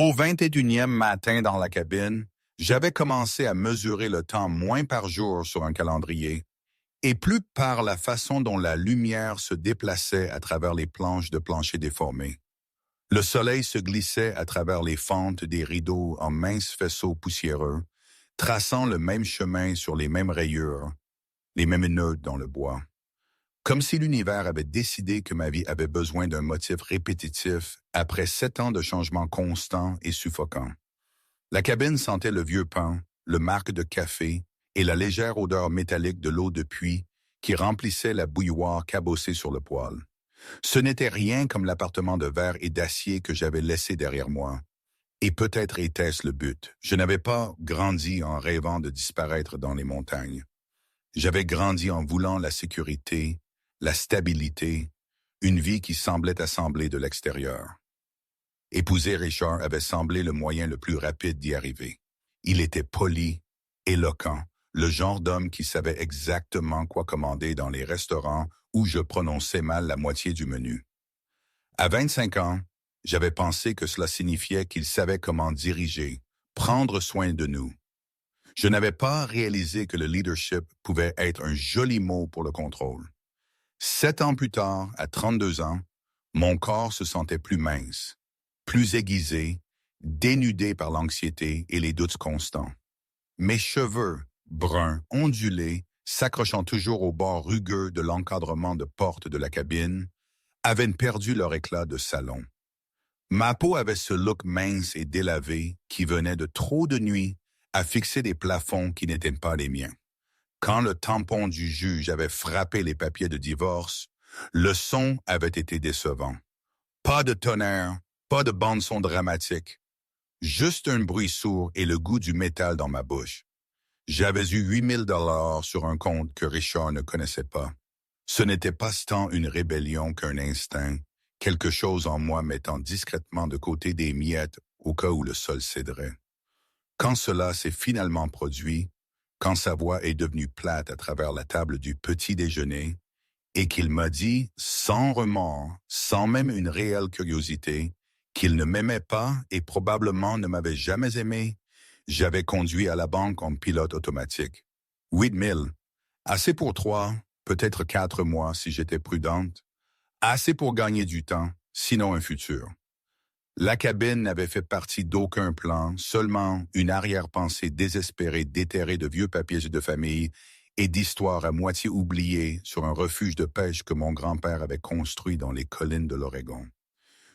Au 21e matin dans la cabine, j'avais commencé à mesurer le temps moins par jour sur un calendrier et plus par la façon dont la lumière se déplaçait à travers les planches de plancher déformées. Le soleil se glissait à travers les fentes des rideaux en minces faisceaux poussiéreux, traçant le même chemin sur les mêmes rayures, les mêmes nœuds dans le bois. Comme si l'univers avait décidé que ma vie avait besoin d'un motif répétitif après 7 ans de changements constants et suffocants. La cabine sentait le vieux pain, le marc de café et la légère odeur métallique de l'eau de puits qui remplissait la bouilloire cabossée sur le poêle. Ce n'était rien comme l'appartement de verre et d'acier que j'avais laissé derrière moi. Et peut-être était-ce le but. Je n'avais pas grandi en rêvant de disparaître dans les montagnes. J'avais grandi en voulant la sécurité, la stabilité, une vie qui semblait assemblée de l'extérieur. Épouser Richard avait semblé le moyen le plus rapide d'y arriver. Il était poli, éloquent, le genre d'homme qui savait exactement quoi commander dans les restaurants où je prononçais mal la moitié du menu. À 25 ans, j'avais pensé que cela signifiait qu'il savait comment diriger, prendre soin de nous. Je n'avais pas réalisé que le leadership pouvait être un joli mot pour le contrôle. 7 ans plus tard, à 32 ans, mon corps se sentait plus mince, plus aiguisé, dénudé par l'anxiété et les doutes constants. Mes cheveux, bruns, ondulés, s'accrochant toujours au bord rugueux de l'encadrement de porte de la cabine, avaient perdu leur éclat de salon. Ma peau avait ce look mince et délavé qui venait de trop de nuits à fixer des plafonds qui n'étaient pas les miens. Quand le tampon du juge avait frappé les papiers de divorce, le son avait été décevant. Pas de tonnerre, pas de bande-son dramatique, juste un bruit sourd et le goût du métal dans ma bouche. J'avais eu 8 000 $ sur un compte que Richard ne connaissait pas. Ce n'était pas tant une rébellion qu'un instinct, quelque chose en moi mettant discrètement de côté des miettes au cas où le sol céderait. Quand cela s'est finalement produit, quand sa voix est devenue plate à travers la table du petit déjeuner, et qu'il m'a dit, sans remords, sans même une réelle curiosité, qu'il ne m'aimait pas et probablement ne m'avait jamais aimé, j'avais conduit à la banque en pilote automatique. 8 000, assez pour 3, peut-être 4 mois si j'étais prudente, assez pour gagner du temps, sinon un futur. La cabine n'avait fait partie d'aucun plan, seulement une arrière-pensée désespérée déterrée de vieux papiers de famille et d'histoires à moitié oubliées sur un refuge de pêche que mon grand-père avait construit dans les collines de l'Oregon.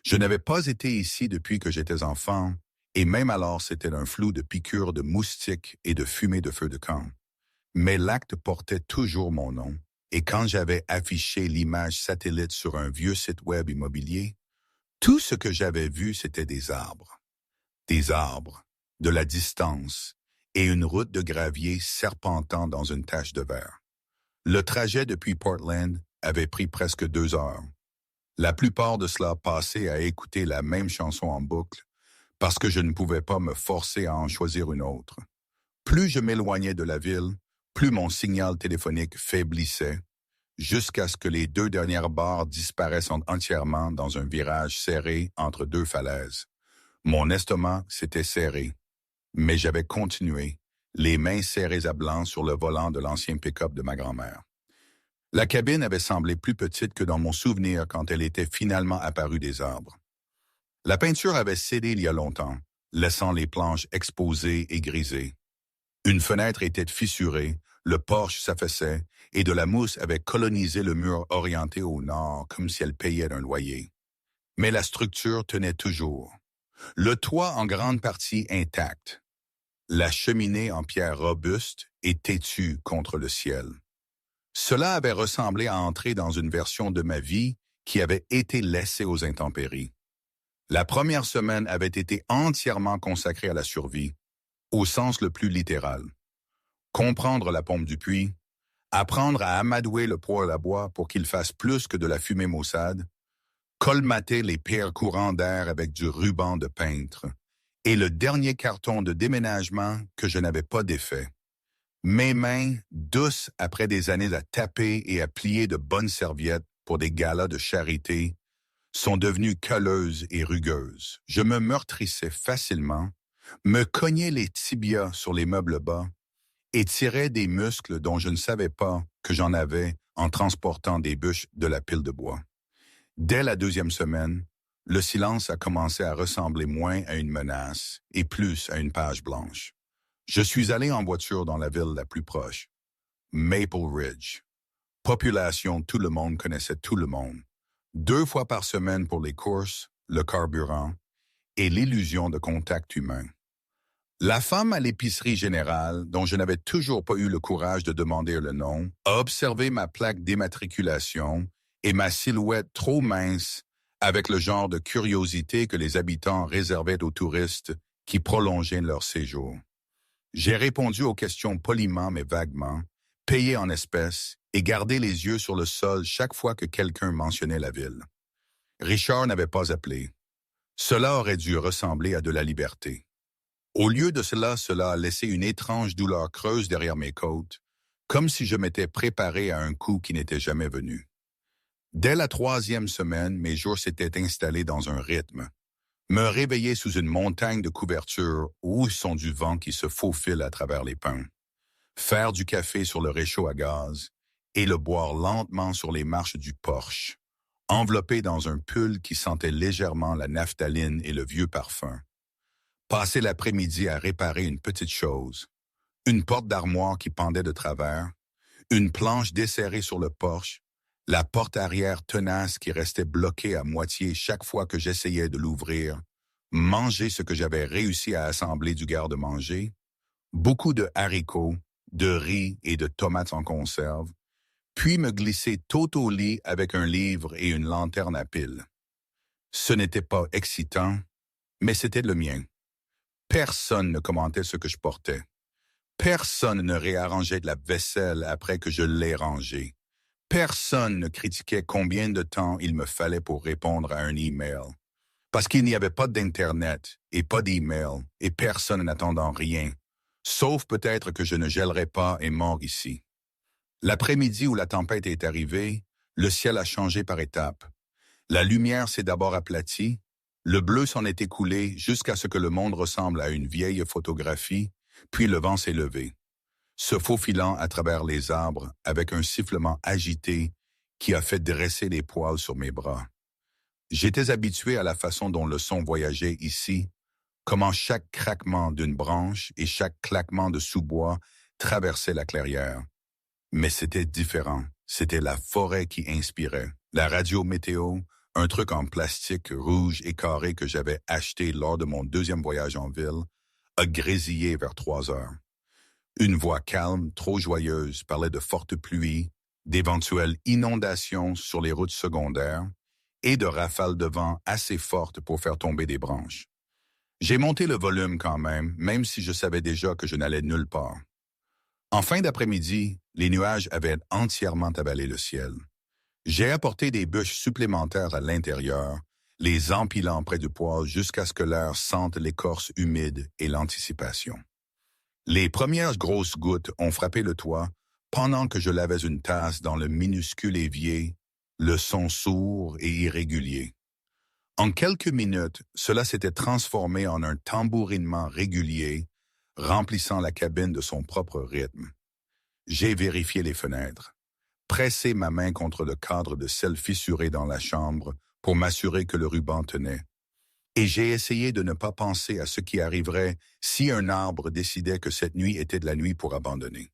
Je n'avais pas été ici depuis que j'étais enfant, et même alors c'était un flou de piqûres de moustiques et de fumée de feu de camp. Mais l'acte portait toujours mon nom, et quand j'avais affiché l'image satellite sur un vieux site web immobilier, tout ce que j'avais vu, c'était des arbres, de la distance et une route de gravier serpentant dans une tache de verre. Le trajet depuis Portland avait pris presque 2 heures. La plupart de cela passait à écouter la même chanson en boucle parce que je ne pouvais pas me forcer à en choisir une autre. Plus je m'éloignais de la ville, plus mon signal téléphonique faiblissait, jusqu'à ce que les 2 dernières barres disparaissent entièrement dans un virage serré entre 2 falaises. Mon estomac s'était serré, mais j'avais continué, les mains serrées à blanc sur le volant de l'ancien pick-up de ma grand-mère. La cabine avait semblé plus petite que dans mon souvenir quand elle était finalement apparue des arbres. La peinture avait cédé il y a longtemps, laissant les planches exposées et grisées. Une fenêtre était fissurée, le porche s'affaissait, et de la mousse avait colonisé le mur orienté au nord comme si elle payait un loyer. Mais la structure tenait toujours. Le toit en grande partie intact. La cheminée en pierre robuste et têtue contre le ciel. Cela avait ressemblé à entrer dans une version de ma vie qui avait été laissée aux intempéries. La première semaine avait été entièrement consacrée à la survie, au sens le plus littéral. Comprendre la pompe du puits, apprendre à amadouer le poêle à bois pour qu'il fasse plus que de la fumée maussade, colmater les pires courants d'air avec du ruban de peintre, et le dernier carton de déménagement que je n'avais pas défait. Mes mains, douces après des années à taper et à plier de bonnes serviettes pour des galas de charité, sont devenues calleuses et rugueuses. Je me meurtrissais facilement, me cognais les tibias sur les meubles bas et tirais des muscles dont je ne savais pas que j'en avais en transportant des bûches de la pile de bois. Dès la deuxième semaine, le silence a commencé à ressembler moins à une menace et plus à une page blanche. Je suis allé en voiture dans la ville la plus proche, Maple Ridge. Population, tout le monde connaissait tout le monde. 2 fois par semaine pour les courses, le carburant et l'illusion de contact humain. La femme à l'épicerie générale, dont je n'avais toujours pas eu le courage de demander le nom, a observé ma plaque d'immatriculation et ma silhouette trop mince avec le genre de curiosité que les habitants réservaient aux touristes qui prolongeaient leur séjour. J'ai répondu aux questions poliment mais vaguement, payé en espèces et gardé les yeux sur le sol chaque fois que quelqu'un mentionnait la ville. Richard n'avait pas appelé. Cela aurait dû ressembler à de la liberté. Au lieu de cela a laissé une étrange douleur creuse derrière mes côtes, comme si je m'étais préparé à un coup qui n'était jamais venu. Dès la 3e semaine, mes jours s'étaient installés dans un rythme. Me réveiller sous une montagne de couvertures où sont du vent qui se faufile à travers les pins. Faire du café sur le réchaud à gaz et le boire lentement sur les marches du porche, enveloppé dans un pull qui sentait légèrement la naphtaline et le vieux parfum. Passer l'après-midi à réparer une petite chose, une porte d'armoire qui pendait de travers, une planche desserrée sur le porche, la porte arrière tenace qui restait bloquée à moitié chaque fois que j'essayais de l'ouvrir, manger ce que j'avais réussi à assembler du garde-manger, beaucoup de haricots, de riz et de tomates en conserve, puis me glisser tôt au lit avec un livre et une lanterne à pile. Ce n'était pas excitant, mais c'était le mien. Personne ne commentait ce que je portais. Personne ne réarrangeait de la vaisselle après que je l'ai rangée. Personne ne critiquait combien de temps il me fallait pour répondre à un email. Parce qu'il n'y avait pas d'Internet et pas d'email et personne n'attendant rien, sauf peut-être que je ne gèlerais pas et mort ici. L'après-midi où la tempête est arrivée, le ciel a changé par étapes. La lumière s'est d'abord aplatie, le bleu s'en est écoulé jusqu'à ce que le monde ressemble à une vieille photographie, puis le vent s'est levé, se faufilant à travers les arbres avec un sifflement agité qui a fait dresser les poils sur mes bras. J'étais habitué à la façon dont le son voyageait ici, comment chaque craquement d'une branche et chaque claquement de sous-bois traversait la clairière. Mais c'était différent. C'était la forêt qui inspirait. La radio météo, un truc en plastique rouge et carré que j'avais acheté lors de mon 2e voyage en ville, a grésillé vers 3 heures. Une voix calme, trop joyeuse, parlait de fortes pluies, d'éventuelles inondations sur les routes secondaires et de rafales de vent assez fortes pour faire tomber des branches. J'ai monté le volume quand même si je savais déjà que je n'allais nulle part. En fin d'après-midi, les nuages avaient entièrement avalé le ciel. J'ai apporté des bûches supplémentaires à l'intérieur, les empilant près du poêle jusqu'à ce que l'air sente l'écorce humide et l'anticipation. Les premières grosses gouttes ont frappé le toit pendant que je lavais une tasse dans le minuscule évier, le son sourd et irrégulier. En quelques minutes, cela s'était transformé en un tambourinement régulier, remplissant la cabine de son propre rythme. J'ai vérifié les fenêtres, pressé ma main contre le cadre de celle fissurée dans la chambre pour m'assurer que le ruban tenait. Et j'ai essayé de ne pas penser à ce qui arriverait si un arbre décidait que cette nuit était de la nuit pour abandonner.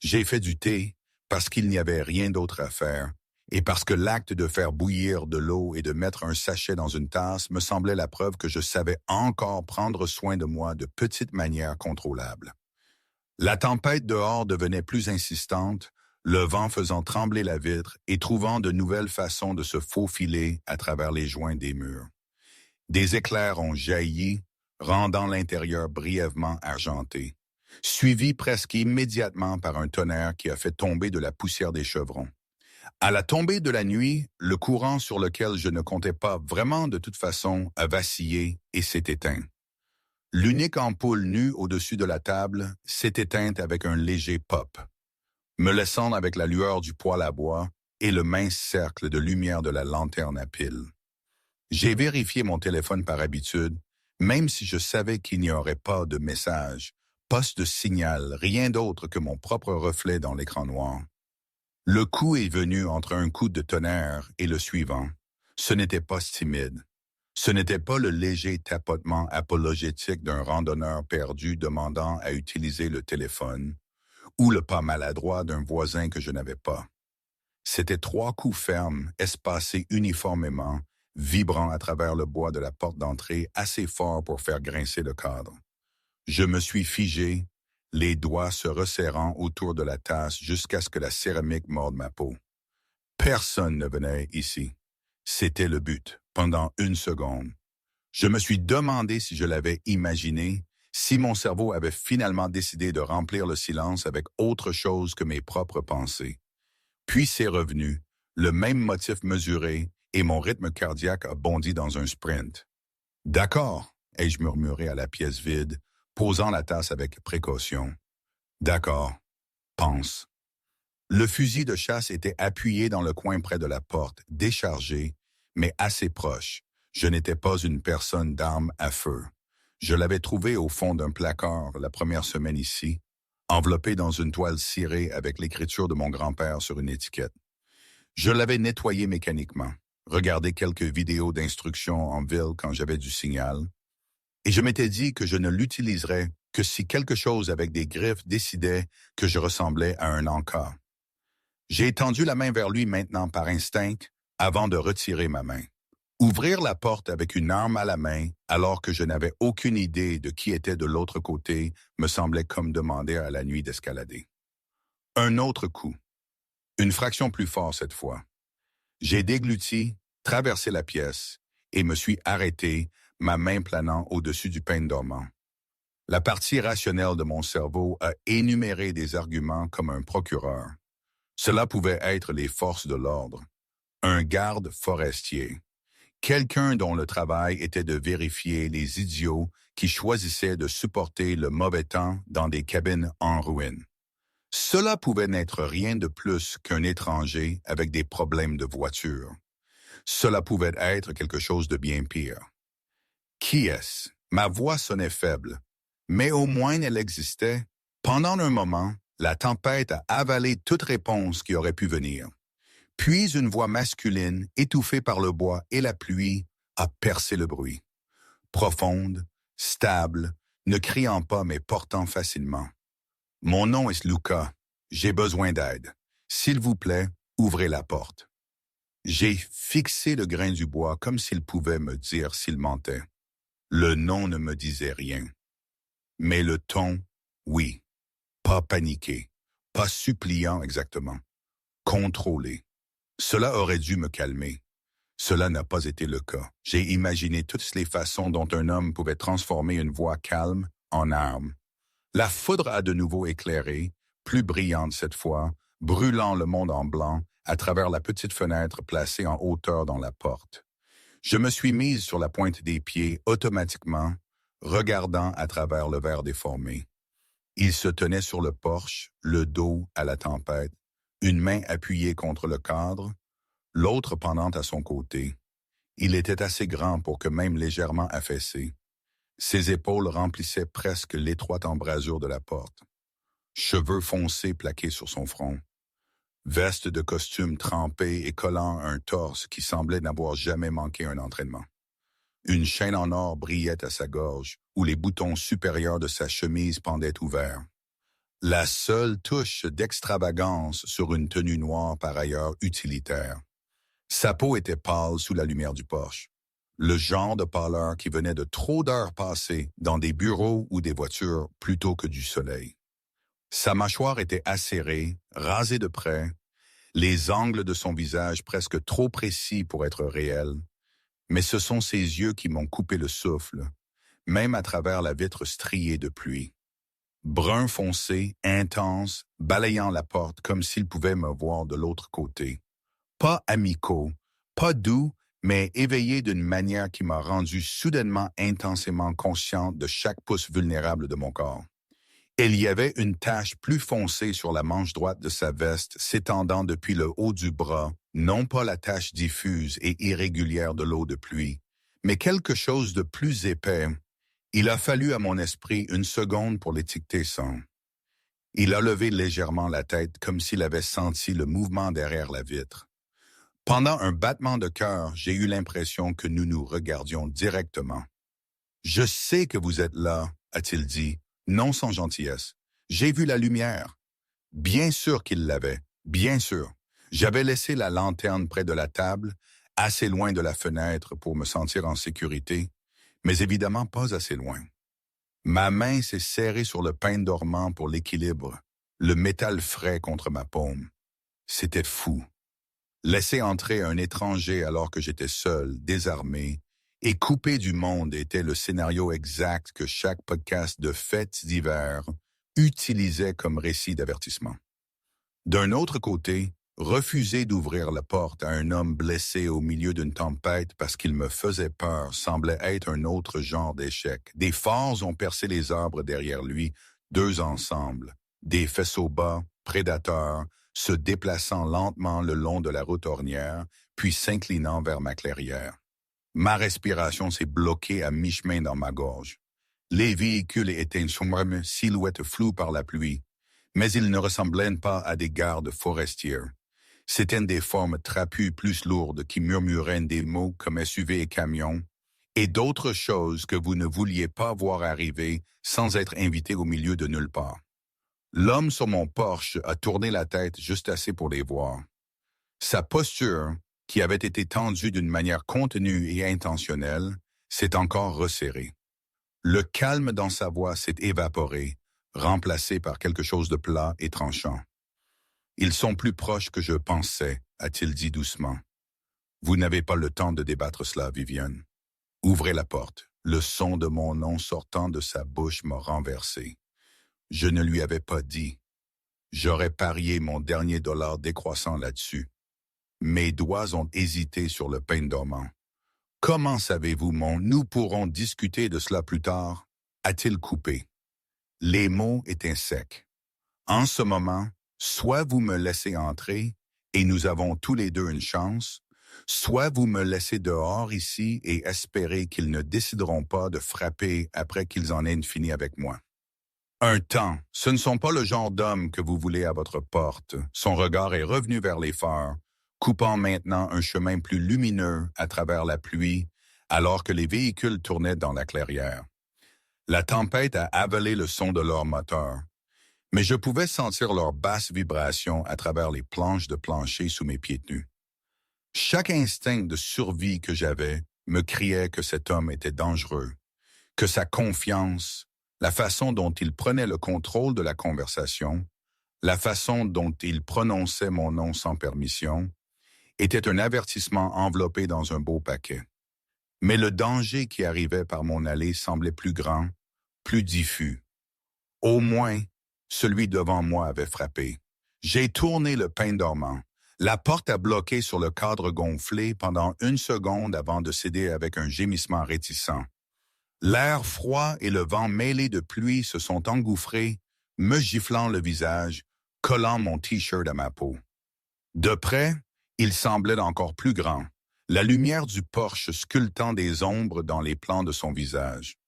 J'ai fait du thé parce qu'il n'y avait rien d'autre à faire et parce que l'acte de faire bouillir de l'eau et de mettre un sachet dans une tasse me semblait la preuve que je savais encore prendre soin de moi de petites manières contrôlables. La tempête dehors devenait plus insistante, le vent faisant trembler la vitre et trouvant de nouvelles façons de se faufiler à travers les joints des murs. Des éclairs ont jailli, rendant l'intérieur brièvement argenté, suivi presque immédiatement par un tonnerre qui a fait tomber de la poussière des chevrons. À la tombée de la nuit, le courant sur lequel je ne comptais pas vraiment de toute façon a vacillé et s'est éteint. L'unique ampoule nue au-dessus de la table s'est éteinte avec un léger pop, me laissant avec la lueur du poêle à bois et le mince cercle de lumière de la lanterne à pile. J'ai vérifié mon téléphone par habitude, même si je savais qu'il n'y aurait pas de message, poste de signal, rien d'autre que mon propre reflet dans l'écran noir. Le coup est venu entre un coup de tonnerre et le suivant. Ce n'était pas timide. Ce n'était pas le léger tapotement apologétique d'un randonneur perdu demandant à utiliser le téléphone, ou le pas maladroit d'un voisin que je n'avais pas. C'étaient 3 coups fermes, espacés uniformément, vibrant à travers le bois de la porte d'entrée assez fort pour faire grincer le cadre. Je me suis figé, les doigts se resserrant autour de la tasse jusqu'à ce que la céramique morde ma peau. Personne ne venait ici. C'était le but, pendant 1 seconde. Je me suis demandé si je l'avais imaginé, si mon cerveau avait finalement décidé de remplir le silence avec autre chose que mes propres pensées. Puis c'est revenu, le même motif mesuré, et mon rythme cardiaque a bondi dans un sprint. « D'accord », ai-je murmuré à la pièce vide, posant la tasse avec précaution. « D'accord, pense. » Le fusil de chasse était appuyé dans le coin près de la porte, déchargé, mais assez proche. Je n'étais pas une personne d'armes à feu. Je l'avais trouvé au fond d'un placard la première semaine ici, enveloppé dans une toile cirée avec l'écriture de mon grand-père sur une étiquette. Je l'avais nettoyé mécaniquement, regardé quelques vidéos d'instruction en ville quand j'avais du signal, et je m'étais dit que je ne l'utiliserais que si quelque chose avec des griffes décidait que je ressemblais à un en-cas. J'ai étendu la main vers lui maintenant par instinct avant de retirer ma main. Ouvrir la porte avec une arme à la main alors que je n'avais aucune idée de qui était de l'autre côté me semblait comme demander à la nuit d'escalader. Un autre coup. Une fraction plus fort cette fois. J'ai dégluti, traversé la pièce et me suis arrêté, ma main planant au-dessus du peigne dormant. La partie rationnelle de mon cerveau a énuméré des arguments comme un procureur. Cela pouvait être les forces de l'ordre, un garde forestier, quelqu'un dont le travail était de vérifier les idiots qui choisissaient de supporter le mauvais temps dans des cabines en ruine. Cela pouvait n'être rien de plus qu'un étranger avec des problèmes de voiture. Cela pouvait être quelque chose de bien pire. Qui est-ce? Ma voix sonnait faible, mais au moins elle existait. Pendant un moment, la tempête a avalé toute réponse qui aurait pu venir. Puis une voix masculine, étouffée par le bois et la pluie, a percé le bruit. Profonde, stable, ne criant pas mais portant facilement. « Mon nom est Luca. J'ai besoin d'aide. S'il vous plaît, ouvrez la porte. » J'ai fixé le grain du bois comme s'il pouvait me dire s'il mentait. Le nom ne me disait rien. Mais le ton, oui. Pas paniqué, pas suppliant exactement. Contrôlé. Cela aurait dû me calmer. Cela n'a pas été le cas. J'ai imaginé toutes les façons dont un homme pouvait transformer une voix calme en arme. La foudre a de nouveau éclairé, plus brillante cette fois, brûlant le monde en blanc à travers la petite fenêtre placée en hauteur dans la porte. Je me suis mise sur la pointe des pieds automatiquement, regardant à travers le verre déformé. Il se tenait sur le porche, le dos à la tempête, une main appuyée contre le cadre, l'autre pendant à son côté. Il était assez grand pour que même légèrement affaissé. Ses épaules remplissaient presque l'étroite embrasure de la porte. Cheveux foncés plaqués sur son front. Veste de costume trempée et collant un torse qui semblait n'avoir jamais manqué un entraînement. Une chaîne en or brillait à sa gorge, où les boutons supérieurs de sa chemise pendaient ouverts. La seule touche d'extravagance sur une tenue noire par ailleurs utilitaire. Sa peau était pâle sous la lumière du porche. Le genre de pâleur qui venait de trop d'heures passées dans des bureaux ou des voitures plutôt que du soleil. Sa mâchoire était acérée, rasée de près, les angles de son visage presque trop précis pour être réels. Mais ce sont ses yeux qui m'ont coupé le souffle, même à travers la vitre striée de pluie. Brun foncé, intense, balayant la porte comme s'il pouvait me voir de l'autre côté. Pas amicaux, pas doux, mais éveillé d'une manière qui m'a rendu soudainement intensément conscient de chaque pouce vulnérable de mon corps. Il y avait une tache plus foncée sur la manche droite de sa veste s'étendant depuis le haut du bras, non pas la tache diffuse et irrégulière de l'eau de pluie, Mais quelque chose de plus épais. Il a fallu à mon esprit une seconde pour l'étiqueter sans. Il a levé légèrement la tête comme s'il avait senti le mouvement derrière la vitre. Pendant un battement de cœur, j'ai eu l'impression que nous nous regardions directement. Je sais que vous êtes là, a-t-il dit, non sans gentillesse. J'ai vu la lumière. Bien sûr qu'il l'avait, bien sûr. J'avais laissé la lanterne près de la table, assez loin de la fenêtre pour me sentir en sécurité, mais évidemment pas assez loin. Ma main s'est serrée sur le pain dormant pour l'équilibre, le métal frais contre ma paume. C'était fou. Laisser entrer un étranger alors que j'étais seul, désarmé, et coupé du monde était le scénario exact que chaque podcast de fêtes d'hiver utilisait comme récit d'avertissement. D'un autre côté, refuser d'ouvrir la porte à un homme blessé au milieu d'une tempête parce qu'il me faisait peur semblait être un autre genre d'échec. Des phares ont percé les arbres derrière lui, deux ensemble, des faisceaux bas, prédateurs, se déplaçant lentement le long de la route ornière, puis s'inclinant vers ma clairière. Ma respiration s'est bloquée à mi-chemin dans ma gorge. Les véhicules étaient une sombre silhouette floue par la pluie, mais ils ne ressemblaient pas à des gardes forestiers. C'étaient des formes trapues plus lourdes qui murmuraient des mots comme SUV et camions, et d'autres choses que vous ne vouliez pas voir arriver sans être invité au milieu de nulle part. L'homme sur mon Porsche a tourné la tête juste assez pour les voir. Sa posture, qui avait été tendue d'une manière contenue et intentionnelle, s'est encore resserrée. Le calme dans sa voix s'est évaporé, remplacé par quelque chose de plat et tranchant. « Ils sont plus proches que je pensais », a-t-il dit doucement. « Vous n'avez pas le temps de débattre cela, Viviane. Ouvrez la porte. » Le son de mon nom sortant de sa bouche m'a renversé. Je ne lui avais pas dit. J'aurais parié mon dernier dollar décroissant là-dessus. Mes doigts ont hésité sur le pain dormant. « Comment savez-vous, nous pourrons discuter de cela plus tard » a-t-il coupé. Les mots étaient secs. En ce moment, soit vous me laissez entrer, et nous avons tous les deux une chance, soit vous me laissez dehors ici et espérez qu'ils ne décideront pas de frapper après qu'ils en aient fini avec moi. Un temps, ce ne sont pas le genre d'homme que vous voulez à votre porte. Son regard est revenu vers les phares, coupant maintenant un chemin plus lumineux à travers la pluie, alors que les véhicules tournaient dans la clairière. La tempête a avalé le son de leur moteur, mais je pouvais sentir leur basse vibration à travers les planches de plancher sous mes pieds nus. Chaque instinct de survie que j'avais me criait que cet homme était dangereux, que sa confiance, la façon dont il prenait le contrôle de la conversation, la façon dont il prononçait mon nom sans permission, était un avertissement enveloppé dans un beau paquet. Mais le danger qui arrivait par mon allée semblait plus grand, plus diffus. Au moins, celui devant moi avait frappé. J'ai tourné le pain dormant. La porte a bloqué sur le cadre gonflé pendant une seconde avant de céder avec un gémissement réticent. L'air froid et le vent mêlé de pluie se sont engouffrés, me giflant le visage, collant mon T-shirt à ma peau. De près, il semblait encore plus grand, la lumière du Porsche sculptant des ombres dans les plans de son visage.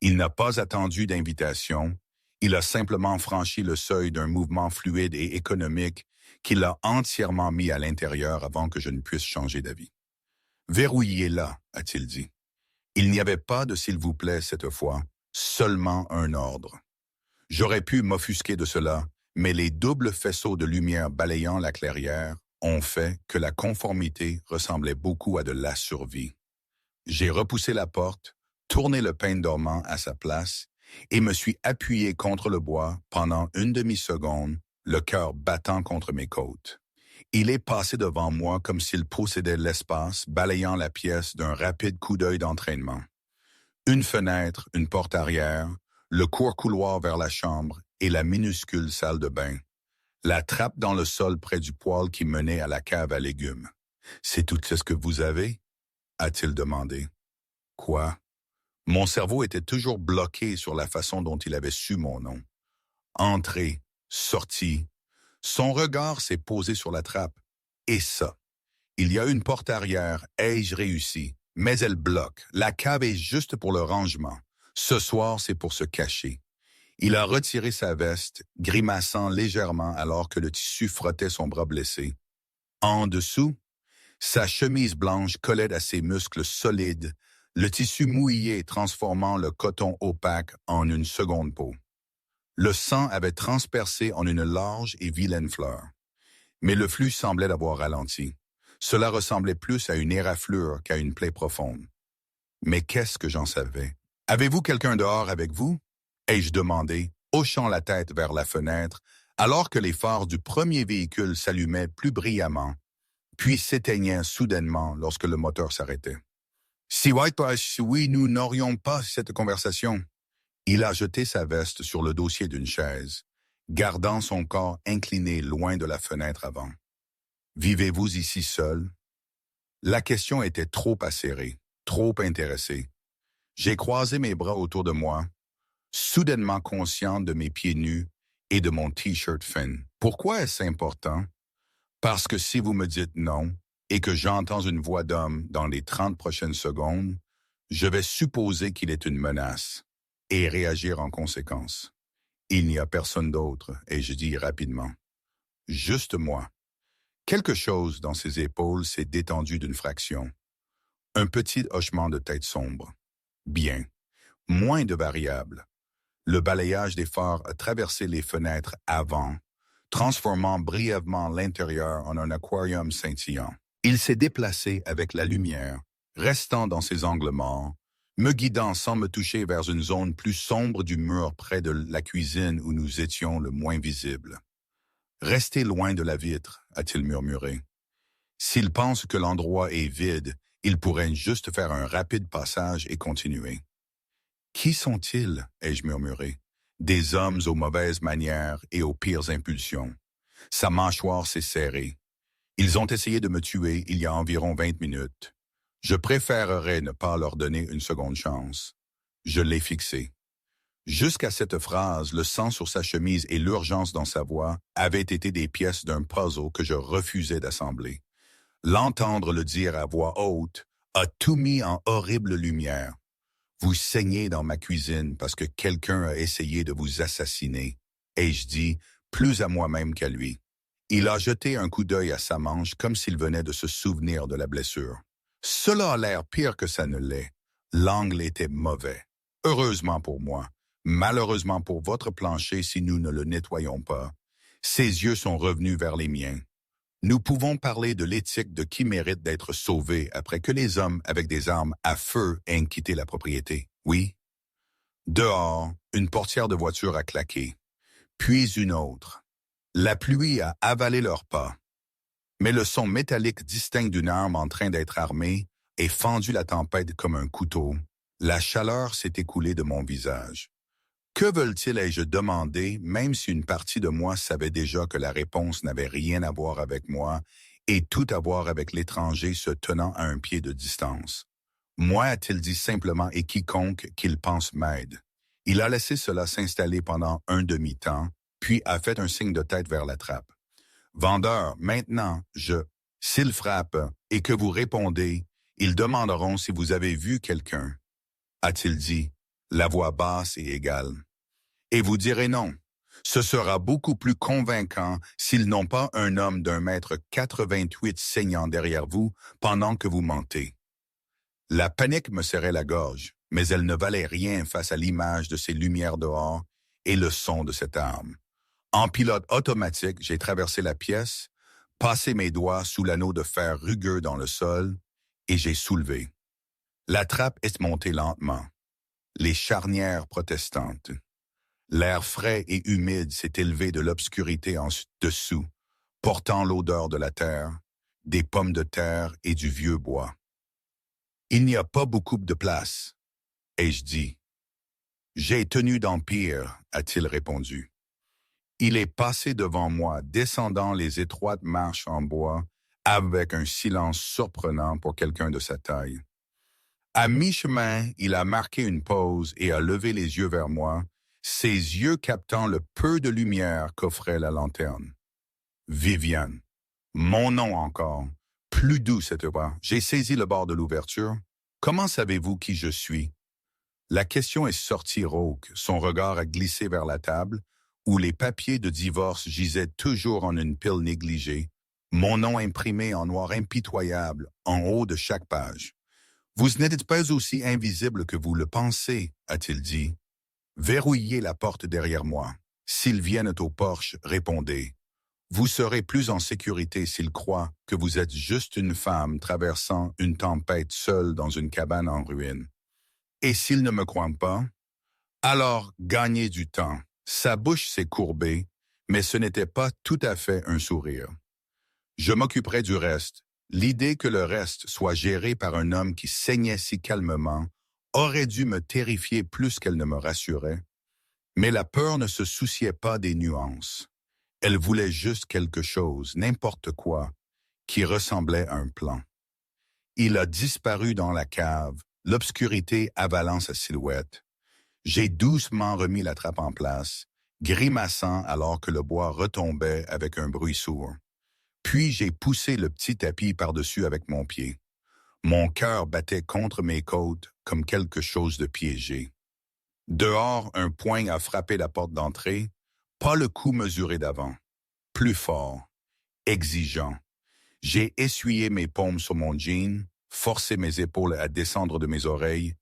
Il n'a pas attendu d'invitation, il a simplement franchi le seuil d'un mouvement fluide et économique qui l'a entièrement mis à l'intérieur avant que je ne puisse changer d'avis. « Verrouillez-la », a-t-il dit. Il n'y avait pas de « s'il vous plaît » cette fois, seulement un ordre. J'aurais pu m'offusquer de cela, mais les doubles faisceaux de lumière balayant la clairière ont fait que la conformité ressemblait beaucoup à de la survie. J'ai repoussé la porte, tourné le pain dormant à sa place et me suis appuyé contre le bois pendant une demi-seconde, le cœur battant contre mes côtes. Il est passé devant moi comme s'il possédait l'espace, balayant la pièce d'un rapide coup d'œil d'entraînement. Une fenêtre, une porte arrière, le court couloir vers la chambre et la minuscule salle de bain. La trappe dans le sol près du poêle qui menait à la cave à légumes. « C'est tout ce que vous avez ?» a-t-il demandé. « Quoi ?» Mon cerveau était toujours bloqué sur la façon dont il avait su mon nom. Entrée, sortie. Son regard s'est posé sur la trappe. Et ça. Il y a une porte arrière. Ai-je réussi? Mais elle bloque. La cave est juste pour le rangement. Ce soir, c'est pour se cacher. Il a retiré sa veste, grimaçant légèrement alors que le tissu frottait son bras blessé. En dessous, sa chemise blanche collait à ses muscles solides, le tissu mouillé transformant le coton opaque en une seconde peau. Le sang avait transpercé en une large et vilaine fleur. Mais le flux semblait avoir ralenti. Cela ressemblait plus à une éraflure qu'à une plaie profonde. Mais qu'est-ce que j'en savais? Avez-vous quelqu'un dehors avec vous? Ai-je demandé, hochant la tête vers la fenêtre, alors que les phares du premier véhicule s'allumaient plus brillamment, puis s'éteignaient soudainement lorsque le moteur s'arrêtait. Si oui, nous n'aurions pas cette conversation. Il a jeté sa veste sur le dossier d'une chaise, gardant son corps incliné loin de la fenêtre avant. Vivez-vous ici seul? La question était trop acérée, trop intéressée. J'ai croisé mes bras autour de moi, soudainement conscient de mes pieds nus et de mon t-shirt fin. Pourquoi est-ce important? Parce que si vous me dites non et que j'entends une voix d'homme dans les 30 prochaines secondes, je vais supposer qu'il est une menace et réagir en conséquence. Il n'y a personne d'autre, et je dis rapidement. Juste moi. Quelque chose dans ses épaules s'est détendu d'une fraction. Un petit hochement de tête sombre. Bien. Moins de variables. Le balayage des phares a traversé les fenêtres avant, transformant brièvement l'intérieur en un aquarium scintillant. Il s'est déplacé avec la lumière, restant dans ses angles morts, me guidant sans me toucher vers une zone plus sombre du mur près de la cuisine où nous étions le moins visibles. « Restez loin de la vitre », a-t-il murmuré. S'il pense que l'endroit est vide, il pourrait juste faire un rapide passage et continuer. « Qui sont-ils » ai-je murmuré. Des hommes aux mauvaises manières et aux pires impulsions. Sa mâchoire s'est serrée. Ils ont essayé de me tuer il y a environ 20 minutes. Je préférerais ne pas leur donner une seconde chance. Je l'ai fixé. Jusqu'à cette phrase, le sang sur sa chemise et l'urgence dans sa voix avaient été des pièces d'un puzzle que je refusais d'assembler. L'entendre le dire à voix haute a tout mis en horrible lumière. Vous saignez dans ma cuisine parce que quelqu'un a essayé de vous assassiner, ai-je dit, plus à moi-même qu'à lui. Il a jeté un coup d'œil à sa manche comme s'il venait de se souvenir de la blessure. Cela a l'air pire que ça ne l'est. L'angle était mauvais. Heureusement pour moi. Malheureusement pour votre plancher si nous ne le nettoyons pas. Ses yeux sont revenus vers les miens. Nous pouvons parler de l'éthique de qui mérite d'être sauvé après que les hommes avec des armes à feu aient quitté la propriété. Oui. Dehors, une portière de voiture a claqué. Puis une autre. La pluie a avalé leurs pas. Mais le son métallique distinct d'une arme en train d'être armée et fendu la tempête comme un couteau. La chaleur s'est écoulée de mon visage. Que veulent-ils, ai-je demandé, même si une partie de moi savait déjà que la réponse n'avait rien à voir avec moi et tout à voir avec l'étranger se tenant à un pied de distance. Moi, a-t-il dit simplement et quiconque qu'il pense m'aide. Il a laissé cela s'installer pendant un demi-temps, puis a fait un signe de tête vers la trappe. Vendeur, maintenant, s'il frappe et que vous répondez, ils demanderont si vous avez vu quelqu'un, a-t-il dit, la voix basse et égale. Et vous direz non. Ce sera beaucoup plus convaincant s'ils n'ont pas un homme d'1,88 m saignant derrière vous pendant que vous mentez. La panique me serrait la gorge, mais elle ne valait rien face à l'image de ces lumières dehors et le son de cette arme. En pilote automatique, j'ai traversé la pièce, passé mes doigts sous l'anneau de fer rugueux dans le sol, et j'ai soulevé. La trappe est montée lentement. Les charnières protestantes. L'air frais et humide s'est élevé de l'obscurité en dessous, portant l'odeur de la terre, des pommes de terre et du vieux bois. Il n'y a pas beaucoup de place, ai-je dit. J'ai tenu d'empire, a-t-il répondu. Il est passé devant moi, descendant les étroites marches en bois, avec un silence surprenant pour quelqu'un de sa taille. À mi-chemin, il a marqué une pause et a levé les yeux vers moi, ses yeux captant le peu de lumière qu'offrait la lanterne. Viviane. Mon nom encore. Plus doux cette fois. J'ai saisi le bord de l'ouverture. Comment savez-vous qui je suis? La question est sortie rauque, son regard a glissé vers la table, où les papiers de divorce gisaient toujours en une pile négligée, mon nom imprimé en noir impitoyable en haut de chaque page. Vous n'êtes pas aussi invisible que vous le pensez, a-t-il dit. Verrouillez la porte derrière moi. S'ils viennent au porche, répondez. Vous serez plus en sécurité s'ils croient que vous êtes juste une femme traversant une tempête seule dans une cabane en ruine. Et s'ils ne me croient pas, alors gagnez du temps. Sa bouche s'est courbée, mais ce n'était pas tout à fait un sourire. Je m'occuperai du reste. L'idée que le reste soit géré par un homme qui saignait si calmement aurait dû me terrifier plus qu'elle ne me rassurait. Mais la peur ne se souciait pas des nuances. Elle voulait juste quelque chose, n'importe quoi, qui ressemblait à un plan. Il a disparu dans la cave, l'obscurité avalant sa silhouette. J'ai doucement remis la trappe en place, grimaçant alors que le bois retombait avec un bruit sourd. Puis j'ai poussé le petit tapis par-dessus avec mon pied. Mon cœur battait contre mes côtes comme quelque chose de piégé. Dehors, un poing a frappé la porte d'entrée, pas le coup mesuré d'avant. Plus fort, exigeant. J'ai essuyé mes paumes sur mon jean, forcé mes épaules à descendre de mes oreilles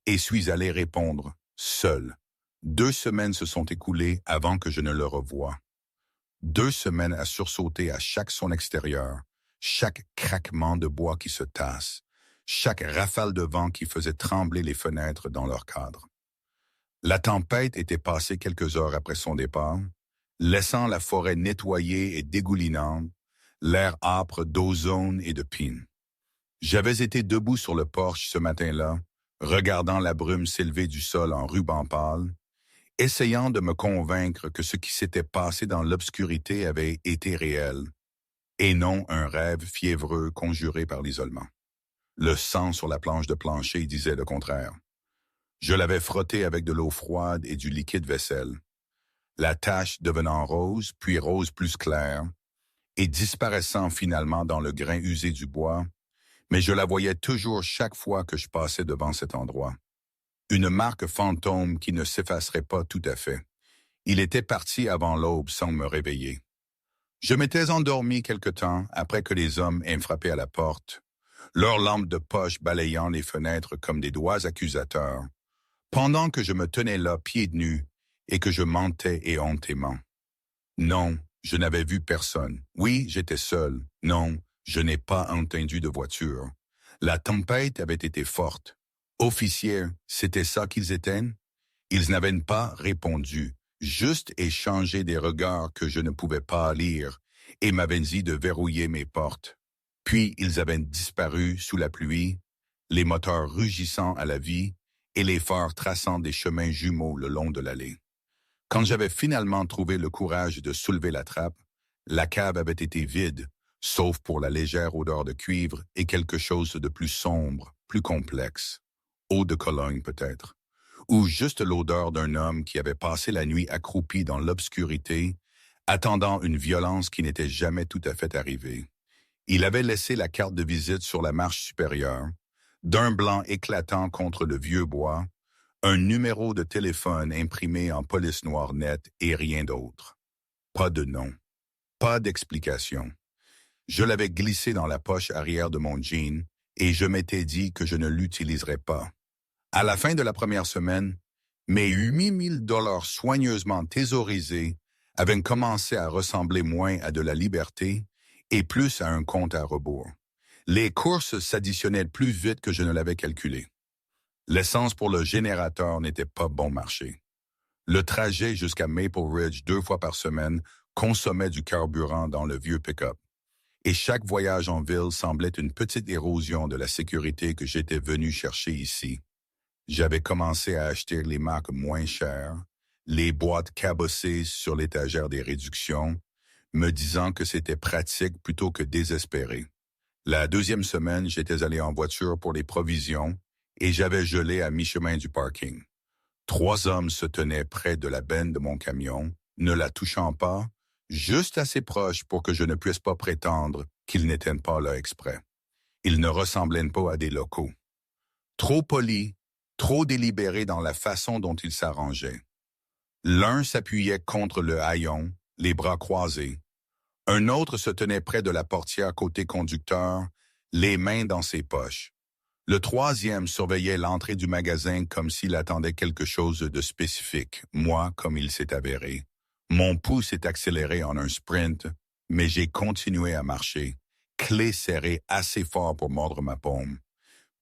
et suis allé répondre, seul. 2 semaines se sont écoulées avant que je ne le revoie. 2 semaines à sursauter à chaque son extérieur, chaque craquement de bois qui se tasse, chaque rafale de vent qui faisait trembler les fenêtres dans leur cadre. La tempête était passée quelques heures après son départ, laissant la forêt nettoyée et dégoulinante, l'air âpre d'ozone et de pin. J'avais été debout sur le porche ce matin-là, regardant la brume s'élever du sol en ruban pâle, essayant de me convaincre que ce qui s'était passé dans l'obscurité avait été réel, et non un rêve fiévreux conjuré par l'isolement. Le sang sur la planche de plancher disait le contraire. Je l'avais frotté avec de l'eau froide et du liquide vaisselle. La tache devenant rose, puis rose plus claire, et disparaissant finalement dans le grain usé du bois, mais je la voyais toujours chaque fois que je passais devant cet endroit. Une marque fantôme qui ne s'effacerait pas tout à fait. Il était parti avant l'aube sans me réveiller. Je m'étais endormi quelque temps après que les hommes aient frappé à la porte, leurs lampes de poche balayant les fenêtres comme des doigts accusateurs, pendant que je me tenais là pieds nus et que je mentais éhontément. Non, je n'avais vu personne. Oui, j'étais seul. Non, je n'ai pas entendu de voiture. La tempête avait été forte. Officiers, c'était ça qu'ils étaient? Ils n'avaient pas répondu, juste échangé des regards que je ne pouvais pas lire et m'avaient dit de verrouiller mes portes. Puis ils avaient disparu sous la pluie, les moteurs rugissant à la vie et les phares traçant des chemins jumeaux le long de l'allée. Quand j'avais finalement trouvé le courage de soulever la trappe, la cave avait été vide, sauf pour la légère odeur de cuivre et quelque chose de plus sombre, plus complexe. Eau de Cologne peut-être, ou juste l'odeur d'un homme qui avait passé la nuit accroupi dans l'obscurité, attendant une violence qui n'était jamais tout à fait arrivée. Il avait laissé la carte de visite sur la marche supérieure, d'un blanc éclatant contre le vieux bois, un numéro de téléphone imprimé en police noire nette et rien d'autre. Pas de nom, pas d'explication. Je l'avais glissé dans la poche arrière de mon jean et je m'étais dit que je ne l'utiliserais pas. À la fin de la première semaine, mes 8 000 $ soigneusement thésaurisés avaient commencé à ressembler moins à de la liberté et plus à un compte à rebours. Les courses s'additionnaient plus vite que je ne l'avais calculé. L'essence pour le générateur n'était pas bon marché. Le trajet jusqu'à Maple Ridge 2 fois par semaine consommait du carburant dans le vieux pick-up. Et chaque voyage en ville semblait une petite érosion de la sécurité que j'étais venu chercher ici. J'avais commencé à acheter les marques moins chères, les boîtes cabossées sur l'étagère des réductions, me disant que c'était pratique plutôt que désespéré. La deuxième semaine, j'étais allé en voiture pour les provisions et j'avais gelé à mi-chemin du parking. 3 hommes se tenaient près de la benne de mon camion, ne la touchant pas, juste assez proche pour que je ne puisse pas prétendre qu'ils n'étaient pas là exprès. Ils ne ressemblaient pas à des locaux. Trop poli, trop délibéré dans la façon dont il s'arrangeait. L'un s'appuyait contre le haillon, les bras croisés. Un autre se tenait près de la portière côté conducteur, les mains dans ses poches. Le troisième surveillait l'entrée du magasin comme s'il attendait quelque chose de spécifique, moi, comme il s'est avéré. Mon pouls s'est accéléré en un sprint, mais j'ai continué à marcher, clé serrée assez fort pour mordre ma paume.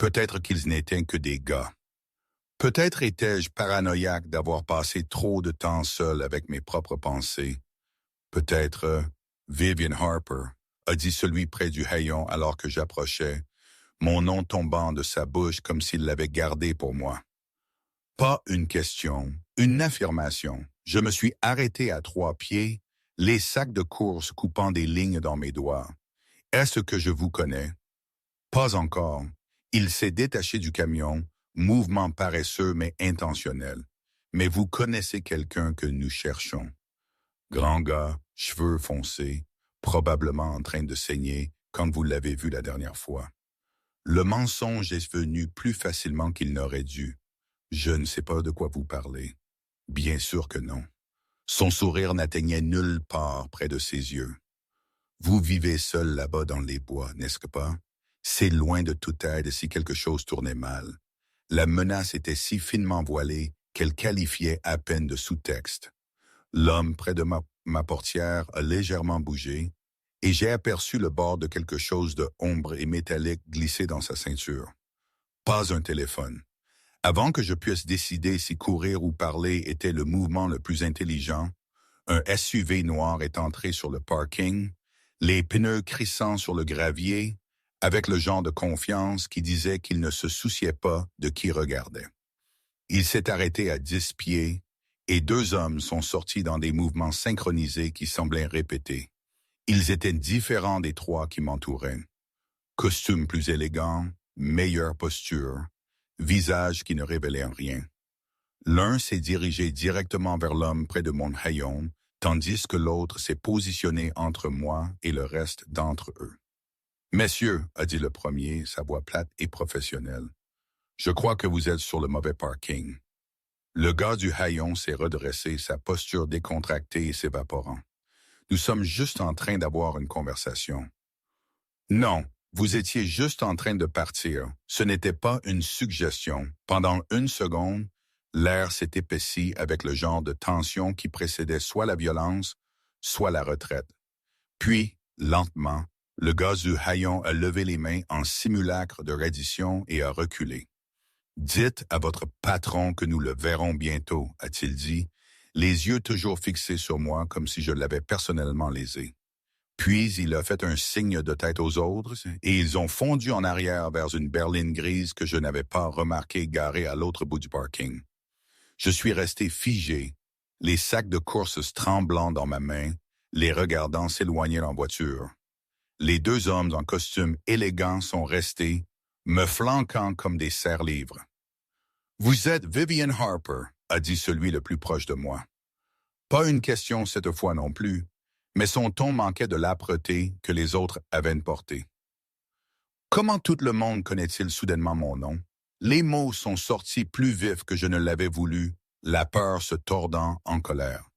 Peut-être qu'ils n'étaient que des gars. Peut-être étais-je paranoïaque d'avoir passé trop de temps seul avec mes propres pensées. Peut-être Vivian Harper, a dit celui près du haillon alors que j'approchais, mon nom tombant de sa bouche comme s'il l'avait gardé pour moi. Pas une question, une affirmation. Je me suis arrêté à 3 pieds, les sacs de course coupant des lignes dans mes doigts. Est-ce que je vous connais? Pas encore. Il s'est détaché du camion, mouvement paresseux mais intentionnel. Mais vous connaissez quelqu'un que nous cherchons. Grand gars, cheveux foncés, probablement en train de saigner quand vous l'avez vu la dernière fois. Le mensonge est venu plus facilement qu'il n'aurait dû. Je ne sais pas de quoi vous parlez. Bien sûr que non. Son sourire n'atteignait nulle part près de ses yeux. Vous vivez seul là-bas dans les bois, n'est-ce pas? C'est loin de toute aide si quelque chose tournait mal. La menace était si finement voilée qu'elle qualifiait à peine de sous-texte. L'homme près de ma portière a légèrement bougé et j'ai aperçu le bord de quelque chose de ombre et métallique glisser dans sa ceinture. Pas un téléphone. Avant que je puisse décider si courir ou parler était le mouvement le plus intelligent, un SUV noir est entré sur le parking, les pneus crissant sur le gravier, avec le genre de confiance qui disait qu'il ne se souciait pas de qui regardait. Il s'est arrêté à 10 pieds et 2 hommes sont sortis dans des mouvements synchronisés qui semblaient répétés. Ils étaient différents des 3 qui m'entouraient. Costume plus élégant, meilleure posture, visage qui ne révélait rien. L'un s'est dirigé directement vers l'homme près de mon haillon, tandis que l'autre s'est positionné entre moi et le reste d'entre eux. « Messieurs, a dit le premier, sa voix plate et professionnelle, je crois que vous êtes sur le mauvais parking. » Le gars du haillon s'est redressé, sa posture décontractée et s'évaporant. « Nous sommes juste en train d'avoir une conversation. » « Non, vous étiez juste en train de partir. Ce n'était pas une suggestion. » Pendant 1 seconde, l'air s'est épaissi avec le genre de tension qui précédait soit la violence, soit la retraite. Puis, lentement, le gars du haillon a levé les mains en simulacre de reddition et a reculé. « Dites à votre patron que nous le verrons bientôt, a-t-il dit, les yeux toujours fixés sur moi comme si je l'avais personnellement lésé. Puis il a fait un signe de tête aux autres et ils ont fondu en arrière vers une berline grise que je n'avais pas remarquée garée à l'autre bout du parking. Je suis resté figé, les sacs de courses tremblants dans ma main, les regardant s'éloigner en voiture. Les 2 hommes en costume élégant sont restés, me flanquant comme des serre-livres. « Vous êtes Vivian Harper, a dit celui le plus proche de moi. Pas une question cette fois non plus, mais son ton manquait de l'âpreté que les autres avaient portée. Comment tout le monde connaît-il soudainement mon nom? Les mots sont sortis plus vifs que je ne l'avais voulu, la peur se tordant en colère.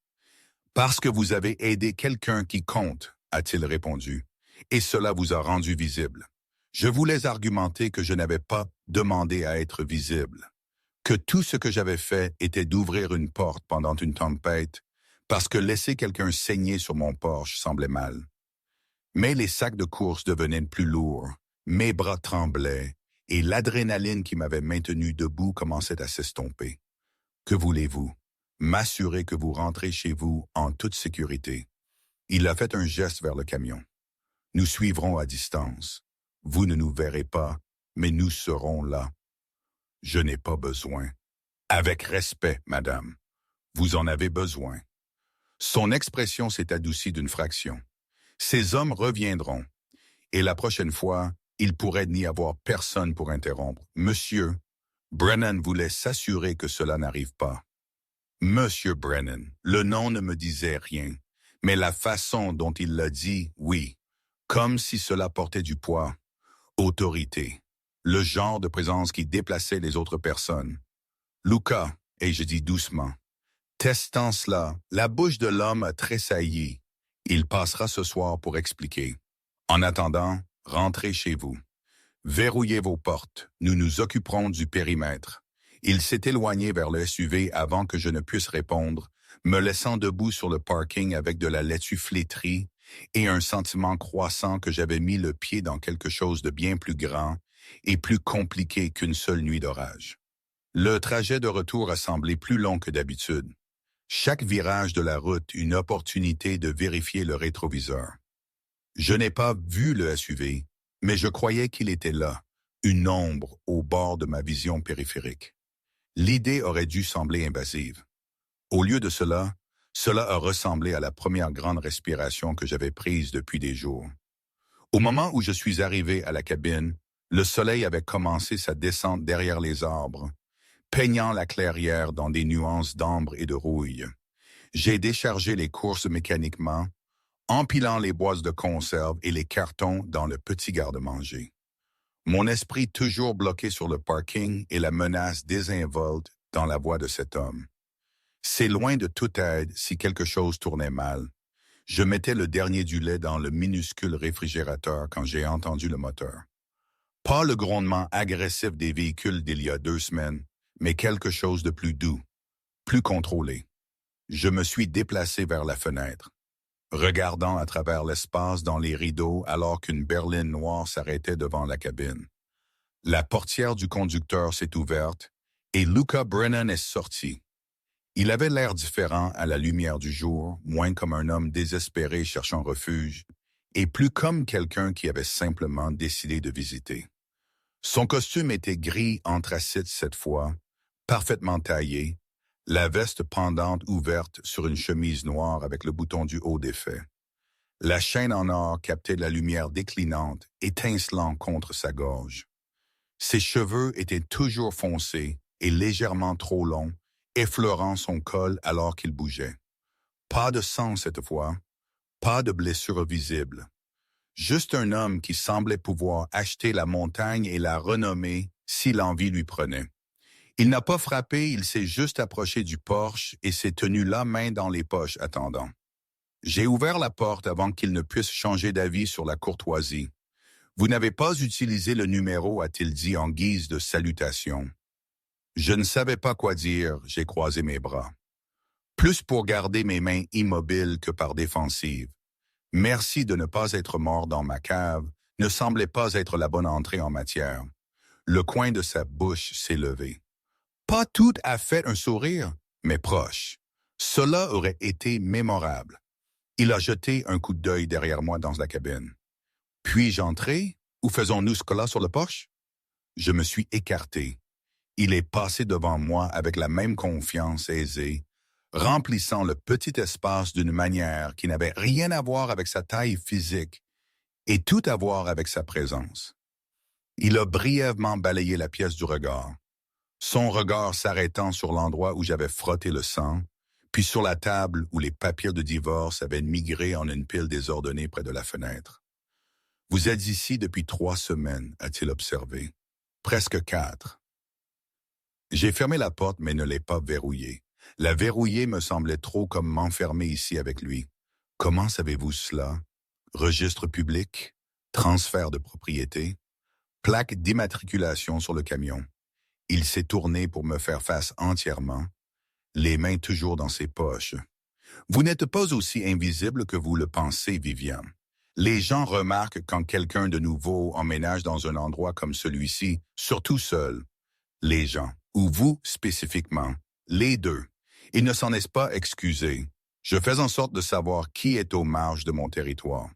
Parce que vous avez aidé quelqu'un qui compte, a-t-il répondu, et cela vous a rendu visible. Je voulais argumenter que je n'avais pas demandé à être visible, que tout ce que j'avais fait était d'ouvrir une porte pendant une tempête, parce que laisser quelqu'un saigner sur mon porche semblait mal. Mais les sacs de course devenaient plus lourds, mes bras tremblaient, et l'adrénaline qui m'avait maintenu debout commençait à s'estomper. Que voulez-vous? M'assurer que vous rentrez chez vous en toute sécurité. Il a fait un geste vers le camion. Nous suivrons à distance. Vous ne nous verrez pas, mais nous serons là. Je n'ai pas besoin. Avec respect, madame. Vous en avez besoin. Son expression s'est adoucie d'une fraction. Ces hommes reviendront, et la prochaine fois, il pourrait n'y avoir personne pour interrompre. Monsieur, Brennan voulait s'assurer que cela n'arrive pas. Monsieur Brennan, le nom ne me disait rien, mais la façon dont il l'a dit, oui, comme si cela portait du poids. Autorité. le genre de présence qui déplaçait les autres personnes. Luca, et je dis doucement, testant cela, la bouche de l'homme a tressailli. Il passera ce soir pour expliquer. En attendant, rentrez chez vous. Verrouillez vos portes. Nous nous occuperons du périmètre. Il s'est éloigné vers le SUV avant que je ne puisse répondre, me laissant debout sur le parking avec de la laitue flétrie et un sentiment croissant que j'avais mis le pied dans quelque chose de bien plus grand et plus compliqué qu'une seule nuit d'orage. Le trajet de retour a semblé plus long que d'habitude. Chaque virage de la route, une opportunité de vérifier le rétroviseur. Je n'ai pas vu le SUV, mais je croyais qu'il était là, une ombre au bord de ma vision périphérique. L'idée aurait dû sembler invasive. Au lieu de cela, cela a ressemblé à la première grande respiration que j'avais prise depuis des jours. Au moment où je suis arrivé à la cabine, le soleil avait commencé sa descente derrière les arbres, peignant la clairière dans des nuances d'ambre et de rouille. J'ai déchargé les courses mécaniquement, empilant les boîtes de conserve et les cartons dans le petit garde-manger. Mon esprit toujours bloqué sur le parking et la menace désinvolte dans la voix de cet homme. C'est loin de toute aide si quelque chose tournait mal. Je mettais le dernier du lait dans le minuscule réfrigérateur quand j'ai entendu le moteur. Pas le grondement agressif des véhicules d'il y a 2 semaines, mais quelque chose de plus doux, plus contrôlé. Je me suis déplacé vers la fenêtre, regardant à travers l'espace dans les rideaux alors qu'une berline noire s'arrêtait devant la cabine. La portière du conducteur s'est ouverte et Luca Brennan est sorti. Il avait l'air différent à la lumière du jour, moins comme un homme désespéré cherchant refuge, et plus comme quelqu'un qui avait simplement décidé de visiter. Son costume était gris anthracite cette fois, parfaitement taillé, la veste pendante ouverte sur une chemise noire avec le bouton du haut défait. La chaîne en or captait la lumière déclinante, étincelant contre sa gorge. Ses cheveux étaient toujours foncés et légèrement trop longs, effleurant son col alors qu'il bougeait. Pas de sang cette fois, pas de blessure visible. Juste un homme qui semblait pouvoir acheter la montagne et la renommer si l'envie lui prenait. Il n'a pas frappé, il s'est juste approché du Porsche et s'est tenu là main dans les poches attendant. J'ai ouvert la porte avant qu'il ne puisse changer d'avis sur la courtoisie. « Vous n'avez pas utilisé le numéro », a-t-il dit en guise de salutation. Je ne savais pas quoi dire, j'ai croisé mes bras. Plus pour garder mes mains immobiles que par défensive. Merci de ne pas être mort dans ma cave ne semblait pas être la bonne entrée en matière. Le coin de sa bouche s'est levé. Pas tout à fait un sourire, mais proche. Cela aurait été mémorable. Il a jeté un coup d'œil derrière moi dans la cabine. Puis-je entrer ou faisons-nous ce cas-là sur le porche? Je me suis écarté. Il est passé devant moi avec la même confiance aisée, remplissant le petit espace d'une manière qui n'avait rien à voir avec sa taille physique et tout à voir avec sa présence. Il a brièvement balayé la pièce du regard, son regard s'arrêtant sur l'endroit où j'avais frotté le sang, puis sur la table où les papiers de divorce avaient migré en une pile désordonnée près de la fenêtre. « Vous êtes ici depuis 3 semaines, a-t-il observé. Presque 4. J'ai fermé la porte, mais ne l'ai pas verrouillée. La verrouiller me semblait trop comme m'enfermer ici avec lui. Comment savez-vous cela? Registre public? Transfert de propriété? Plaque d'immatriculation sur le camion. Il s'est tourné pour me faire face entièrement, les mains toujours dans ses poches. Vous n'êtes pas aussi invisible que vous le pensez, Vivian. Les gens remarquent quand quelqu'un de nouveau emménage dans un endroit comme celui-ci, surtout seul. Les gens, ou vous spécifiquement, les deux. Ils ne s'en est pas excusé. Je fais en sorte de savoir qui est aux marges de mon territoire.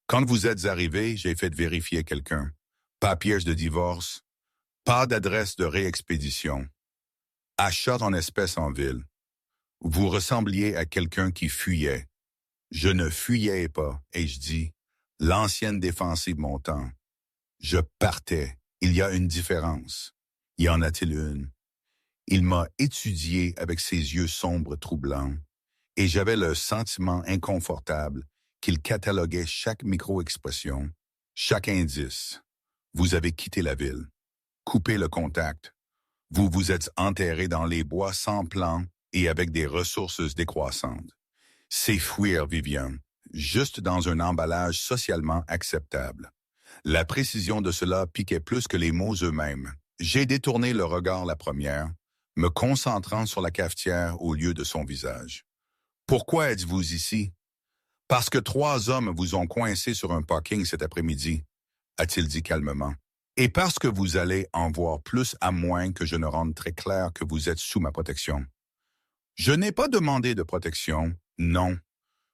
Quand vous êtes arrivé, j'ai fait vérifier quelqu'un. Papiers de divorce, pas d'adresse de réexpédition. Achat en espèces en ville. Vous ressembliez à quelqu'un qui fuyait. Je ne fuyais pas, ai-je dit, l'ancienne défensive montant. Je partais. Il y a une différence. Y en a-t-il une? Il m'a étudié avec ses yeux sombres troublants, et j'avais le sentiment inconfortable qu'il cataloguait chaque micro-expression, chaque indice. Vous avez quitté la ville, coupé le contact. Vous vous êtes enterré dans les bois sans plan et avec des ressources décroissantes. C'est fuir, Vivian, juste dans un emballage socialement acceptable. La précision de cela piquait plus que les mots eux-mêmes. J'ai détourné le regard la première, me concentrant sur la cafetière au lieu de son visage. Pourquoi êtes-vous ici? Parce que 3 hommes vous ont coincé sur un parking cet après-midi, a-t-il dit calmement. Et parce que vous allez en voir plus à moins que je ne rende très clair que vous êtes sous ma protection. Je n'ai pas demandé de protection, non.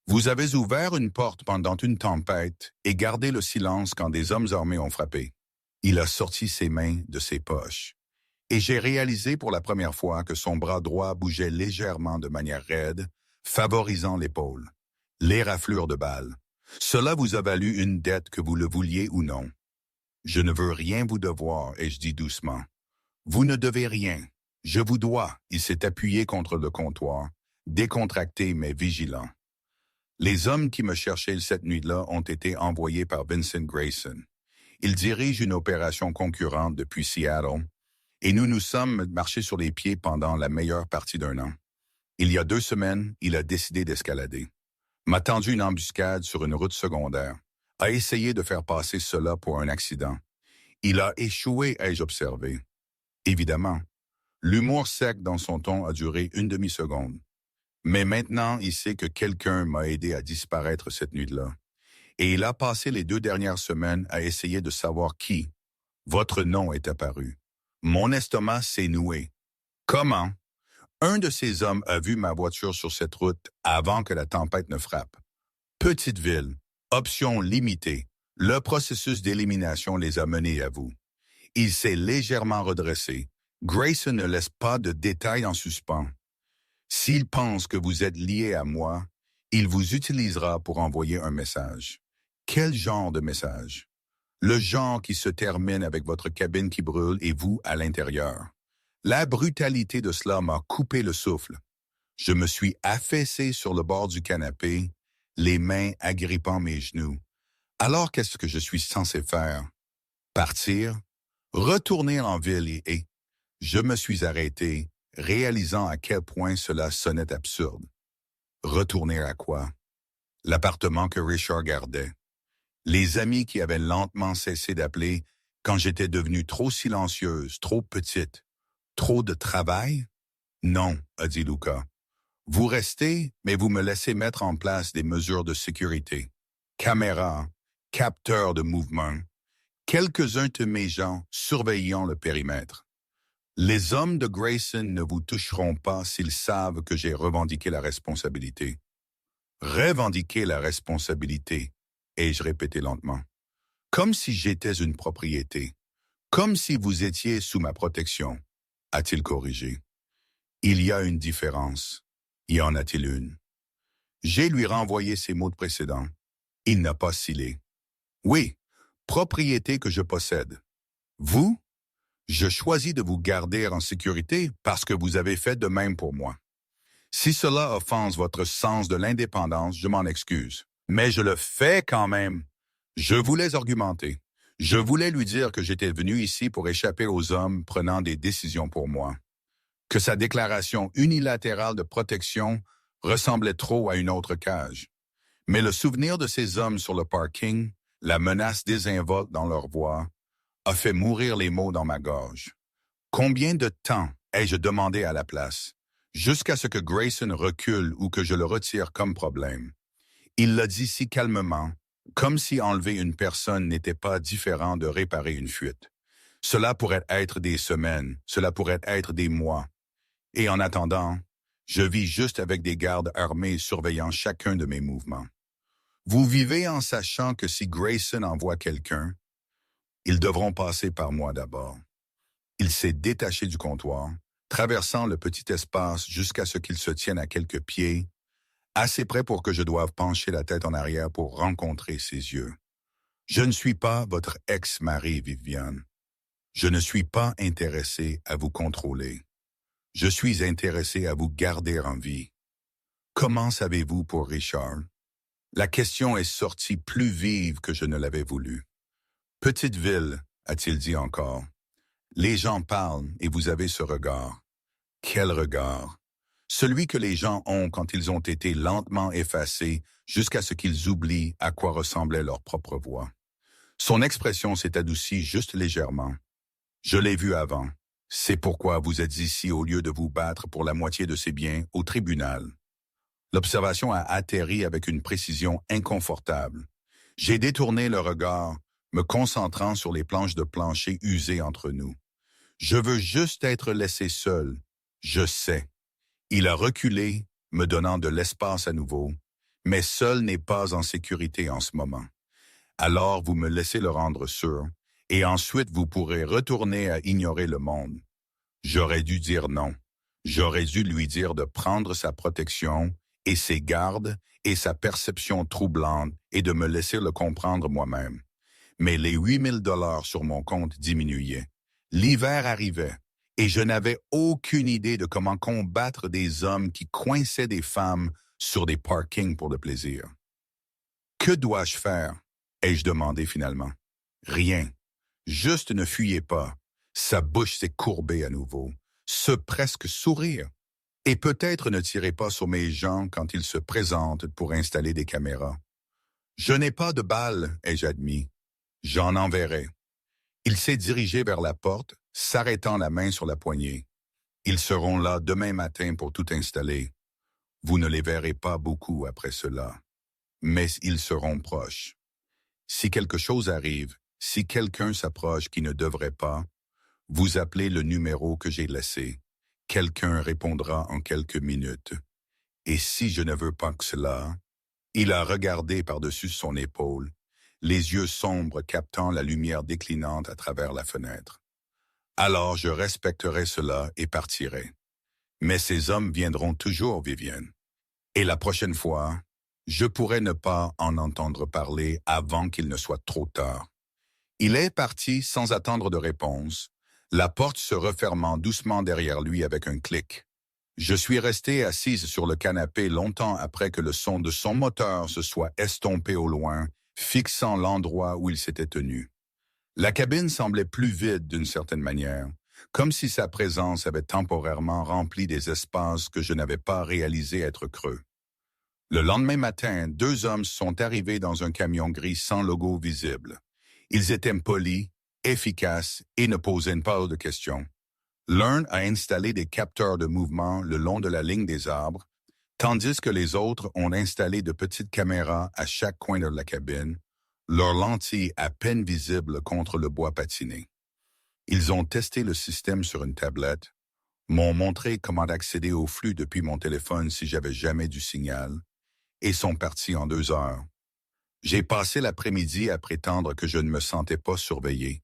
Vous avez ouvert une porte pendant une tempête et gardé le silence quand des hommes armés ont frappé. Il a sorti ses mains de ses poches. Et j'ai réalisé pour la première fois que son bras droit bougeait légèrement de manière raide, favorisant l'épaule. Les raflures de balles. Cela vous a valu une dette que vous le vouliez ou non. Je ne veux rien vous devoir, ai-je dit doucement. Vous ne devez rien. Je vous dois. Il s'est appuyé contre le comptoir, décontracté mais vigilant. Les hommes qui me cherchaient cette nuit-là ont été envoyés par Vincent Grayson. Il dirige une opération concurrente depuis Seattle, et nous nous sommes marchés sur les pieds pendant la meilleure partie d'un an. Il y a 2 semaines, il a décidé d'escalader. M'a tendu une embuscade sur une route secondaire, a essayé de faire passer cela pour un accident. Il a échoué, ai-je observé. Évidemment, l'humour sec dans son ton a duré une demi-seconde. Mais maintenant, il sait que quelqu'un m'a aidé à disparaître cette nuit-là. Et il a passé les 2 dernières semaines à essayer de savoir qui. Votre nom est apparu. Mon estomac s'est noué. Comment? Un de ces hommes a vu ma voiture sur cette route avant que la tempête ne frappe. Petite ville, option limitée. Le processus d'élimination les a menés à vous. Il s'est légèrement redressé. Grayson ne laisse pas de détails en suspens. S'il pense que vous êtes lié à moi, il vous utilisera pour envoyer un message. Quel genre de message? Le genre qui se termine avec votre cabine qui brûle et vous à l'intérieur. La brutalité de cela m'a coupé le souffle. Je me suis affaissé sur le bord du canapé, les mains agrippant mes genoux. Alors qu'est-ce que je suis censé faire? Partir? Retourner en ville et je me suis arrêté, réalisant à quel point cela sonnait absurde. Retourner à quoi? L'appartement que Richard gardait. Les amis qui avaient lentement cessé d'appeler quand j'étais devenue trop silencieuse, trop petite. Trop de travail? Non, a dit Luca. Vous restez, mais vous me laissez mettre en place des mesures de sécurité. Caméras, capteurs de mouvement. Quelques-uns de mes gens surveillant le périmètre. Les hommes de Grayson ne vous toucheront pas s'ils savent que j'ai revendiqué la responsabilité. Revendiquer la responsabilité, ai-je répété lentement. Comme si j'étais une propriété. Comme si vous étiez sous ma protection, a-t-il corrigé. Il y a une différence. Y en a-t-il une? J'ai lui renvoyé ses mots précédents. Il n'a pas scellé. Oui, propriété que je possède. Vous? Je choisis de vous garder en sécurité parce que vous avez fait de même pour moi. Si cela offense votre sens de l'indépendance, je m'en excuse. Mais je le fais quand même. Je voulais argumenter. Je voulais lui dire que j'étais venu ici pour échapper aux hommes prenant des décisions pour moi. Que sa déclaration unilatérale de protection ressemblait trop à une autre cage. Mais le souvenir de ces hommes sur le parking, la menace désinvolte dans leur voix, a fait mourir les mots dans ma gorge. Combien de temps ai-je demandé à la place, jusqu'à ce que Grayson recule ou que je le retire comme problème? Il l'a dit si calmement, comme si enlever une personne n'était pas différent de réparer une fuite. Cela pourrait être des semaines, cela pourrait être des mois. Et en attendant, je vis juste avec des gardes armés surveillant chacun de mes mouvements. Vous vivez en sachant que si Grayson envoie quelqu'un, ils devront passer par moi d'abord. Il s'est détaché du comptoir, traversant le petit espace jusqu'à ce qu'il se tienne à quelques pieds, assez près pour que je doive pencher la tête en arrière pour rencontrer ses yeux. Je ne suis pas votre ex-mari, Viviane. Je ne suis pas intéressé à vous contrôler. Je suis intéressé à vous garder en vie. Comment savez-vous pour Richard? La question est sortie plus vive que je ne l'avais voulu. Petite ville, a-t-il dit encore. Les gens parlent et vous avez ce regard. Quel regard! Celui que les gens ont quand ils ont été lentement effacés jusqu'à ce qu'ils oublient à quoi ressemblait leur propre voix. Son expression s'est adoucie juste légèrement. Je l'ai vu avant. C'est pourquoi vous êtes ici au lieu de vous battre pour la moitié de ses biens au tribunal. L'observation a atterri avec une précision inconfortable. J'ai détourné le regard, me concentrant sur les planches de plancher usées entre nous. Je veux juste être laissé seul. Je sais. Il a reculé, me donnant de l'espace à nouveau, mais seul n'est pas en sécurité en ce moment. Alors vous me laissez le rendre sûr, et ensuite vous pourrez retourner à ignorer le monde. J'aurais dû dire non. J'aurais dû lui dire de prendre sa protection et ses gardes et sa perception troublante et de me laisser le comprendre moi-même. Mais les 8 000 $ sur mon compte diminuaient. L'hiver arrivait et je n'avais aucune idée de comment combattre des hommes qui coinçaient des femmes sur des parkings pour le plaisir. Que dois-je faire? Ai-je demandé finalement. Rien. Juste ne fuyez pas. Sa bouche s'est courbée à nouveau. Ce presque sourire. Et peut-être ne tirez pas sur mes gens quand ils se présentent pour installer des caméras. Je n'ai pas de balles, ai-je admis. J'en enverrai. Il s'est dirigé vers la porte, s'arrêtant la main sur la poignée. Ils seront là demain matin pour tout installer. Vous ne les verrez pas beaucoup après cela. Mais ils seront proches. Si quelque chose arrive, si quelqu'un s'approche qui ne devrait pas, vous appelez le numéro que j'ai laissé. Quelqu'un répondra en quelques minutes. Et si je ne veux pas que cela... Il a regardé par-dessus son épaule, les yeux sombres captant la lumière déclinante à travers la fenêtre. Alors je respecterai cela et partirai. Mais ces hommes viendront toujours, Vivienne. Et la prochaine fois, je pourrais ne pas en entendre parler avant qu'il ne soit trop tard. Il est parti sans attendre de réponse, la porte se refermant doucement derrière lui avec un clic. Je suis restée assise sur le canapé longtemps après que le son de son moteur se soit estompé au loin, fixant l'endroit où il s'était tenu. La cabine semblait plus vide d'une certaine manière, comme si sa présence avait temporairement rempli des espaces que je n'avais pas réalisé être creux. Le lendemain matin, 2 hommes sont arrivés dans un camion gris sans logo visible. Ils étaient polis, efficaces et ne posaient pas de questions. L'un a installé des capteurs de mouvement le long de la ligne des arbres, tandis que les autres ont installé de petites caméras à chaque coin de la cabine, leurs lentilles à peine visibles contre le bois patiné. Ils ont testé le système sur une tablette, m'ont montré comment accéder au flux depuis mon téléphone si j'avais jamais du signal, et sont partis en 2 heures. J'ai passé l'après-midi à prétendre que je ne me sentais pas surveillé,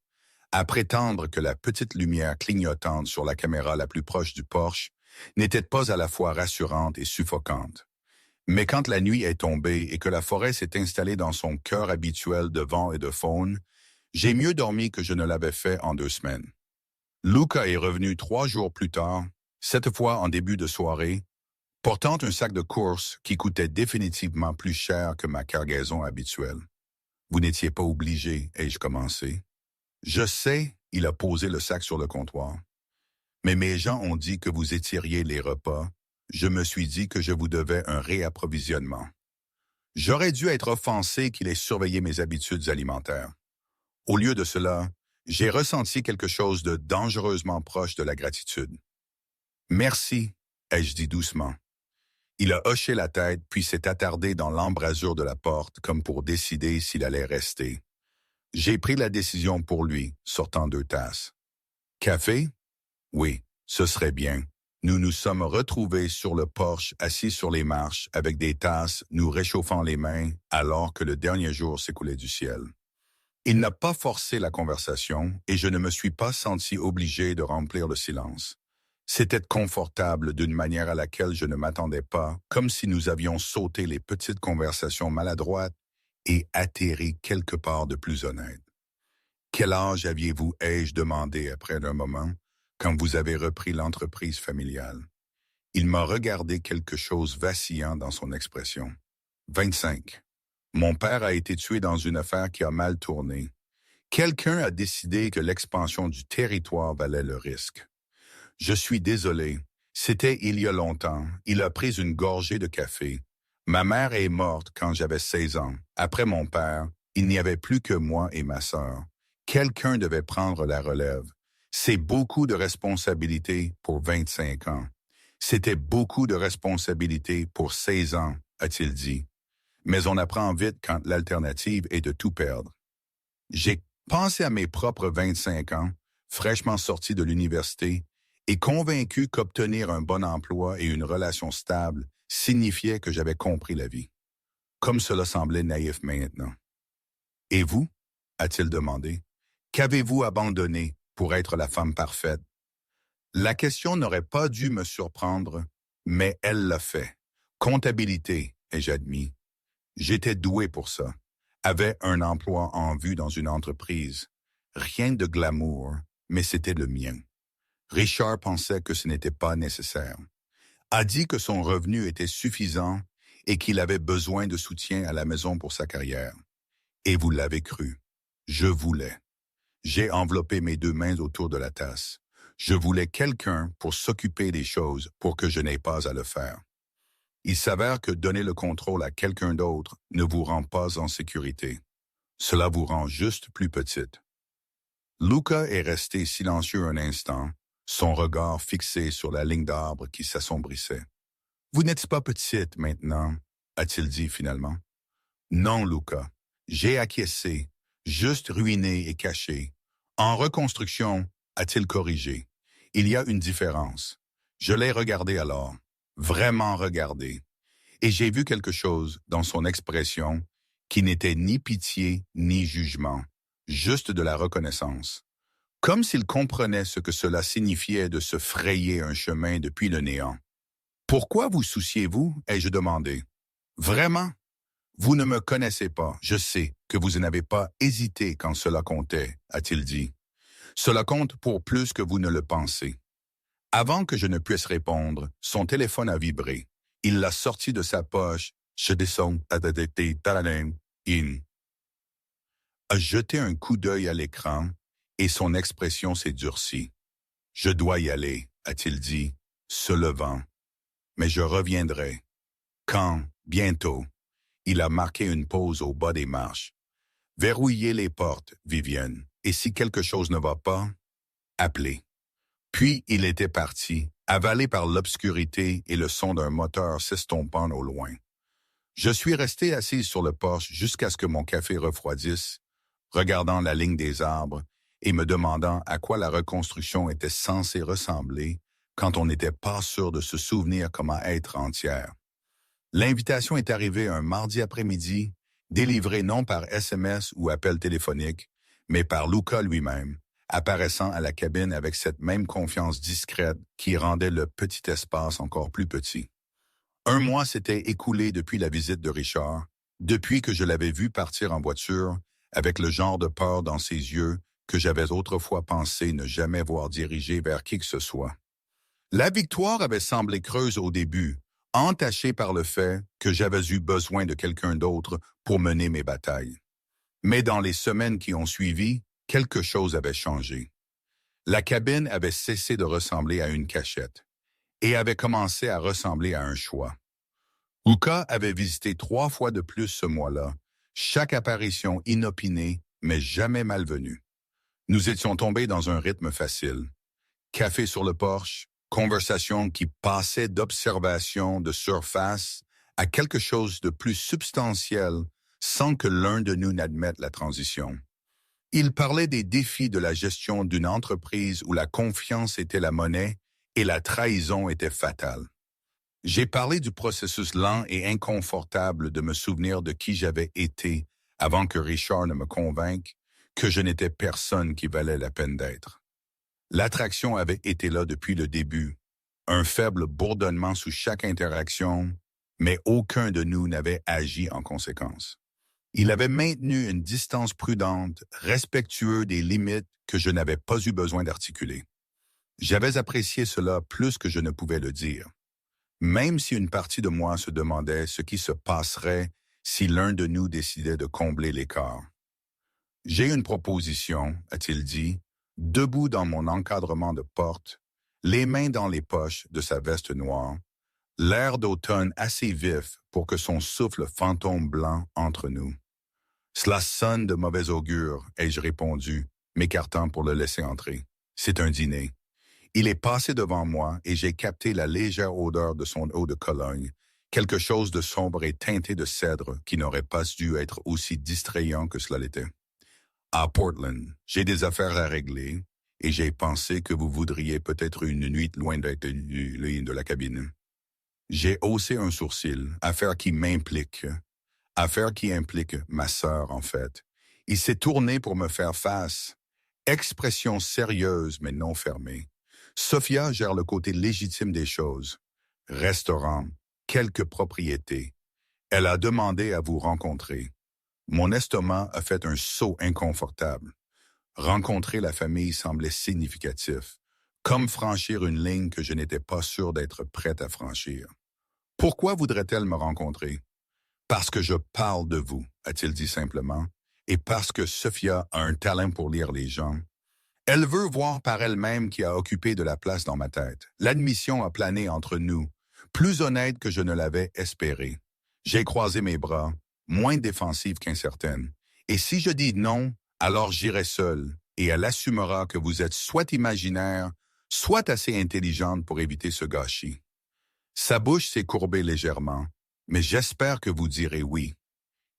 à prétendre que la petite lumière clignotante sur la caméra la plus proche du Porsche n'était pas à la fois rassurante et suffocante. Mais quand la nuit est tombée et que la forêt s'est installée dans son cœur habituel de vent et de faune, j'ai mieux dormi que je ne l'avais fait en 2 semaines. Luca est revenu 3 jours plus tard, cette fois en début de soirée, portant un sac de course qui coûtait définitivement plus cher que ma cargaison habituelle. « Vous n'étiez pas obligé, ai-je commencé. Je sais, il a posé le sac sur le comptoir. Mais mes gens ont dit que vous étiriez les repas. Je me suis dit que je vous devais un réapprovisionnement. J'aurais dû être offensé qu'il ait surveillé mes habitudes alimentaires. Au lieu de cela, j'ai ressenti quelque chose de dangereusement proche de la gratitude. Merci, ai-je dit doucement. Il a hoché la tête puis s'est attardé dans l'embrasure de la porte comme pour décider s'il allait rester. J'ai pris la décision pour lui, sortant 2 tasses. Café? Oui, ce serait bien. Nous nous sommes retrouvés sur le porche, assis sur les marches, avec des tasses, nous réchauffant les mains, alors que le dernier jour s'écoulait du ciel. Il n'a pas forcé la conversation, et je ne me suis pas senti obligé de remplir le silence. C'était confortable d'une manière à laquelle je ne m'attendais pas, comme si nous avions sauté les petites conversations maladroites et atterri quelque part de plus honnête. « Quel âge aviez-vous, ai-je demandé après un moment, quand vous avez repris l'entreprise familiale? » Il m'a regardé quelque chose vacillant dans son expression. « 25. Mon père a été tué dans une affaire qui a mal tourné. Quelqu'un a décidé que l'expansion du territoire valait le risque. Je suis désolé. C'était il y a longtemps. Il a pris une gorgée de café. Ma mère est morte quand j'avais 16 ans. Après mon père, il n'y avait plus que moi et ma sœur. Quelqu'un devait prendre la relève. C'est beaucoup de responsabilités pour 25 ans. C'était beaucoup de responsabilités pour 16 ans, a-t-il dit. Mais on apprend vite quand l'alternative est de tout perdre. J'ai pensé à mes propres 25 ans, fraîchement sorti de l'université, et convaincu qu'obtenir un bon emploi et une relation stable signifiait que j'avais compris la vie. Comme cela semblait naïf maintenant. Et vous? A-t-il demandé. Qu'avez-vous abandonné pour être la femme parfaite? La question n'aurait pas dû me surprendre, mais elle l'a fait. Comptabilité, ai-je admis. J'étais doué pour ça. Avait un emploi en vue dans une entreprise. Rien de glamour, mais c'était le mien. Richard pensait que ce n'était pas nécessaire. A dit que son revenu était suffisant et qu'il avait besoin de soutien à la maison pour sa carrière. Et vous l'avez cru. Je voulais. J'ai enveloppé mes deux mains autour de la tasse. Je voulais quelqu'un pour s'occuper des choses pour que je n'aie pas à le faire. Il s'avère que donner le contrôle à quelqu'un d'autre ne vous rend pas en sécurité. Cela vous rend juste plus petite. Luca est resté silencieux un instant, son regard fixé sur la ligne d'arbres qui s'assombrissait. « Vous n'êtes pas petite maintenant, a-t-il dit finalement. « Non, Luca. J'ai acquiescé, juste ruiné et caché. En reconstruction, a-t-il corrigé. Il y a une différence. Je l'ai regardé alors, vraiment regardé, et j'ai vu quelque chose dans son expression qui n'était ni pitié ni jugement, juste de la reconnaissance. Comme s'il comprenait ce que cela signifiait de se frayer un chemin depuis le néant. « Pourquoi vous souciez-vous » ai-je demandé. « Vraiment? Vous ne me connaissez pas, je sais que vous n'avez pas hésité quand cela comptait, a-t-il dit. Cela compte pour plus que vous ne le pensez. » Avant que je ne puisse répondre, son téléphone a vibré. Il l'a sorti de sa poche. Je descends a jeté un coup d'œil à l'écran et son expression s'est durcie. « Je dois y aller, a-t-il dit, se levant. Mais je reviendrai. Quand, bientôt. Il a marqué une pause au bas des marches. Verrouillez les portes, Vivienne, et si quelque chose ne va pas, appelez. Puis il était parti, avalé par l'obscurité et le son d'un moteur s'estompant au loin. Je suis resté assis sur le porche jusqu'à ce que mon café refroidisse, regardant la ligne des arbres et me demandant à quoi la reconstruction était censée ressembler quand on n'était pas sûr de se souvenir comment être entière. L'invitation est arrivée un mardi après-midi, délivrée non par SMS ou appel téléphonique, mais par Luca lui-même, apparaissant à la cabine avec cette même confiance discrète qui rendait le petit espace encore plus petit. Un mois s'était écoulé depuis la visite de Richard, depuis que je l'avais vu partir en voiture, avec le genre de peur dans ses yeux que j'avais autrefois pensé ne jamais voir diriger vers qui que ce soit. La victoire avait semblé creuse au début, entachée par le fait que j'avais eu besoin de quelqu'un d'autre pour mener mes batailles. Mais dans les semaines qui ont suivi, quelque chose avait changé. La cabine avait cessé de ressembler à une cachette et avait commencé à ressembler à un choix. Luca avait visité 3 fois de plus ce mois-là, chaque apparition inopinée, mais jamais malvenue. Nous étions tombés dans un rythme facile. Café sur le porche, conversation qui passait d'observation de surface à quelque chose de plus substantiel sans que l'un de nous n'admette la transition. Il parlait des défis de la gestion d'une entreprise où la confiance était la monnaie et la trahison était fatale. J'ai parlé du processus lent et inconfortable de me souvenir de qui j'avais été avant que Richard ne me convainque que je n'étais personne qui valait la peine d'être. L'attraction avait été là depuis le début, un faible bourdonnement sous chaque interaction, mais aucun de nous n'avait agi en conséquence. Il avait maintenu une distance prudente, respectueux des limites que je n'avais pas eu besoin d'articuler. J'avais apprécié cela plus que je ne pouvais le dire. Même si une partie de moi se demandait ce qui se passerait si l'un de nous décidait de combler l'écart. J'ai une proposition, a-t-il dit, debout dans mon encadrement de porte, les mains dans les poches de sa veste noire, l'air d'automne assez vif pour que son souffle fantôme blanc entre nous. Cela sonne de mauvais augure, ai-je répondu, m'écartant pour le laisser entrer. C'est un dîner. Il est passé devant moi et j'ai capté la légère odeur de son eau de Cologne, quelque chose de sombre et teinté de cèdre qui n'aurait pas dû être aussi distrayant que cela l'était. À Portland, j'ai des affaires à régler et j'ai pensé que vous voudriez peut-être une nuit loin du lit de la cabine. J'ai haussé un sourcil, affaire qui implique ma sœur en fait. Il s'est tourné pour me faire face, expression sérieuse mais non fermée. Sophia gère le côté légitime des choses. Restaurant, quelques propriétés. Elle a demandé à vous rencontrer. Mon estomac a fait un saut inconfortable. Rencontrer la famille semblait significatif, comme franchir une ligne que je n'étais pas sûr d'être prête à franchir. Pourquoi voudrait-elle me rencontrer? Parce que je parle de vous, a-t-il dit simplement, et parce que Sophia a un talent pour lire les gens. Elle veut voir par elle-même qui a occupé de la place dans ma tête. L'admission a plané entre nous, plus honnête que je ne l'avais espéré. J'ai croisé mes bras, moins défensive qu'incertaine. Et si je dis non, alors j'irai seule, et elle assumera que vous êtes soit imaginaire, soit assez intelligente pour éviter ce gâchis. Sa bouche s'est courbée légèrement, mais j'espère que vous direz oui.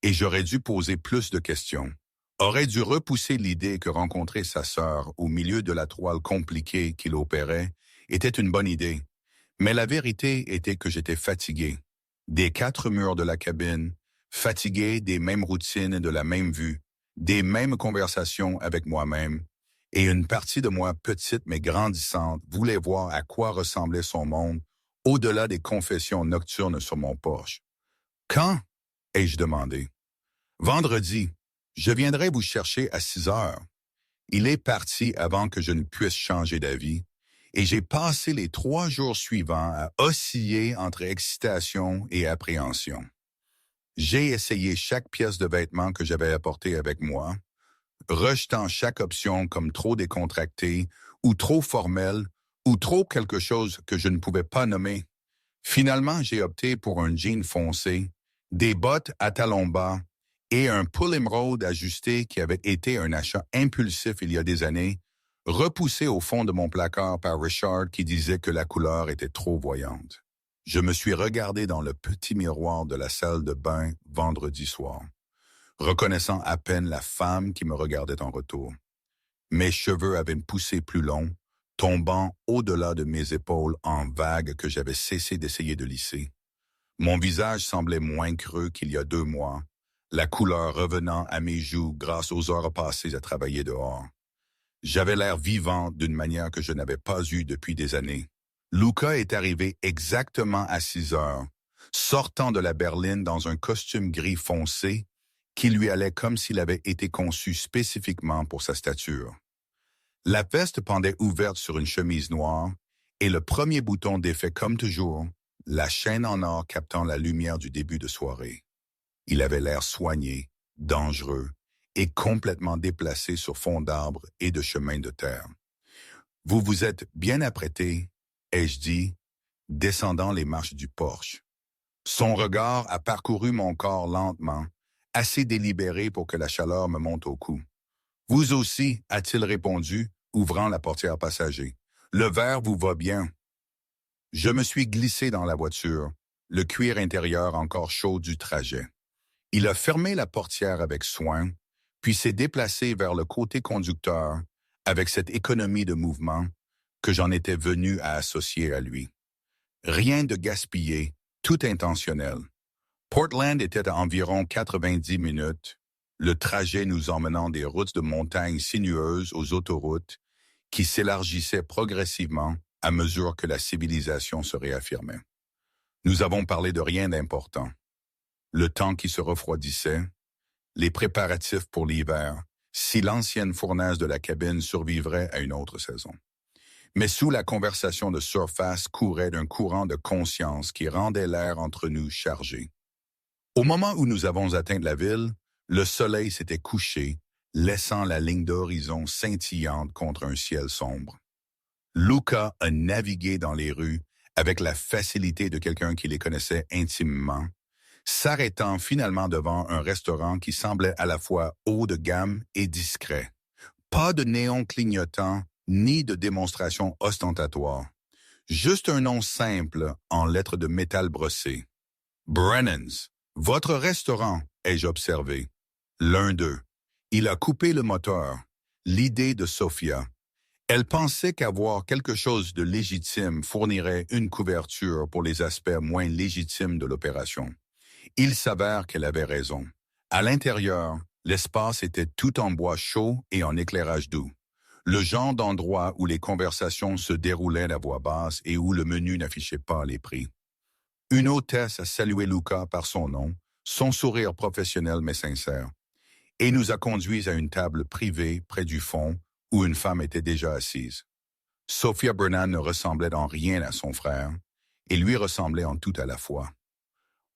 Et j'aurais dû poser plus de questions. Aurait dû repousser l'idée que rencontrer sa sœur au milieu de la toile compliquée qu'il opérait était une bonne idée. Mais la vérité était que j'étais fatigué. Des 4 murs de la cabine, fatigué des mêmes routines et de la même vue, des mêmes conversations avec moi-même, et une partie de moi petite mais grandissante voulait voir à quoi ressemblait son monde au-delà des confessions nocturnes sur mon porche. Quand? Ai-je demandé. Vendredi. Je viendrai vous chercher à 6 heures. Il est parti avant que je ne puisse changer d'avis, et j'ai passé les 3 jours suivants à osciller entre excitation et appréhension. J'ai essayé chaque pièce de vêtement que j'avais apportée avec moi, rejetant chaque option comme trop décontractée, ou trop formelle, ou trop quelque chose que je ne pouvais pas nommer. Finalement, j'ai opté pour un jean foncé, des bottes à talons bas, et un pull émeraude ajusté qui avait été un achat impulsif il y a des années, repoussé au fond de mon placard par Richard qui disait que la couleur était trop voyante. Je me suis regardé dans le petit miroir de la salle de bain vendredi soir, reconnaissant à peine la femme qui me regardait en retour. Mes cheveux avaient poussé plus longs, tombant au-delà de mes épaules en vagues que j'avais cessé d'essayer de lisser. Mon visage semblait moins creux qu'il y a 2 mois, la couleur revenant à mes joues grâce aux heures passées à travailler dehors. J'avais l'air vivant d'une manière que je n'avais pas eue depuis des années. Luca est arrivé exactement à 6 heures, sortant de la berline dans un costume gris foncé qui lui allait comme s'il avait été conçu spécifiquement pour sa stature. La veste pendait ouverte sur une chemise noire et le premier bouton défait comme toujours, la chaîne en or captant la lumière du début de soirée. Il avait l'air soigné, dangereux et complètement déplacé sur fond d'arbres et de chemins de terre. « Vous vous êtes bien apprêté, ai-je dit, descendant les marches du porche. Son regard a parcouru mon corps lentement, assez délibéré pour que la chaleur me monte au cou. « Vous aussi, a-t-il répondu, ouvrant la portière passager. « Le verre vous va bien. » Je me suis glissé dans la voiture, le cuir intérieur encore chaud du trajet. Il a fermé la portière avec soin, puis s'est déplacé vers le côté conducteur avec cette économie de mouvement que j'en étais venu à associer à lui. Rien de gaspillé, tout intentionnel. Portland était à environ 90 minutes, le trajet nous emmenant des routes de montagne sinueuses aux autoroutes qui s'élargissaient progressivement à mesure que la civilisation se réaffirmait. Nous avons parlé de rien d'important. Le temps qui se refroidissait, les préparatifs pour l'hiver, si l'ancienne fournaise de la cabine survivrait à une autre saison. Mais sous la conversation de surface courait d'un courant de conscience qui rendait l'air entre nous chargé. Au moment où nous avons atteint la ville, le soleil s'était couché, laissant la ligne d'horizon scintillante contre un ciel sombre. Luca a navigué dans les rues avec la facilité de quelqu'un qui les connaissait intimement, s'arrêtant finalement devant un restaurant qui semblait à la fois haut de gamme et discret. Pas de néon clignotant, ni de démonstration ostentatoire. Juste un nom simple en lettres de métal brossées. Brennan's. Votre restaurant, ai-je observé. L'un d'eux. Il a coupé le moteur. L'idée de Sophia. Elle pensait qu'avoir quelque chose de légitime fournirait une couverture pour les aspects moins légitimes de l'opération. Il s'avère qu'elle avait raison. À l'intérieur, l'espace était tout en bois chaud et en éclairage doux. Le genre d'endroit où les conversations se déroulaient à voix basse et où le menu n'affichait pas les prix. Une hôtesse a salué Luca par son nom, son sourire professionnel mais sincère, et nous a conduits à une table privée près du fond où une femme était déjà assise. Sophia Brennan ne ressemblait en rien à son frère, et lui ressemblait en tout à la fois.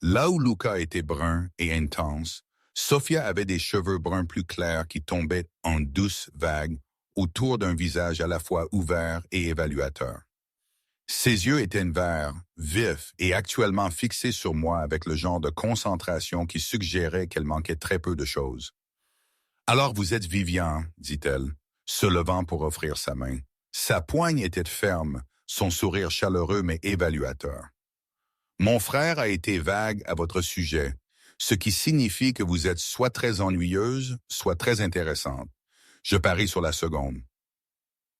Là où Luca était brun et intense, Sophia avait des cheveux bruns plus clairs qui tombaient en douces vagues autour d'un visage à la fois ouvert et évaluateur. Ses yeux étaient verts, vifs et actuellement fixés sur moi avec le genre de concentration qui suggérait qu'elle manquait très peu de choses. « Alors vous êtes Vivian, dit-elle, se levant pour offrir sa main. Sa poigne était ferme, son sourire chaleureux mais évaluateur. Mon frère a été vague à votre sujet, ce qui signifie que vous êtes soit très ennuyeuse, soit très intéressante. Je parie sur la seconde.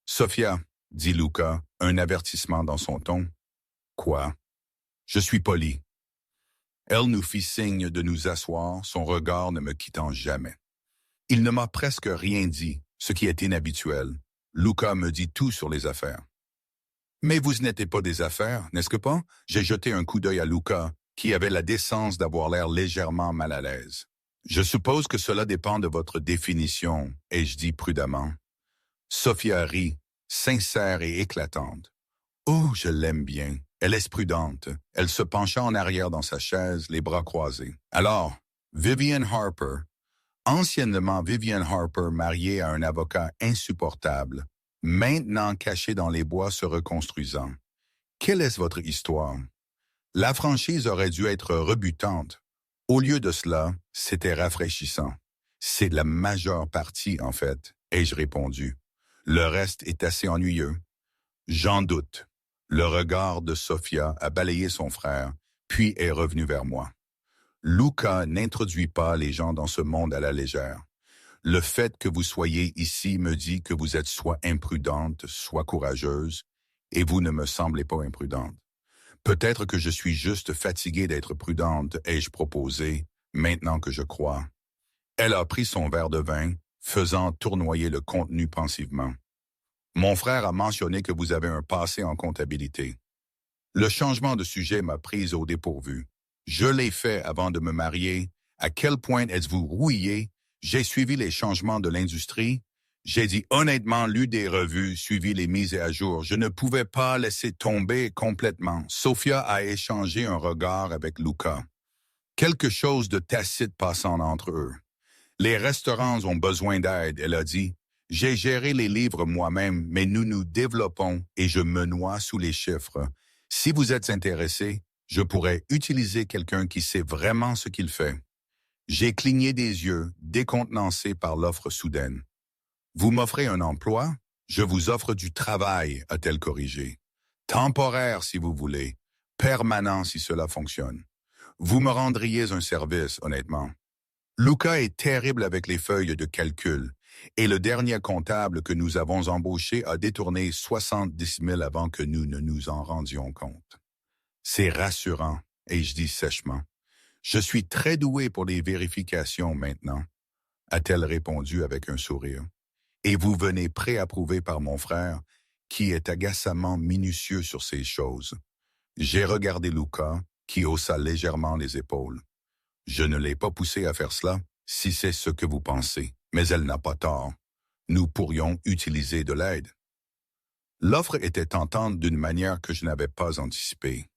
Sophia, dit Luca, un avertissement dans son ton. Quoi? Je suis poli. Elle nous fit signe de nous asseoir, son regard ne me quittant jamais. Il ne m'a presque rien dit, ce qui est inhabituel. Luca me dit tout sur les affaires. Mais vous n'êtes pas des affaires, n'est-ce pas? J'ai jeté un coup d'œil à Luca, qui avait la décence d'avoir l'air légèrement mal à l'aise. Je suppose que cela dépend de votre définition, ai-je dit prudemment. Sophia rit, sincère et éclatante. Oh, je l'aime bien. Elle est prudente. Elle se pencha en arrière dans sa chaise, les bras croisés. Alors, Vivian Harper, anciennement Vivian Harper mariée à un avocat insupportable, maintenant caché dans les bois se reconstruisant. Quelle est votre histoire? La franchise aurait dû être rebutante. Au lieu de cela, c'était rafraîchissant. C'est la majeure partie, en fait, ai-je répondu. Le reste est assez ennuyeux. J'en doute. Le regard de Sophia a balayé son frère, puis est revenu vers moi. Luca n'introduit pas les gens dans ce monde à la légère. Le fait que vous soyez ici me dit que vous êtes soit imprudente, soit courageuse, et vous ne me semblez pas imprudente. Peut-être que je suis juste fatigué d'être prudente, ai-je proposé, maintenant que je crois. Elle a pris son verre de vin, faisant tournoyer le contenu pensivement. Mon frère a mentionné que vous avez un passé en comptabilité. Le changement de sujet m'a prise au dépourvu. Je l'ai fait avant de me marier. À quel point êtes-vous rouillé? J'ai suivi les changements de l'industrie. J'ai dit honnêtement lu des revues, suivi les mises à jour. Je ne pouvais pas laisser tomber complètement. Sophia a échangé un regard avec Luca. Quelque chose de tacite passant entre eux. Les restaurants ont besoin d'aide, elle a dit. J'ai géré les livres moi-même, mais nous nous développons et je me noie sous les chiffres. Si vous êtes intéressé, je pourrais utiliser quelqu'un qui sait vraiment ce qu'il fait. J'ai cligné des yeux, décontenancé par l'offre soudaine. Vous m'offrez un emploi? Je vous offre du travail, a-t-elle corrigé. Temporaire, si vous voulez. Permanent, si cela fonctionne. Vous me rendriez un service, honnêtement. Luca est terrible avec les feuilles de calcul, et le dernier comptable que nous avons embauché a détourné 70 000 avant que nous ne nous en rendions compte. C'est rassurant, ai-je dit sèchement. Je suis très doué pour les vérifications maintenant, a-t-elle répondu avec un sourire. Et vous venez préapprouvé par mon frère, qui est agaçamment minutieux sur ces choses. J'ai regardé Luca, qui haussa légèrement les épaules. Je ne l'ai pas poussé à faire cela, si c'est ce que vous pensez, mais elle n'a pas tort. Nous pourrions utiliser de l'aide. L'offre était tentante d'une manière que je n'avais pas anticipée.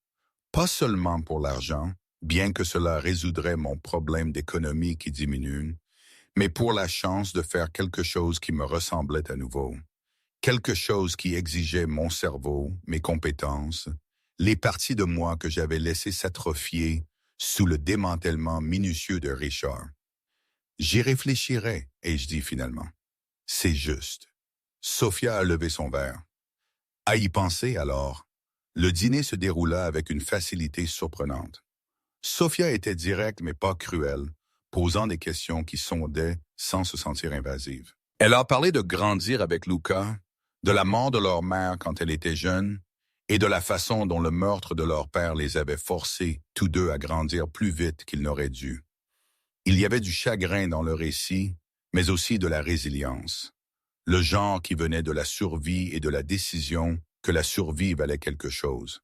Pas seulement pour l'argent, bien que cela résoudrait mon problème d'économie qui diminue, mais pour la chance de faire quelque chose qui me ressemblait à nouveau. Quelque chose qui exigeait mon cerveau, mes compétences, les parties de moi que j'avais laissées s'atrophier sous le démantèlement minutieux de Richard. J'y réfléchirai, ai-je dit finalement. C'est juste. Sophia a levé son verre. À y penser alors, le dîner se déroula avec une facilité surprenante. Sophia était directe mais pas cruelle, posant des questions qui sondaient sans se sentir invasive. Elle a parlé de grandir avec Luca, de la mort de leur mère quand elle était jeune, et de la façon dont le meurtre de leur père les avait forcés tous deux à grandir plus vite qu'ils n'auraient dû. Il y avait du chagrin dans le récit, mais aussi de la résilience. Le genre qui venait de la survie et de la décision que la survie valait quelque chose.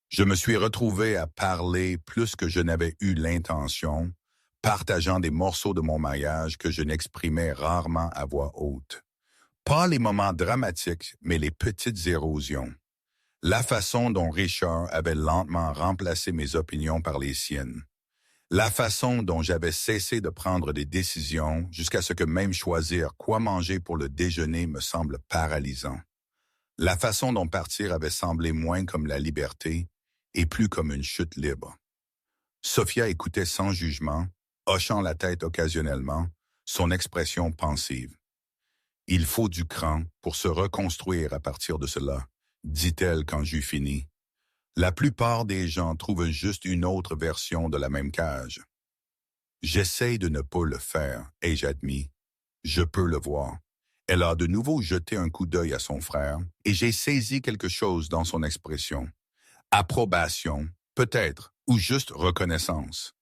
Je me suis retrouvé à parler plus que je n'avais eu l'intention, partageant des morceaux de mon mariage que je n'exprimais rarement à voix haute. Pas les moments dramatiques, mais les petites érosions. La façon dont Richard avait lentement remplacé mes opinions par les siennes. La façon dont j'avais cessé de prendre des décisions jusqu'à ce que même choisir quoi manger pour le déjeuner me semble paralysant. La façon dont partir avait semblé moins comme la liberté et plus comme une chute libre. Sophia écoutait sans jugement, hochant la tête occasionnellement, son expression pensive. « Il faut du cran pour se reconstruire à partir de cela », dit-elle quand j'eus fini. La plupart des gens trouvent juste une autre version de la même cage. J'essaye de ne pas le faire, ai-je admis. Je peux le voir. Elle a de nouveau jeté un coup d'œil à son frère, et j'ai saisi quelque chose dans son expression. Approbation, peut-être, ou juste reconnaissance.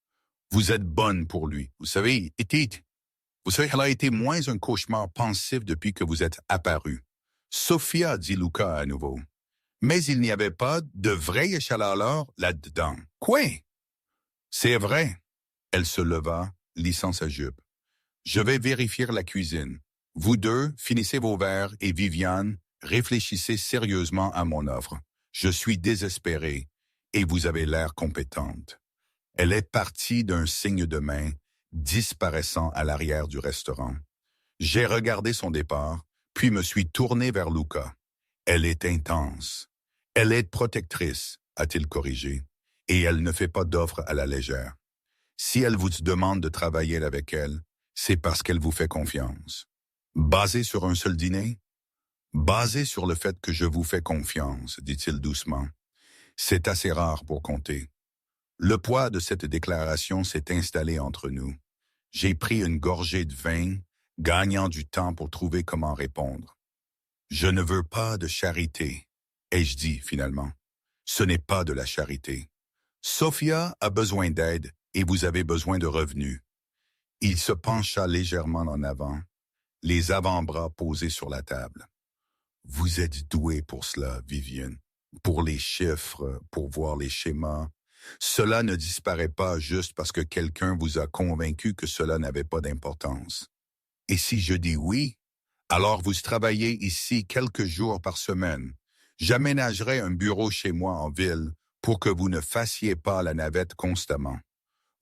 Vous êtes bonne pour lui. Vous savez, elle a été moins un cauchemar pensif depuis que vous êtes apparu. Sophia, dit Luca à nouveau. Mais il n'y avait pas de vrai échalaleur là-dedans. Quoi? C'est vrai. Elle se leva, lissant sa jupe. Je vais vérifier la cuisine. Vous deux, finissez vos verres et Viviane, réfléchissez sérieusement à mon offre. Je suis désespéré et vous avez l'air compétente. Elle est partie d'un signe de main, disparaissant à l'arrière du restaurant. J'ai regardé son départ, puis me suis tourné vers Luca. Elle est intense. Elle est protectrice, a-t-il corrigé, et elle ne fait pas d'offre à la légère. Si elle vous demande de travailler avec elle, c'est parce qu'elle vous fait confiance. Basé sur un seul dîner? Basé sur le fait que je vous fais confiance, dit-il doucement. C'est assez rare pour compter. Le poids de cette déclaration s'est installé entre nous. J'ai pris une gorgée de vin, gagnant du temps pour trouver comment répondre. Je ne veux pas de charité, ai-je dit finalement. Ce n'est pas de la charité. Sophia a besoin d'aide et vous avez besoin de revenus. Il se pencha légèrement en avant, les avant-bras posés sur la table. Vous êtes doué pour cela, Viviane, pour les chiffres, pour voir les schémas. Cela ne disparaît pas juste parce que quelqu'un vous a convaincu que cela n'avait pas d'importance. Et si je dis oui, alors vous travaillez ici quelques jours par semaine. J'aménagerai un bureau chez moi en ville pour que vous ne fassiez pas la navette constamment.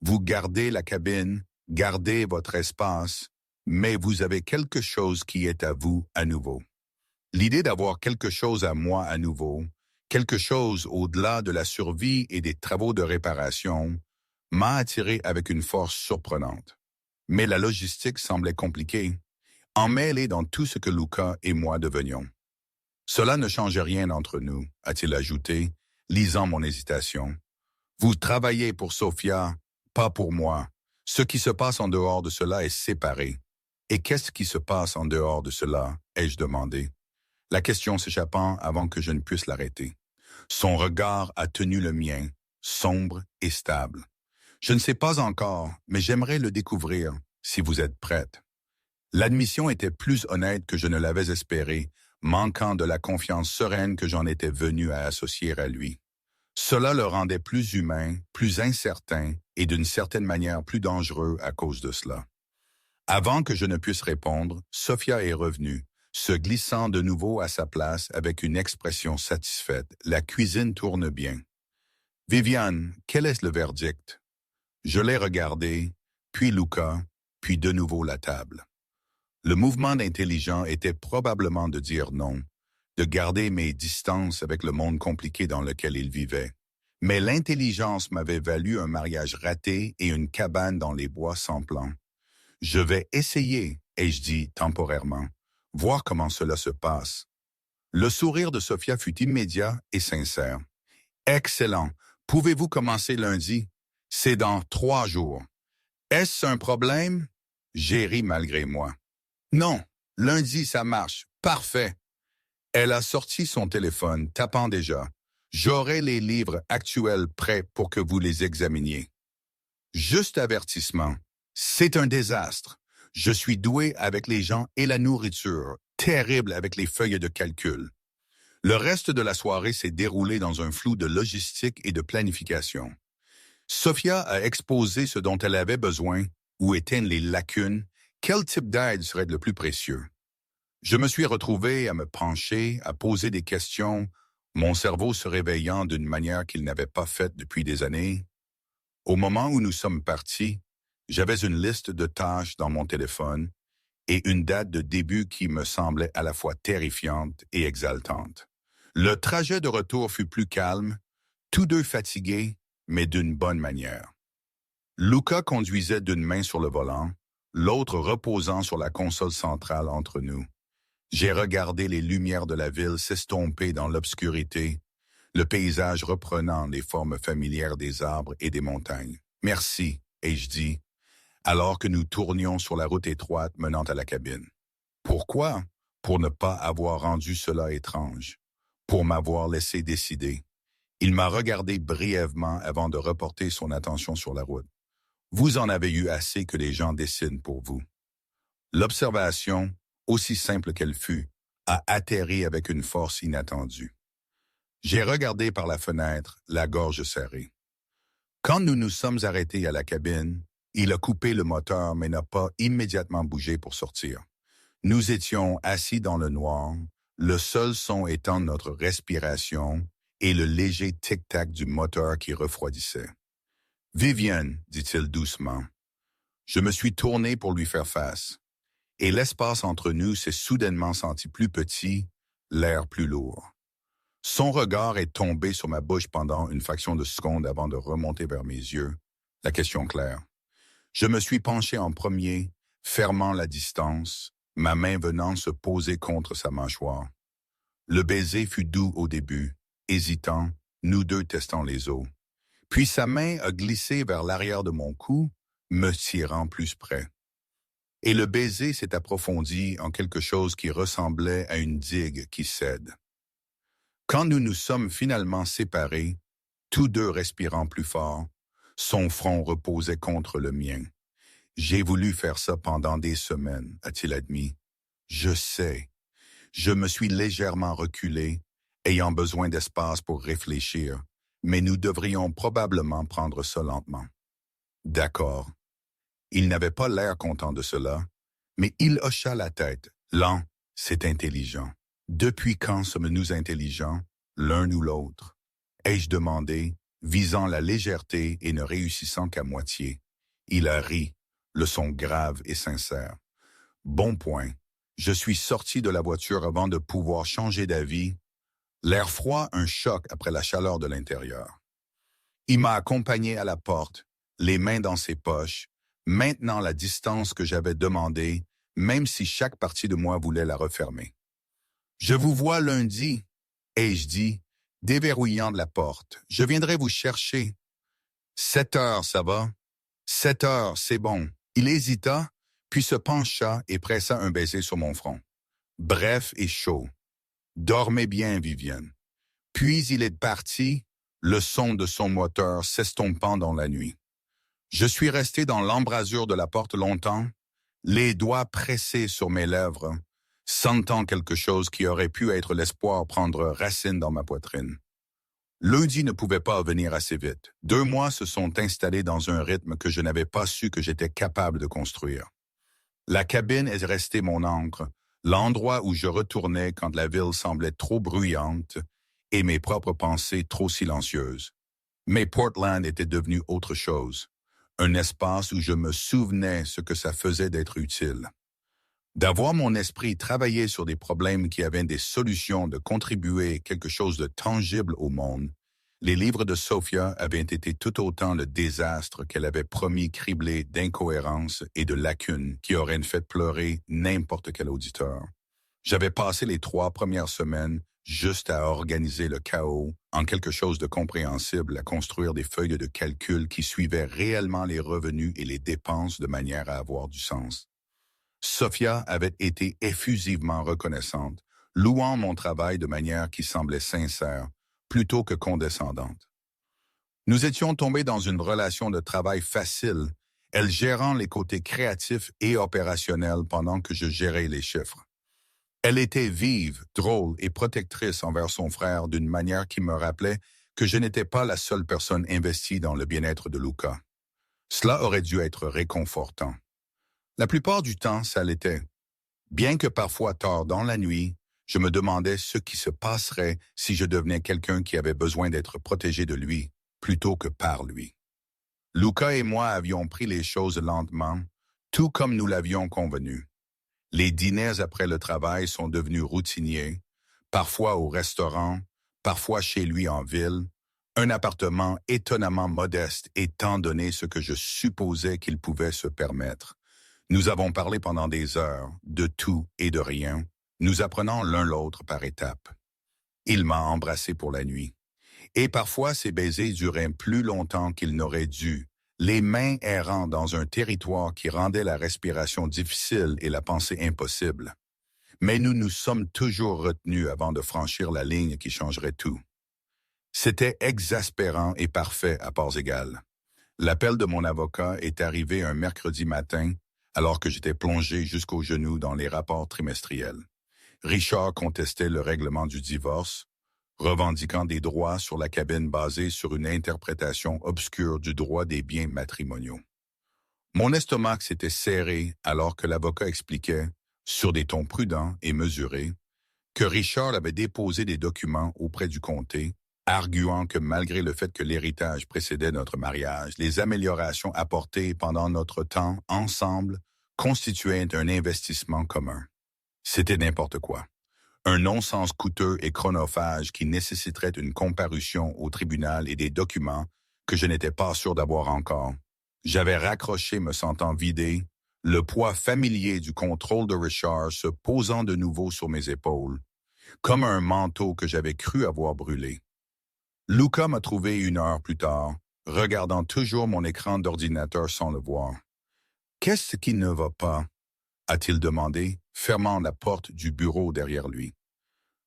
Vous gardez la cabine, gardez votre espace, mais vous avez quelque chose qui est à vous à nouveau. L'idée d'avoir quelque chose à moi à nouveau, quelque chose au-delà de la survie et des travaux de réparation, m'a attiré avec une force surprenante. Mais la logistique semblait compliquée, emmêlée dans tout ce que Luca et moi devenions. Cela ne change rien entre nous, a-t-il ajouté, lisant mon hésitation. Vous travaillez pour Sophia, pas pour moi. Ce qui se passe en dehors de cela est séparé. Et qu'est-ce qui se passe en dehors de cela, ai-je demandé, la question s'échappant avant que je ne puisse l'arrêter. Son regard a tenu le mien, sombre et stable. Je ne sais pas encore, mais j'aimerais le découvrir, si vous êtes prête. L'admission était plus honnête que je ne l'avais espéré, manquant de la confiance sereine que j'en étais venu à associer à lui. Cela le rendait plus humain, plus incertain et d'une certaine manière plus dangereux à cause de cela. Avant que je ne puisse répondre, Sophia est revenue, se glissant de nouveau à sa place avec une expression satisfaite. La cuisine tourne bien. Viviane, quel est le verdict? Je l'ai regardé, puis Luca, puis de nouveau la table. Le mouvement intelligent était probablement de dire non, de garder mes distances avec le monde compliqué dans lequel il vivait. Mais l'intelligence m'avait valu un mariage raté et une cabane dans les bois sans plan. Je vais essayer, ai-je dit temporairement, voir comment cela se passe. Le sourire de Sophia fut immédiat et sincère. Excellent. Pouvez-vous commencer lundi? C'est dans 3 jours. Est-ce un problème? J'ai ri malgré moi. Non, lundi ça marche. Parfait. Elle a sorti son téléphone, tapant déjà. J'aurai les livres actuels prêts pour que vous les examiniez. Juste avertissement. C'est un désastre. Je suis doué avec les gens et la nourriture, terrible avec les feuilles de calcul. Le reste de la soirée s'est déroulé dans un flou de logistique et de planification. Sophia a exposé ce dont elle avait besoin, où étaient les lacunes, quel type d'aide serait le plus précieux. Je me suis retrouvé à me pencher, à poser des questions, mon cerveau se réveillant d'une manière qu'il n'avait pas faite depuis des années. Au moment où nous sommes partis, j'avais une liste de tâches dans mon téléphone et une date de début qui me semblait à la fois terrifiante et exaltante. Le trajet de retour fut plus calme, tous deux fatigués, mais d'une bonne manière. Luca conduisait d'une main sur le volant, l'autre reposant sur la console centrale entre nous. J'ai regardé les lumières de la ville s'estomper dans l'obscurité, le paysage reprenant les formes familières des arbres et des montagnes. Merci, ai-je dit, alors que nous tournions sur la route étroite menant à la cabine. Pourquoi? Pour ne pas avoir rendu cela étrange, pour m'avoir laissé décider. Il m'a regardé brièvement avant de reporter son attention sur la route. Vous en avez eu assez que les gens décident pour vous. L'observation, aussi simple qu'elle fut, a atterri avec une force inattendue. J'ai regardé par la fenêtre, la gorge serrée. Quand nous nous sommes arrêtés à la cabine, il a coupé le moteur mais n'a pas immédiatement bougé pour sortir. Nous étions assis dans le noir, le seul son étant notre respiration et le léger tic-tac du moteur qui refroidissait. « Viviane, dit-il doucement. » Je me suis tourné pour lui faire face. Et l'espace entre nous s'est soudainement senti plus petit, l'air plus lourd. Son regard est tombé sur ma bouche pendant une fraction de seconde avant de remonter vers mes yeux, la question claire. Je me suis penché en premier, fermant la distance, ma main venant se poser contre sa mâchoire. Le baiser fut doux au début, hésitant, nous deux testant les os. Puis sa main a glissé vers l'arrière de mon cou, me tirant plus près. Et le baiser s'est approfondi en quelque chose qui ressemblait à une digue qui cède. Quand nous nous sommes finalement séparés, tous deux respirant plus fort, son front reposait contre le mien. J'ai voulu faire ça pendant des semaines, a-t-il admis. Je sais. Je me suis légèrement reculé, ayant besoin d'espace pour réfléchir, mais nous devrions probablement prendre ça lentement. D'accord. Il n'avait pas l'air content de cela, mais il hocha la tête. Lent, c'est intelligent. Depuis quand sommes-nous intelligents, l'un ou l'autre? Ai-je demandé, visant la légèreté et ne réussissant qu'à moitié. Il a ri, le son grave et sincère. Bon point. Je suis sorti de la voiture avant de pouvoir changer d'avis. L'air froid, un choc après la chaleur de l'intérieur. Il m'a accompagné à la porte, les mains dans ses poches, maintenant la distance que j'avais demandée, même si chaque partie de moi voulait la refermer. « Je vous vois lundi, » ai-je dit, déverrouillant de la porte. « Je viendrai vous chercher. »« 7 heures, ça va? »« 7 heures, c'est bon. » Il hésita, puis se pencha et pressa un baiser sur mon front. Bref et chaud. « Dormez bien, Viviane. » Puis il est parti, le son de son moteur s'estompant dans la nuit. Je suis resté dans l'embrasure de la porte longtemps, les doigts pressés sur mes lèvres, sentant quelque chose qui aurait pu être l'espoir prendre racine dans ma poitrine. Lundi ne pouvait pas venir assez vite. 2 mois se sont installés dans un rythme que je n'avais pas su que j'étais capable de construire. La cabine est restée mon ancre, l'endroit où je retournais quand la ville semblait trop bruyante et mes propres pensées trop silencieuses. Mais Portland était devenu autre chose. un espace où je me souvenais ce que ça faisait d'être utile. D'avoir mon esprit travailler sur des problèmes qui avaient des solutions de contribuer quelque chose de tangible au monde. Les livres de Sophia avaient été tout autant le désastre qu'elle avait promis, criblé d'incohérences et de lacunes qui auraient fait pleurer n'importe quel auditeur. J'avais passé les 3 premières semaines juste à organiser le chaos en quelque chose de compréhensible, à construire des feuilles de calcul qui suivaient réellement les revenus et les dépenses de manière à avoir du sens. Sophia avait été effusivement reconnaissante, louant mon travail de manière qui semblait sincère, plutôt que condescendante. Nous étions tombés dans une relation de travail facile, elle gérant les côtés créatifs et opérationnels pendant que je gérais les chiffres. Elle était vive, drôle et protectrice envers son frère d'une manière qui me rappelait que je n'étais pas la seule personne investie dans le bien-être de Luca. Cela aurait dû être réconfortant. La plupart du temps, ça l'était. Bien que parfois tard dans la nuit, je me demandais ce qui se passerait si je devenais quelqu'un qui avait besoin d'être protégé de lui, plutôt que par lui. Luca et moi avions pris les choses lentement, tout comme nous l'avions convenu. Les dîners après le travail sont devenus routiniers, parfois au restaurant, parfois chez lui en ville, un appartement étonnamment modeste étant donné ce que je supposais qu'il pouvait se permettre. Nous avons parlé pendant des heures, de tout et de rien, nous apprenant l'un l'autre par étapes. Il m'a embrassé pour la nuit. Et parfois ces baisers duraient plus longtemps qu'ils n'auraient dû, les mains errant dans un territoire qui rendait la respiration difficile et la pensée impossible. Mais nous nous sommes toujours retenus avant de franchir la ligne qui changerait tout. C'était exaspérant et parfait à parts égales. L'appel de mon avocat est arrivé un mercredi matin, alors que j'étais plongé jusqu'aux genoux dans les rapports trimestriels. Richard contestait le règlement du divorce, revendiquant des droits sur la cabine basés sur une interprétation obscure du droit des biens matrimoniaux. Mon estomac s'était serré alors que l'avocat expliquait, sur des tons prudents et mesurés, que Richard avait déposé des documents auprès du comté, arguant que malgré le fait que l'héritage précédait notre mariage, les améliorations apportées pendant notre temps ensemble constituaient un investissement commun. C'était n'importe quoi. Un non-sens coûteux et chronophage qui nécessiterait une comparution au tribunal et des documents que je n'étais pas sûr d'avoir encore. J'avais raccroché me sentant vidé, le poids familier du contrôle de Richard se posant de nouveau sur mes épaules, comme un manteau que j'avais cru avoir brûlé. Luca m'a trouvé 1 heure plus tard, regardant toujours mon écran d'ordinateur sans le voir. « Qu'est-ce qui ne va pas ?» a-t-il demandé, fermant la porte du bureau derrière lui.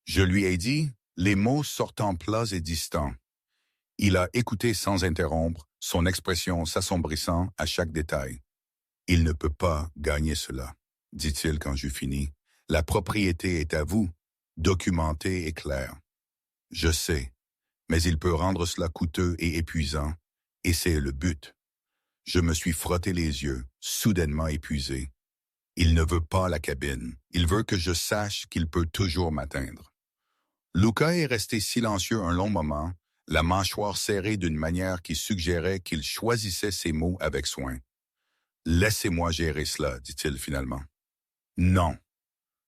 Je lui ai dit, les mots sortant plats et distants. Il a écouté sans interrompre, son expression s'assombrissant à chaque détail. « Il ne peut pas gagner cela, » dit-il quand j'eus fini. « La propriété est à vous, documentée et claire. Je sais, mais il peut rendre cela coûteux et épuisant, et c'est le but. » Je me suis frotté les yeux, soudainement épuisé. Il ne veut pas la cabine. Il veut que je sache qu'il peut toujours m'atteindre. Luca est resté silencieux un long moment, la mâchoire serrée d'une manière qui suggérait qu'il choisissait ses mots avec soin. « Laissez-moi gérer cela, dit-il finalement. « Non. »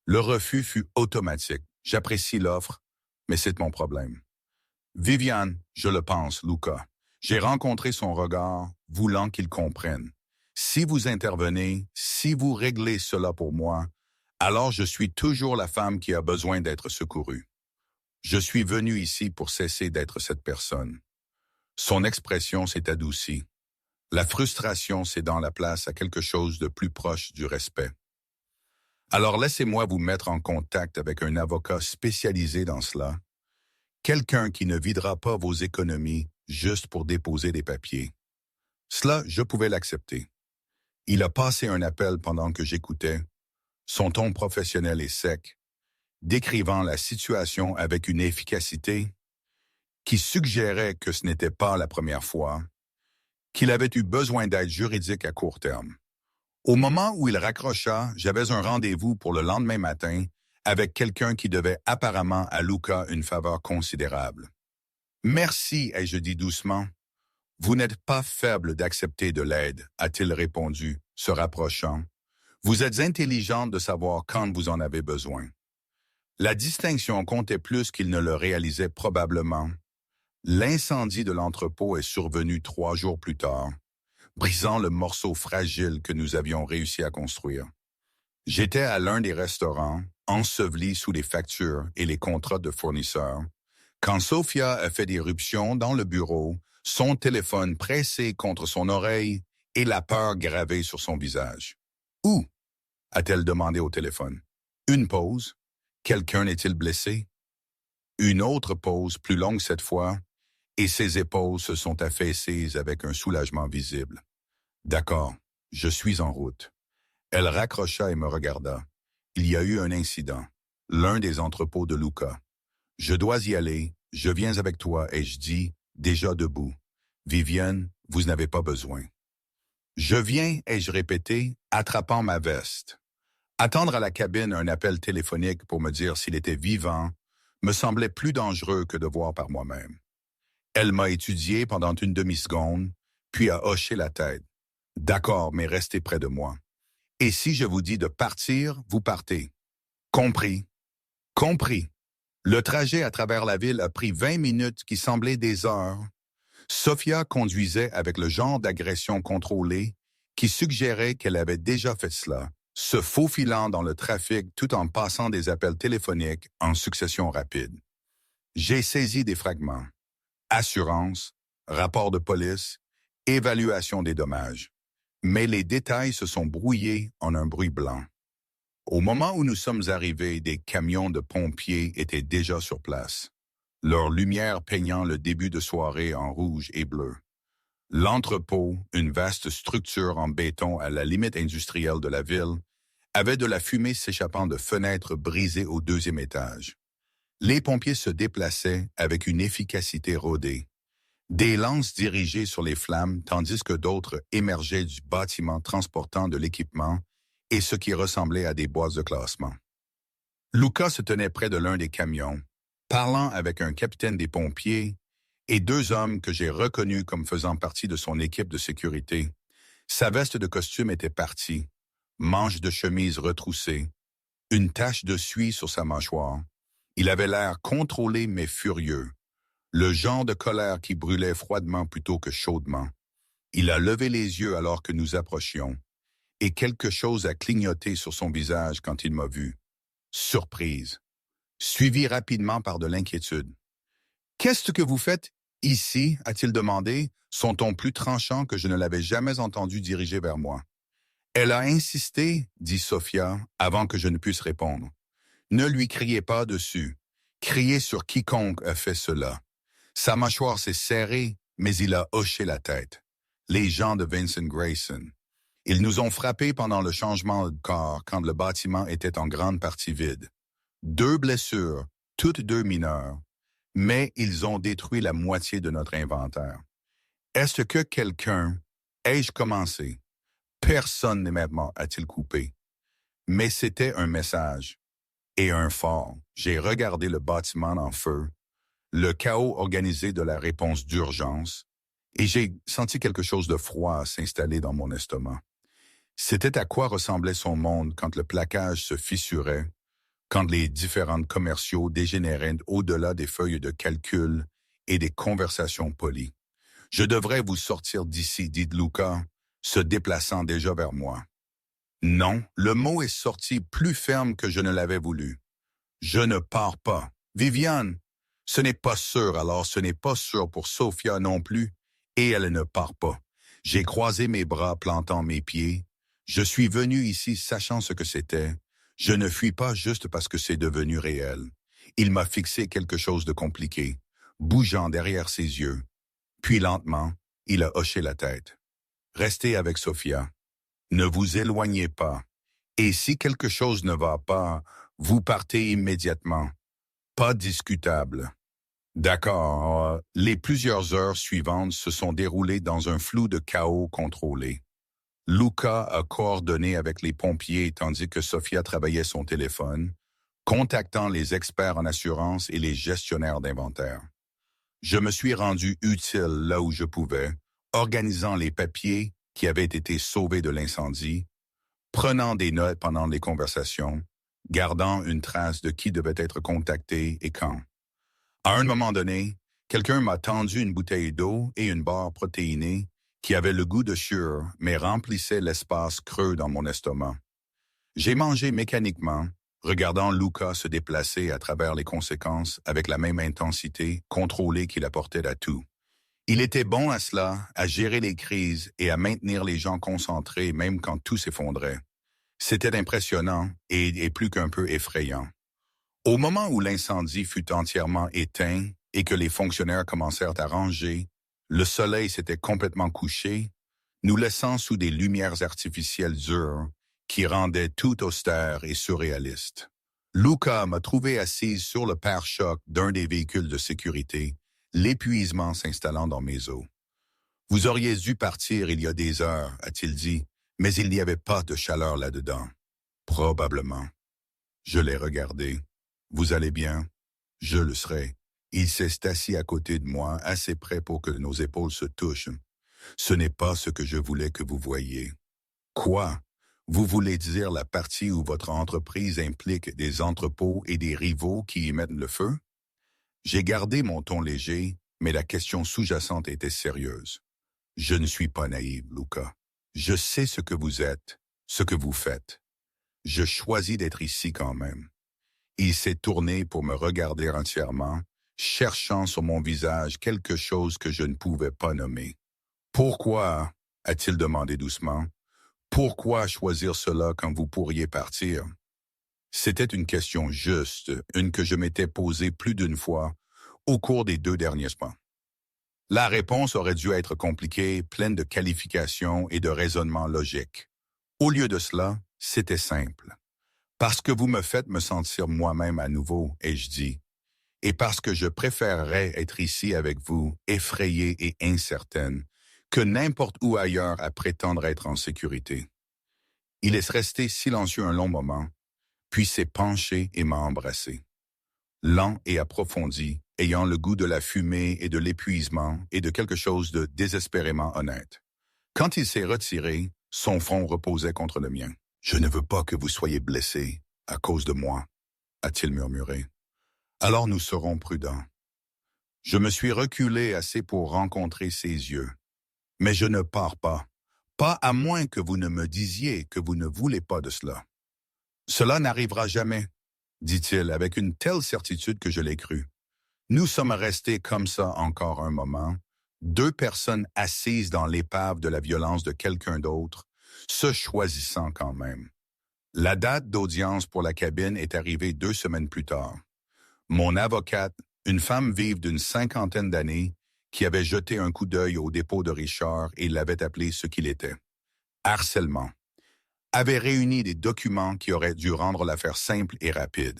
Le refus fut automatique. J'apprécie l'offre, mais c'est mon problème. « Viviane, je le pense, Luca. J'ai rencontré son regard, voulant qu'il comprenne. Si vous intervenez, si vous réglez cela pour moi, alors je suis toujours la femme qui a besoin d'être secourue. Je suis venu ici pour cesser d'être cette personne. » Son expression s'est adoucie. La frustration cédant la place à quelque chose de plus proche du respect. « Alors laissez-moi vous mettre en contact avec un avocat spécialisé dans cela. Quelqu'un qui ne videra pas vos économies juste pour déposer des papiers. » Cela, je pouvais l'accepter. Il a passé un appel pendant que j'écoutais, son ton professionnel et sec, décrivant la situation avec une efficacité qui suggérait que ce n'était pas la première fois, qu'il avait eu besoin d'aide juridique à court terme. Au moment où il raccrocha, j'avais un rendez-vous pour le lendemain matin avec quelqu'un qui devait apparemment à Luca une faveur considérable. « Merci » ai-je dit doucement. Vous n'êtes pas faible d'accepter de l'aide, a-t-il répondu, se rapprochant. Vous êtes intelligent de savoir quand vous en avez besoin. La distinction comptait plus qu'il ne le réalisait probablement. L'incendie de l'entrepôt est survenu 3 jours plus tard, brisant le morceau fragile que nous avions réussi à construire. J'étais à l'un des restaurants, enseveli sous les factures et les contrats de fournisseurs, quand Sophia a fait irruption dans le bureau, son téléphone pressé contre son oreille et la peur gravée sur son visage. « Où ?» a-t-elle demandé au téléphone. Une pause. Quelqu'un est-il blessé? Une autre pause, plus longue cette fois, et ses épaules se sont affaissées avec un soulagement visible. D'accord, je suis en route. Elle raccrocha et me regarda. Il y a eu un incident. L'un des entrepôts de Luca. Je dois y aller, je viens avec toi, ai-je dit, déjà debout. Viviane, vous n'avez pas besoin. Je viens, ai-je répété, attrapant ma veste. Attendre à la cabine un appel téléphonique pour me dire s'il était vivant me semblait plus dangereux que de voir par moi-même. Elle m'a étudié pendant une demi-seconde, puis a hoché la tête. D'accord, mais restez près de moi. Et si je vous dis de partir, vous partez. Compris. Compris. Le trajet à travers la ville a pris 20 minutes qui semblaient des heures. Sophia conduisait avec le genre d'agression contrôlée qui suggérait qu'elle avait déjà fait cela, se faufilant dans le trafic tout en passant des appels téléphoniques en succession rapide. J'ai saisi des fragments. Assurance, rapport de police, évaluation des dommages. Mais les détails se sont brouillés en un bruit blanc. Au moment où nous sommes arrivés, des camions de pompiers étaient déjà sur place, leur lumière peignant le début de soirée en rouge et bleu. L'entrepôt, une vaste structure en béton à la limite industrielle de la ville, avait de la fumée s'échappant de fenêtres brisées au 2e étage. Les pompiers se déplaçaient avec une efficacité rodée. Des lances dirigées sur les flammes tandis que d'autres émergeaient du bâtiment transportant de l'équipement et ce qui ressemblait à des boîtes de classement. Luca se tenait près de l'un des camions, parlant avec un capitaine des pompiers et 2 hommes que j'ai reconnus comme faisant partie de son équipe de sécurité. Sa veste de costume était partie, manches de chemise retroussées, une tache de suie sur sa mâchoire. Il avait l'air contrôlé mais furieux. Le genre de colère qui brûlait froidement plutôt que chaudement. Il a levé les yeux alors que nous approchions, et quelque chose a clignoté sur son visage quand il m'a vu. Surprise, suivi rapidement par de l'inquiétude. « Qu'est-ce que vous faites ici ?» a-t-il demandé, son ton plus tranchant que je ne l'avais jamais entendu diriger vers moi. Elle a insisté, dit Sophia, avant que je ne puisse répondre. Ne lui criez pas dessus. Criez sur quiconque a fait cela. Sa mâchoire s'est serrée, mais il a hoché la tête. Les gens de Vincent Grayson. Ils nous ont frappés pendant le changement de corps quand le bâtiment était en grande partie vide. 2 blessures, toutes 2 mineures, mais ils ont détruit la moitié de notre inventaire. Est-ce que quelqu'un... Ai-je commencé? Personne n'immédiatement a-t-il coupé. Mais c'était un message. Et un fort. J'ai regardé le bâtiment en feu, le chaos organisé de la réponse d'urgence, et j'ai senti quelque chose de froid s'installer dans mon estomac. C'était à quoi ressemblait son monde quand le plaquage se fissurait, quand les différents commerciaux dégénéraient au-delà des feuilles de calcul et des conversations polies. « Je devrais vous sortir d'ici, dit Luca, se déplaçant déjà vers moi. Non, le mot est sorti plus ferme que je ne l'avais voulu. Je ne pars pas. Viviane, ce n'est pas sûr, alors ce n'est pas sûr pour Sophia non plus, et elle ne part pas. J'ai croisé mes bras plantant mes pieds. Je suis venu ici sachant ce que c'était. Je ne fuis pas juste parce que c'est devenu réel. Il m'a fixé quelque chose de compliqué, bougeant derrière ses yeux. Puis lentement, il a hoché la tête. Restez avec Sophia. Ne vous éloignez pas. Et si quelque chose ne va pas, vous partez immédiatement. Pas discutable. D'accord. Les plusieurs heures suivantes se sont déroulées dans un flou de chaos contrôlé. Luca a coordonné avec les pompiers tandis que Sophia travaillait son téléphone, contactant les experts en assurance et les gestionnaires d'inventaire. Je me suis rendu utile là où je pouvais, organisant les papiers qui avaient été sauvés de l'incendie, prenant des notes pendant les conversations, gardant une trace de qui devait être contacté et quand. À un moment donné, quelqu'un m'a tendu une bouteille d'eau et une barre protéinée qui avait le goût de chure, mais remplissait l'espace creux dans mon estomac. J'ai mangé mécaniquement, regardant Luca se déplacer à travers les conséquences avec la même intensité contrôlée qu'il apportait à tout. Il était bon à cela, à gérer les crises et à maintenir les gens concentrés même quand tout s'effondrait. C'était impressionnant et plus qu'un peu effrayant. Au moment où l'incendie fut entièrement éteint et que les fonctionnaires commencèrent à ranger, le soleil s'était complètement couché, nous laissant sous des lumières artificielles dures qui rendaient tout austère et surréaliste. Luca m'a trouvé assise sur le pare-choc d'un des véhicules de sécurité, l'épuisement s'installant dans mes os. « Vous auriez dû partir il y a des heures, a-t-il dit, mais il n'y avait pas de chaleur là-dedans. »« Probablement. » Je l'ai regardé. « Vous allez bien? » »« Je le serai. » Il s'est assis à côté de moi, assez près pour que nos épaules se touchent. « Ce n'est pas ce que je voulais que vous voyiez. »« Quoi? Vous voulez dire la partie où votre entreprise implique des entrepôts et des rivaux qui y mettent le feu? » J'ai gardé mon ton léger, mais la question sous-jacente était sérieuse. « Je ne suis pas naïve, Luca. Je sais ce que vous êtes, ce que vous faites. Je choisis d'être ici quand même. » Il s'est tourné pour me regarder entièrement, cherchant sur mon visage quelque chose que je ne pouvais pas nommer. « Pourquoi? » a-t-il demandé doucement. « Pourquoi choisir cela quand vous pourriez partir? » C'était une question juste, une que je m'étais posée plus d'une fois au cours des 2 derniers mois. La réponse aurait dû être compliquée, pleine de qualifications et de raisonnements logiques. Au lieu de cela, c'était simple. Parce que vous me faites me sentir moi-même à nouveau, ai-je dit, et parce que je préférerais être ici avec vous, effrayée et incertaine, que n'importe où ailleurs à prétendre être en sécurité. Il est resté silencieux un long moment, puis s'est penché et m'a embrassé. Lent et approfondi, ayant le goût de la fumée et de l'épuisement et de quelque chose de désespérément honnête. Quand il s'est retiré, son front reposait contre le mien. « Je ne veux pas que vous soyez blessé à cause de moi, » a-t-il murmuré. « Alors nous serons prudents. » Je me suis reculé assez pour rencontrer ses yeux. « Mais je ne pars pas. Pas à moins que vous ne me disiez que vous ne voulez pas de cela. »« Cela n'arrivera jamais, » dit-il avec une telle certitude que je l'ai cru. Nous sommes restés comme ça encore un moment, 2 personnes assises dans l'épave de la violence de quelqu'un d'autre, se choisissant quand même. La date d'audience pour la cabine est arrivée 2 semaines plus tard. Mon avocate, une femme vive d'une 50aine d'années, qui avait jeté un coup d'œil au dépôt de Richard et l'avait appelé ce qu'il était. Harcèlement. Avait réuni des documents qui auraient dû rendre l'affaire simple et rapide.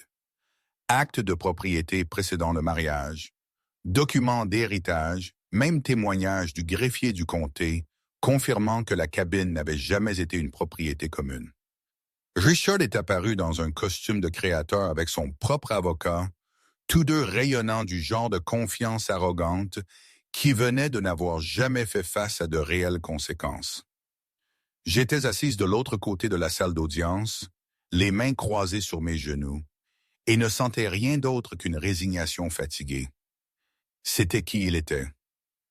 Acte de propriété précédant le mariage. Documents d'héritage, même témoignage du greffier du comté, confirmant que la cabine n'avait jamais été une propriété commune. Richard est apparu dans un costume de créateur avec son propre avocat, tous 2 rayonnant du genre de confiance arrogante qui venait de n'avoir jamais fait face à de réelles conséquences. J'étais assise de l'autre côté de la salle d'audience, les mains croisées sur mes genoux, et ne sentais rien d'autre qu'une résignation fatiguée. C'était qui il était.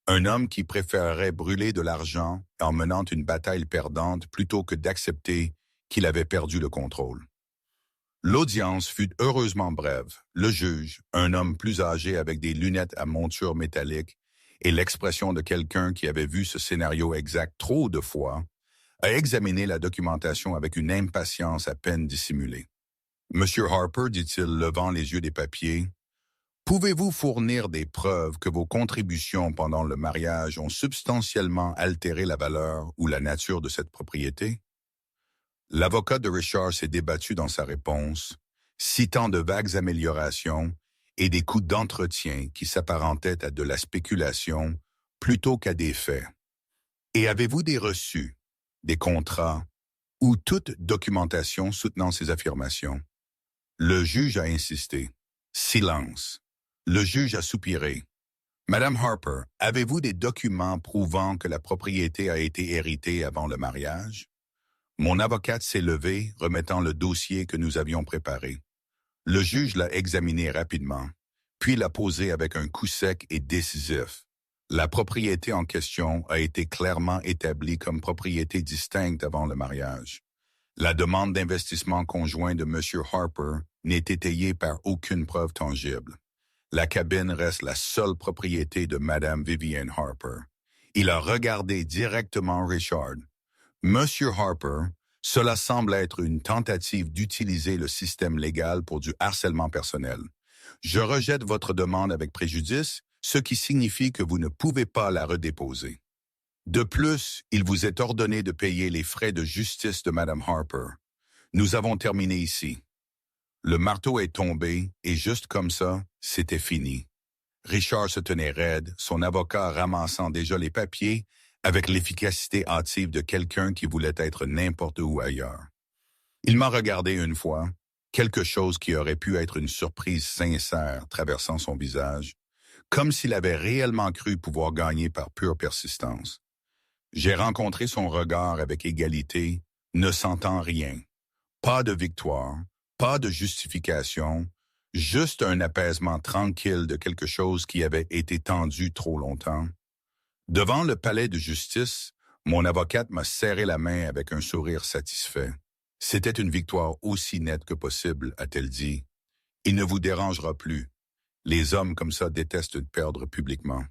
Un homme qui préférerait brûler de l'argent en menant une bataille perdante plutôt que d'accepter qu'il avait perdu le contrôle. L'audience fut heureusement brève. Le juge, un homme plus âgé avec des lunettes à monture métallique et l'expression de quelqu'un qui avait vu ce scénario exact trop de fois, a examiné la documentation avec une impatience à peine dissimulée. « Monsieur Harper, dit-il, levant les yeux des papiers, pouvez-vous fournir des preuves que vos contributions pendant le mariage ont substantiellement altéré la valeur ou la nature de cette propriété? » L'avocat de Richard s'est débattu dans sa réponse, citant de vagues améliorations et des coûts d'entretien qui s'apparentaient à de la spéculation plutôt qu'à des faits. « Et avez-vous des reçus, des contrats ou toute documentation soutenant ces affirmations? » Le juge a insisté. Silence. Le juge a soupiré. Madame Harper, avez-vous des documents prouvant que la propriété a été héritée avant le mariage? Mon avocate s'est levée, remettant le dossier que nous avions préparé. Le juge l'a examiné rapidement, puis l'a posé avec un coup sec et décisif. La propriété en question a été clairement établie comme propriété distincte avant le mariage. La demande d'investissement conjoint de M. Harper n'est étayée par aucune preuve tangible. La cabine reste la seule propriété de Mme Vivienne Harper. Il a regardé directement Richard. Monsieur Harper, cela semble être une tentative d'utiliser le système légal pour du harcèlement personnel. Je rejette votre demande avec préjudice, ce qui signifie que vous ne pouvez pas la redéposer. De plus, il vous est ordonné de payer les frais de justice de Mme Harper. Nous avons terminé ici. Le marteau est tombé et juste comme ça, c'était fini. Richard se tenait raide, son avocat ramassant déjà les papiers avec l'efficacité hâtive de quelqu'un qui voulait être n'importe où ailleurs. Il m'a regardé une fois, quelque chose qui aurait pu être une surprise sincère traversant son visage, comme s'il avait réellement cru pouvoir gagner par pure persistance. J'ai rencontré son regard avec égalité, ne sentant rien. Pas de victoire, pas de justification, juste un apaisement tranquille de quelque chose qui avait été tendu trop longtemps. Devant le palais de justice, mon avocate m'a serré la main avec un sourire satisfait. C'était une victoire aussi nette que possible, a-t-elle dit. Il ne vous dérangera plus. Les hommes comme ça détestent perdre publiquement.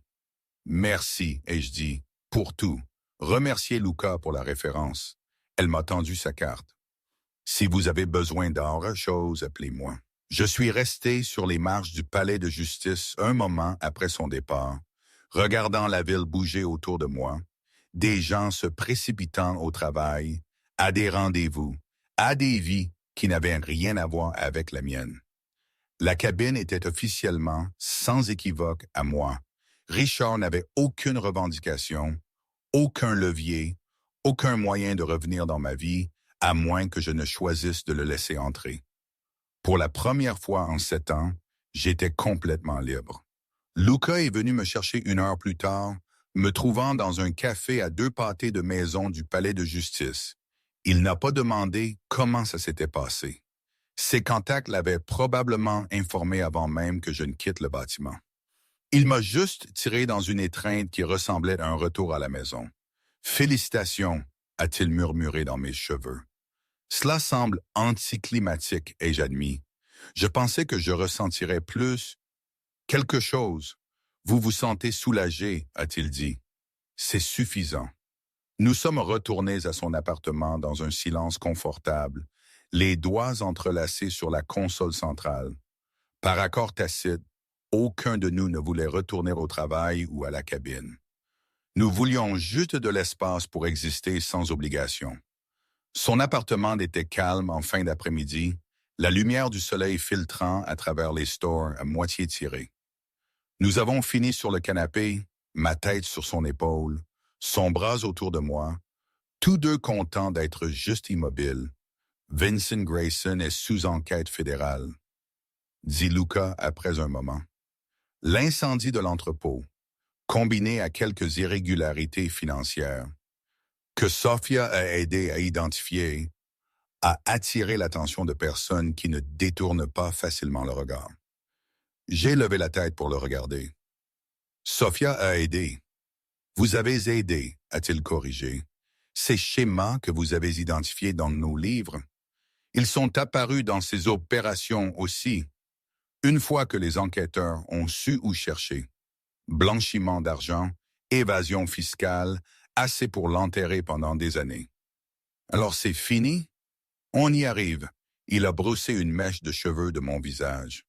Merci, ai-je dit, pour tout. Remerciez Luca pour la référence. Elle m'a tendu sa carte. Si vous avez besoin d'autre chose, appelez-moi. Je suis resté sur les marches du palais de justice un moment après son départ, regardant la ville bouger autour de moi, des gens se précipitant au travail, à des rendez-vous, à des vies qui n'avaient rien à voir avec la mienne. La cabine était officiellement, sans équivoque, à moi. Richard n'avait aucune revendication, aucun levier, aucun moyen de revenir dans ma vie, à moins que je ne choisisse de le laisser entrer. Pour la première fois en 7 ans, j'étais complètement libre. Luca est venu me chercher 1 heure plus tard, me trouvant dans un café à 2 pâtés de maison du palais de justice. Il n'a pas demandé comment ça s'était passé. Ses contacts l'avaient probablement informé avant même que je ne quitte le bâtiment. Il m'a juste tiré dans une étreinte qui ressemblait à un retour à la maison. « Félicitations », a-t-il murmuré dans mes cheveux. Cela semble anticlimatique, ai-je admis. Je pensais que je ressentirais plus quelque chose. Vous vous sentez soulagé, a-t-il dit. C'est suffisant. Nous sommes retournés à son appartement dans un silence confortable, les doigts entrelacés sur la console centrale. Par accord tacite, aucun de nous ne voulait retourner au travail ou à la cabine. Nous voulions juste de l'espace pour exister sans obligation. Son appartement était calme en fin d'après-midi, la lumière du soleil filtrant à travers les stores à moitié tirés. Nous avons fini sur le canapé, ma tête sur son épaule, son bras autour de moi, tous deux contents d'être juste immobiles. Vincent Grayson est sous enquête fédérale, dit Luca après un moment. L'incendie de l'entrepôt, combiné à quelques irrégularités financières, que Sophia a aidé à identifier, a attiré l'attention de personnes qui ne détournent pas facilement le regard. J'ai levé la tête pour le regarder. Sophia a aidé. Vous avez aidé, a-t-il corrigé. Ces schémas que vous avez identifiés dans nos livres, ils sont apparus dans ces opérations aussi, une fois que les enquêteurs ont su où chercher. Blanchiment d'argent, évasion fiscale, assez pour l'enterrer pendant des années. Alors c'est fini? On y arrive. Il a brossé une mèche de cheveux de mon visage.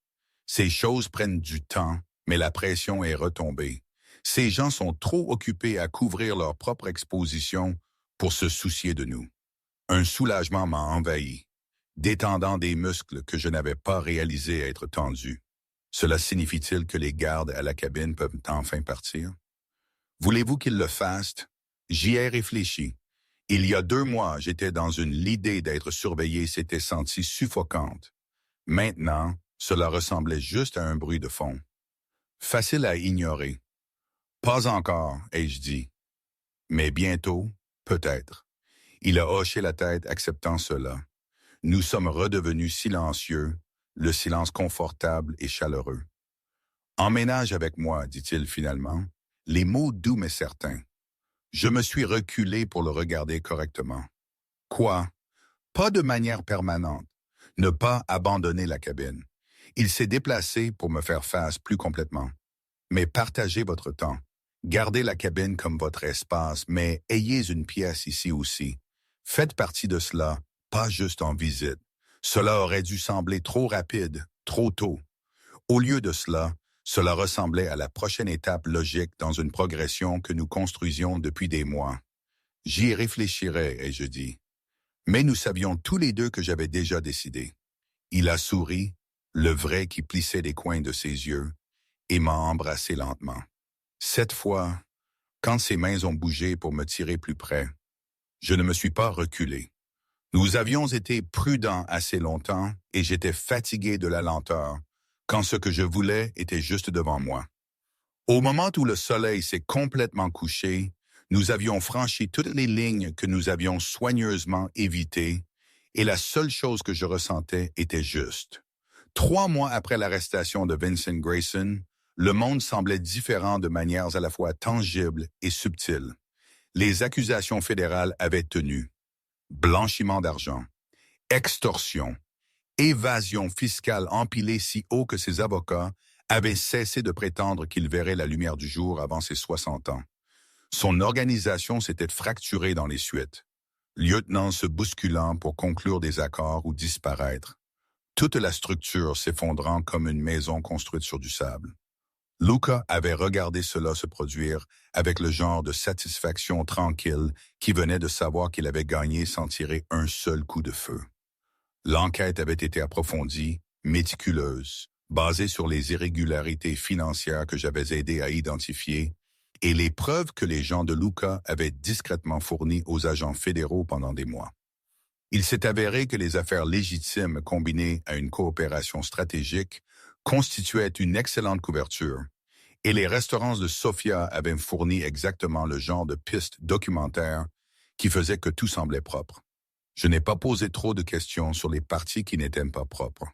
Ces choses prennent du temps, mais la pression est retombée. Ces gens sont trop occupés à couvrir leur propre exposition pour se soucier de nous. Un soulagement m'a envahi, détendant des muscles que je n'avais pas réalisé être tendus. Cela signifie-t-il que les gardes à la cabine peuvent enfin partir? Voulez-vous qu'ils le fassent? J'y ai réfléchi. Il y a 2 mois, j'étais dans l'idée d'être surveillé s'était sentie suffocante. Maintenant, cela ressemblait juste à un bruit de fond. Facile à ignorer. Pas encore, ai-je dit. Mais bientôt, peut-être. Il a hoché la tête, acceptant cela. Nous sommes redevenus silencieux, le silence confortable et chaleureux. Emménage avec moi, dit-il finalement, les mots doux mais certains. Je me suis reculé pour le regarder correctement. Quoi? Pas de manière permanente. Ne pas abandonner la cabine. Il s'est déplacé pour me faire face plus complètement. Mais partagez votre temps. Gardez la cabine comme votre espace, mais ayez une pièce ici aussi. Faites partie de cela, pas juste en visite. Cela aurait dû sembler trop rapide, trop tôt. Au lieu de cela, cela ressemblait à la prochaine étape logique dans une progression que nous construisions depuis des mois. J'y réfléchirai, ai-je dit. Mais nous savions tous les deux que j'avais déjà décidé. Il a souri, le vrai qui plissait des coins de ses yeux, et m'a embrassé lentement. Cette fois, quand ses mains ont bougé pour me tirer plus près, je ne me suis pas reculé. Nous avions été prudents assez longtemps et j'étais fatigué de la lenteur, quand ce que je voulais était juste devant moi. Au moment où le soleil s'est complètement couché, nous avions franchi toutes les lignes que nous avions soigneusement évitées, et la seule chose que je ressentais était juste. 3 mois après l'arrestation de Vincent Grayson, le monde semblait différent de manières à la fois tangibles et subtiles. Les accusations fédérales avaient tenu. Blanchiment d'argent, extorsion, évasion fiscale empilée si haut que ses avocats avaient cessé de prétendre qu'il verrait la lumière du jour avant ses 60 ans. Son organisation s'était fracturée dans les suites, lieutenants se bousculant pour conclure des accords ou disparaître, toute la structure s'effondrant comme une maison construite sur du sable. Luca avait regardé cela se produire avec le genre de satisfaction tranquille qui venait de savoir qu'il avait gagné sans tirer un seul coup de feu. L'enquête avait été approfondie, méticuleuse, basée sur les irrégularités financières que j'avais aidé à identifier et les preuves que les gens de Luca avaient discrètement fournies aux agents fédéraux pendant des mois. Il s'est avéré que les affaires légitimes combinées à une coopération stratégique constituaient une excellente couverture, et les restaurants de Sofia avaient fourni exactement le genre de piste documentaire qui faisait que tout semblait propre. Je n'ai pas posé trop de questions sur les parties qui n'étaient pas propres.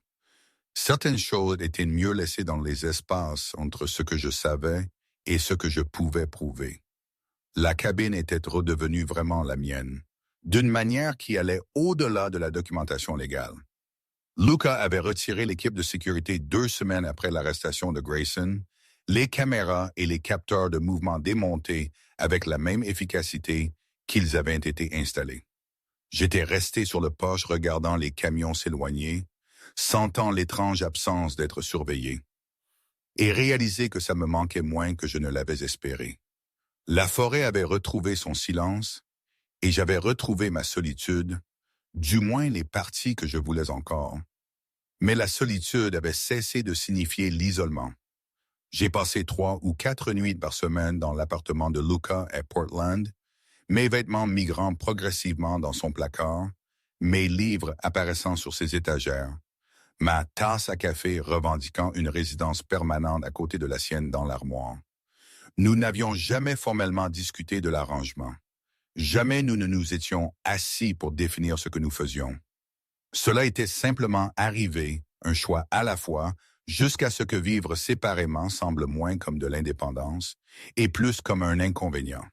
Certaines choses étaient mieux laissées dans les espaces entre ce que je savais et ce que je pouvais prouver. La cabine était redevenue vraiment la mienne, d'une manière qui allait au-delà de la documentation légale. Luca avait retiré l'équipe de sécurité 2 semaines après l'arrestation de Grayson, les caméras et les capteurs de mouvement démontés avec la même efficacité qu'ils avaient été installés. J'étais resté sur le porche regardant les camions s'éloigner, sentant l'étrange absence d'être surveillé, et réalisé que ça me manquait moins que je ne l'avais espéré. La forêt avait retrouvé son silence, et j'avais retrouvé ma solitude, du moins les parties que je voulais encore. Mais la solitude avait cessé de signifier l'isolement. J'ai passé 3 ou 4 nuits par semaine dans l'appartement de Luca à Portland, mes vêtements migrant progressivement dans son placard, mes livres apparaissant sur ses étagères, ma tasse à café revendiquant une résidence permanente à côté de la sienne dans l'armoire. Nous n'avions jamais formellement discuté de l'arrangement. Jamais nous ne nous étions assis pour définir ce que nous faisions. Cela était simplement arrivé, un choix à la fois, jusqu'à ce que vivre séparément semble moins comme de l'indépendance et plus comme un inconvénient.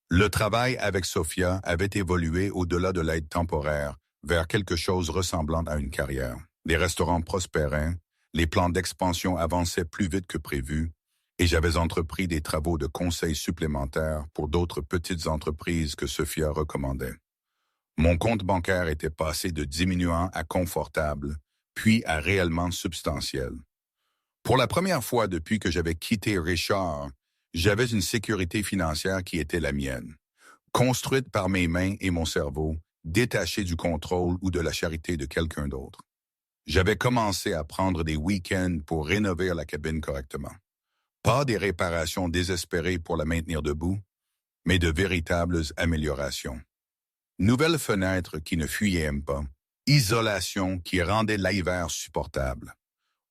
Le travail avec Sofia avait évolué au-delà de l'aide temporaire vers quelque chose ressemblant à une carrière. Les restaurants prospéraient, les plans d'expansion avançaient plus vite que prévu, et j'avais entrepris des travaux de conseil supplémentaires pour d'autres petites entreprises que Sofia recommandait. Mon compte bancaire était passé de diminuant à confortable, puis à réellement substantiel. Pour la première fois depuis que j'avais quitté Richard, j'avais une sécurité financière qui était la mienne, construite par mes mains et mon cerveau, détachée du contrôle ou de la charité de quelqu'un d'autre. J'avais commencé à prendre des week-ends pour rénover la cabine correctement. Pas des réparations désespérées pour la maintenir debout, mais de véritables améliorations. Nouvelles fenêtres qui ne fuyaient pas, isolation qui rendait l'hiver supportable.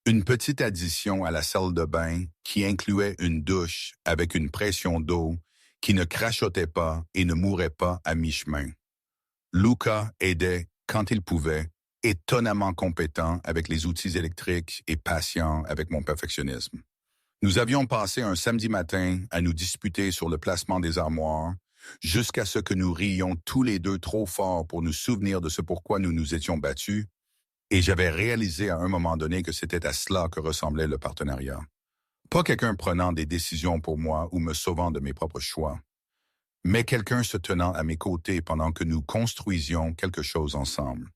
Une petite addition à la salle de bain qui incluait une douche avec une pression d'eau qui ne crachotait pas et ne mourait pas à mi-chemin. Luca aidait quand il pouvait, étonnamment compétent avec les outils électriques et patient avec mon perfectionnisme. Nous avions passé un samedi matin à nous disputer sur le placement des armoires, jusqu'à ce que nous rions tous les deux trop fort pour nous souvenir de ce pourquoi nous nous étions battus, et j'avais réalisé à un moment donné que c'était à cela que ressemblait le partenariat. Pas quelqu'un prenant des décisions pour moi ou me sauvant de mes propres choix, mais quelqu'un se tenant à mes côtés pendant que nous construisions quelque chose ensemble.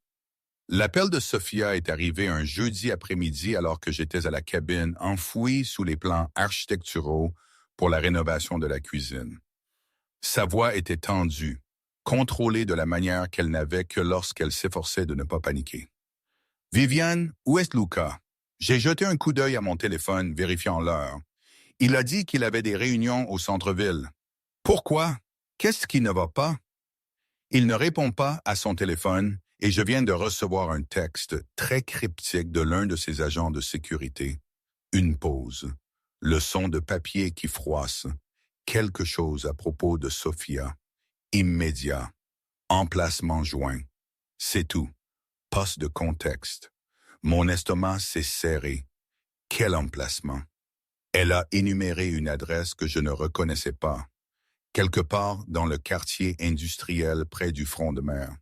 L'appel de Sophia est arrivé un jeudi après-midi alors que j'étais à la cabine enfouie sous les plans architecturaux pour la rénovation de la cuisine. Sa voix était tendue, contrôlée de la manière qu'elle n'avait que lorsqu'elle s'efforçait de ne pas paniquer. « Viviane, où est Luca? » J'ai jeté un coup d'œil à mon téléphone, vérifiant l'heure. Il a dit qu'il avait des réunions au centre-ville. Pourquoi? Qu'est-ce qui ne va pas? Il ne répond pas à son téléphone et je viens de recevoir un texte très cryptique de l'un de ses agents de sécurité. Une pause. Le son de papier qui froisse. Quelque chose à propos de Sophia. Immédiat. Emplacement joint. C'est tout. Poste de contexte. Mon estomac s'est serré. Quel emplacement? Elle a énuméré une adresse que je ne reconnaissais pas. Quelque part dans le quartier industriel près du front de mer.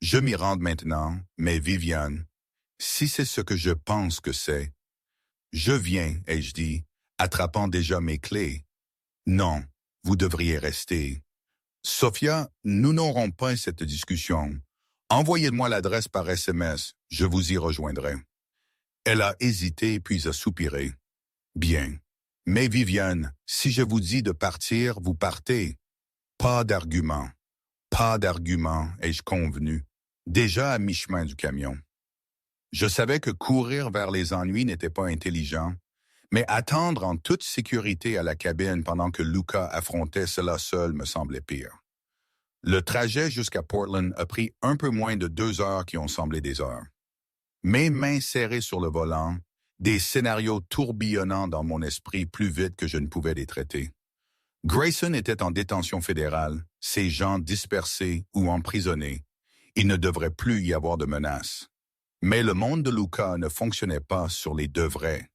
Je m'y rends maintenant, mais Viviane, si c'est ce que je pense que c'est, je viens, ai-je dit, attrapant déjà mes clés. Non, vous devriez rester. Sophia, nous n'aurons pas cette discussion. Envoyez-moi l'adresse par SMS, je vous y rejoindrai. Elle a hésité puis a soupiré. Bien. Mais Viviane, si je vous dis de partir, vous partez. Pas d'argument. Pas d'argument, ai-je convenu, déjà à mi-chemin du camion. Je savais que courir vers les ennuis n'était pas intelligent, mais attendre en toute sécurité à la cabine pendant que Luca affrontait cela seul me semblait pire. Le trajet jusqu'à Portland a pris un peu moins de 2 heures qui ont semblé des heures. Mes mains serrées sur le volant, des scénarios tourbillonnant dans mon esprit plus vite que je ne pouvais les traiter. Grayson était en détention fédérale, ses gens dispersés ou emprisonnés. Il ne devrait plus y avoir de menaces. Mais le monde de Luca ne fonctionnait pas sur les deux vrais.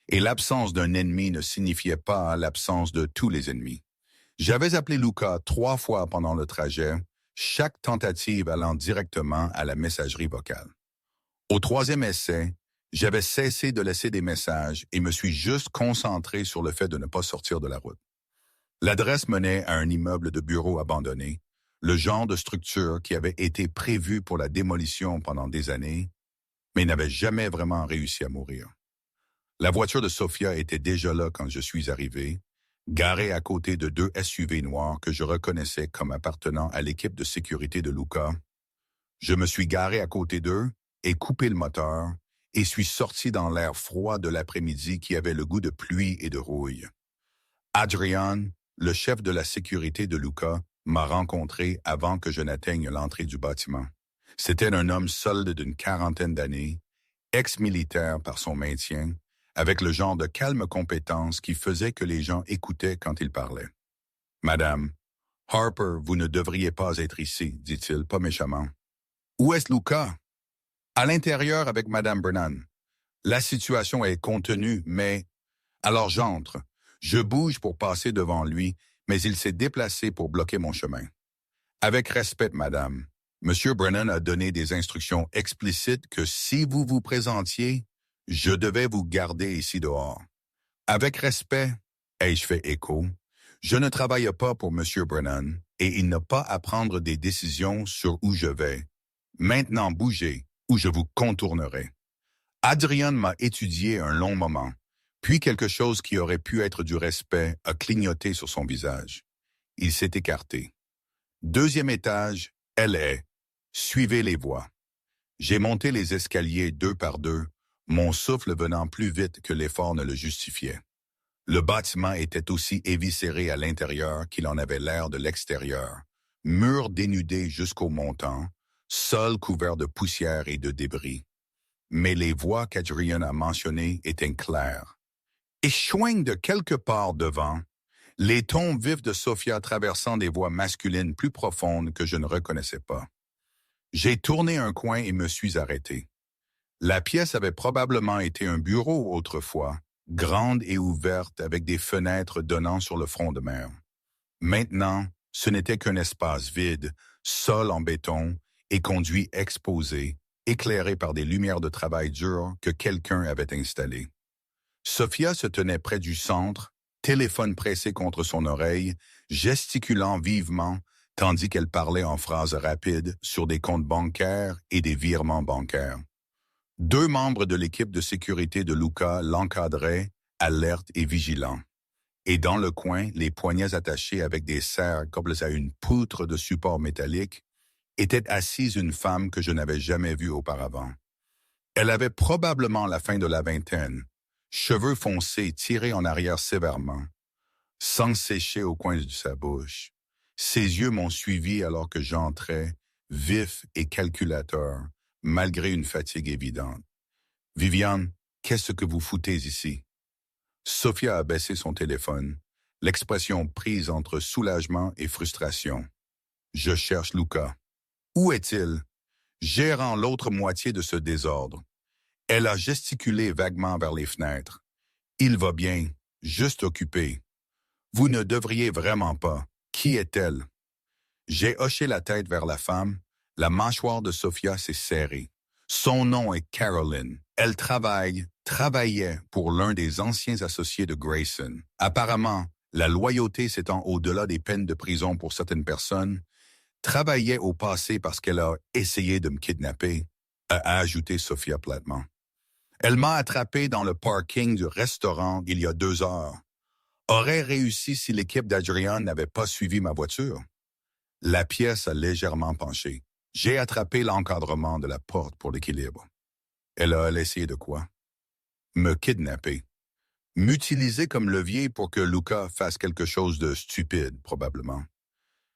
Et l'absence d'un ennemi ne signifiait pas l'absence de tous les ennemis. J'avais appelé Luca 3 fois pendant le trajet, chaque tentative allant directement à la messagerie vocale. Au 3e essai, j'avais cessé de laisser des messages et me suis juste concentré sur le fait de ne pas sortir de la route. L'adresse menait à un immeuble de bureaux abandonné, le genre de structure qui avait été prévue pour la démolition pendant des années, mais n'avait jamais vraiment réussi à mourir. La voiture de Sophia était déjà là quand je suis arrivé, garée à côté de 2 SUV noirs que je reconnaissais comme appartenant à l'équipe de sécurité de Luca. Je me suis garé à côté d'eux et coupé le moteur et suis sorti dans l'air froid de l'après-midi qui avait le goût de pluie et de rouille. Adrian, le chef de la sécurité de Luca, m'a rencontré avant que je n'atteigne l'entrée du bâtiment. C'était un homme solide d'une 40aine d'années, ex-militaire par son maintien, avec le genre de calme compétence qui faisait que les gens écoutaient quand il parlait. « Madame, Harper, vous ne devriez pas être ici, dit-il, pas méchamment. « Où est Luca? »« À l'intérieur avec Madame Brennan. La situation est contenue, mais... » Alors j'entre. Je bouge pour passer devant lui, mais il s'est déplacé pour bloquer mon chemin. « Avec respect, madame, Monsieur Brennan a donné des instructions explicites que si vous vous présentiez, je devais vous garder ici dehors. Avec respect, ai-je fait écho, je ne travaille pas pour Monsieur Brennan et il n'a pas à prendre des décisions sur où je vais. Maintenant bougez ou je vous contournerai. » Adrian m'a étudié un long moment, puis quelque chose qui aurait pu être du respect a clignoté sur son visage. Il s'est écarté. « 2e étage, elle est. Suivez les voies. » J'ai monté les escaliers 2 par 2, mon souffle venant plus vite que l'effort ne le justifiait. Le bâtiment était aussi éviscéré à l'intérieur qu'il en avait l'air de l'extérieur, murs dénudés jusqu'au montant, sol couvert de poussière et de débris. mais les voix qu'Adrian a mentionnées étaient claires. Échoigne de quelque part devant, les tons vifs de Sophia traversant des voix masculines plus profondes que je ne reconnaissais pas. J'ai tourné un coin et me suis arrêté. La pièce avait probablement été un bureau autrefois, grande et ouverte avec des fenêtres donnant sur le front de mer. Maintenant, ce n'était qu'un espace vide, sol en béton et conduit exposé, éclairé par des lumières de travail dur que quelqu'un avait installées. Sophia se tenait près du centre, téléphone pressé contre son oreille, gesticulant vivement, tandis qu'elle parlait en phrases rapides sur des comptes bancaires et des virements bancaires. 2 membres de l'équipe de sécurité de Luca l'encadraient, alertes et vigilants. Et dans le coin, les poignets attachés avec des serres comme à une poutre de support métallique, était assise une femme que je n'avais jamais vue auparavant. Elle avait probablement la fin de la vingtaine, cheveux foncés tirés en arrière sévèrement, sang séché au coin de sa bouche. Ses yeux m'ont suivi alors que j'entrais, vif et calculateur, malgré une fatigue évidente. « Viviane, qu'est-ce que vous foutez ici? » Sophia a baissé son téléphone, l'expression prise entre soulagement et frustration. « Je cherche Luca. »« Où est-il? » Gérant l'autre moitié de ce désordre. Elle a gesticulé vaguement vers les fenêtres. « Il va bien, juste occupé. »« Vous ne devriez vraiment pas. Qui est-elle? » J'ai hoché la tête vers la femme. La mâchoire de Sophia s'est serrée. Son nom est Caroline. Elle travaillait pour l'un des anciens associés de Grayson. Apparemment, la loyauté s'étend au-delà des peines de prison pour certaines personnes, travaillait au passé parce qu'elle a essayé de me kidnapper, a ajouté Sophia platement. Elle m'a attrapé dans le parking du restaurant il y a 2 heures. Aurait réussi si l'équipe d'Adrian n'avait pas suivi ma voiture. La pièce a légèrement penché. J'ai attrapé l'encadrement de la porte pour l'équilibre. Elle a essayé de quoi? Me kidnapper. M'utiliser comme levier pour que Luca fasse quelque chose de stupide, probablement.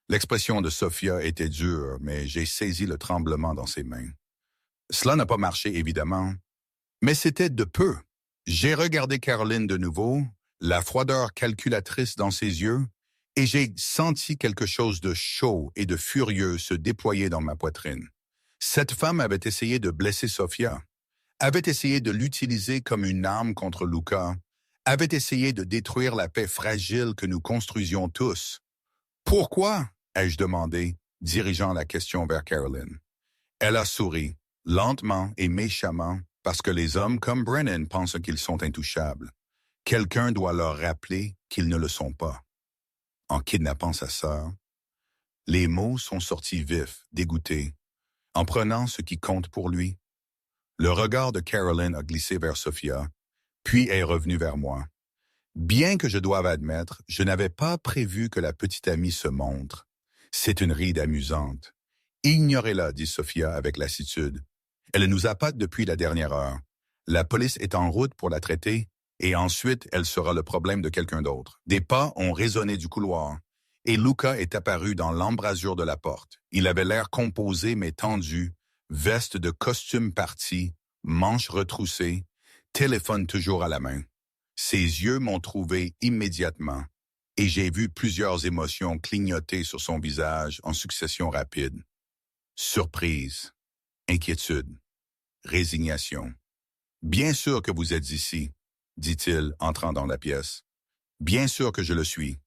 L'expression de Sophia était dure, mais j'ai saisi le tremblement dans ses mains. Cela n'a pas marché, évidemment, mais c'était de peu. J'ai regardé Caroline de nouveau, la froideur calculatrice dans ses yeux, et j'ai senti quelque chose de chaud et de furieux se déployer dans ma poitrine. Cette femme avait essayé de blesser Sophia, avait essayé de l'utiliser comme une arme contre Luca, avait essayé de détruire la paix fragile que nous construisions tous. Pourquoi? Ai-je demandé, dirigeant la question vers Caroline. Elle a souri, lentement et méchamment, parce que les hommes comme Brennan pensent qu'ils sont intouchables. Quelqu'un doit leur rappeler qu'ils ne le sont pas. En kidnappant sa sœur, les mots sont sortis vifs, dégoûtés, en prenant ce qui compte pour lui. Le regard de Caroline a glissé vers Sophia, puis est revenu vers moi. Bien que je doive admettre, je n'avais pas prévu que la petite amie se montre. C'est une ride amusante. Ignorez-la, dit Sophia avec lassitude. Elle nous appâte depuis la dernière heure. La police est en route pour la traiter, et ensuite elle sera le problème de quelqu'un d'autre. Des pas ont résonné du couloir, et Luca est apparu dans l'embrasure de la porte. Il avait l'air composé mais tendu, veste de costume parti, manches retroussées, téléphone toujours à la main. Ses yeux m'ont trouvé immédiatement, et j'ai vu plusieurs émotions clignoter sur son visage en succession rapide. Surprise, inquiétude, résignation. « Bien sûr que vous êtes ici, » dit-il, entrant dans la pièce. « Bien sûr que je le suis. »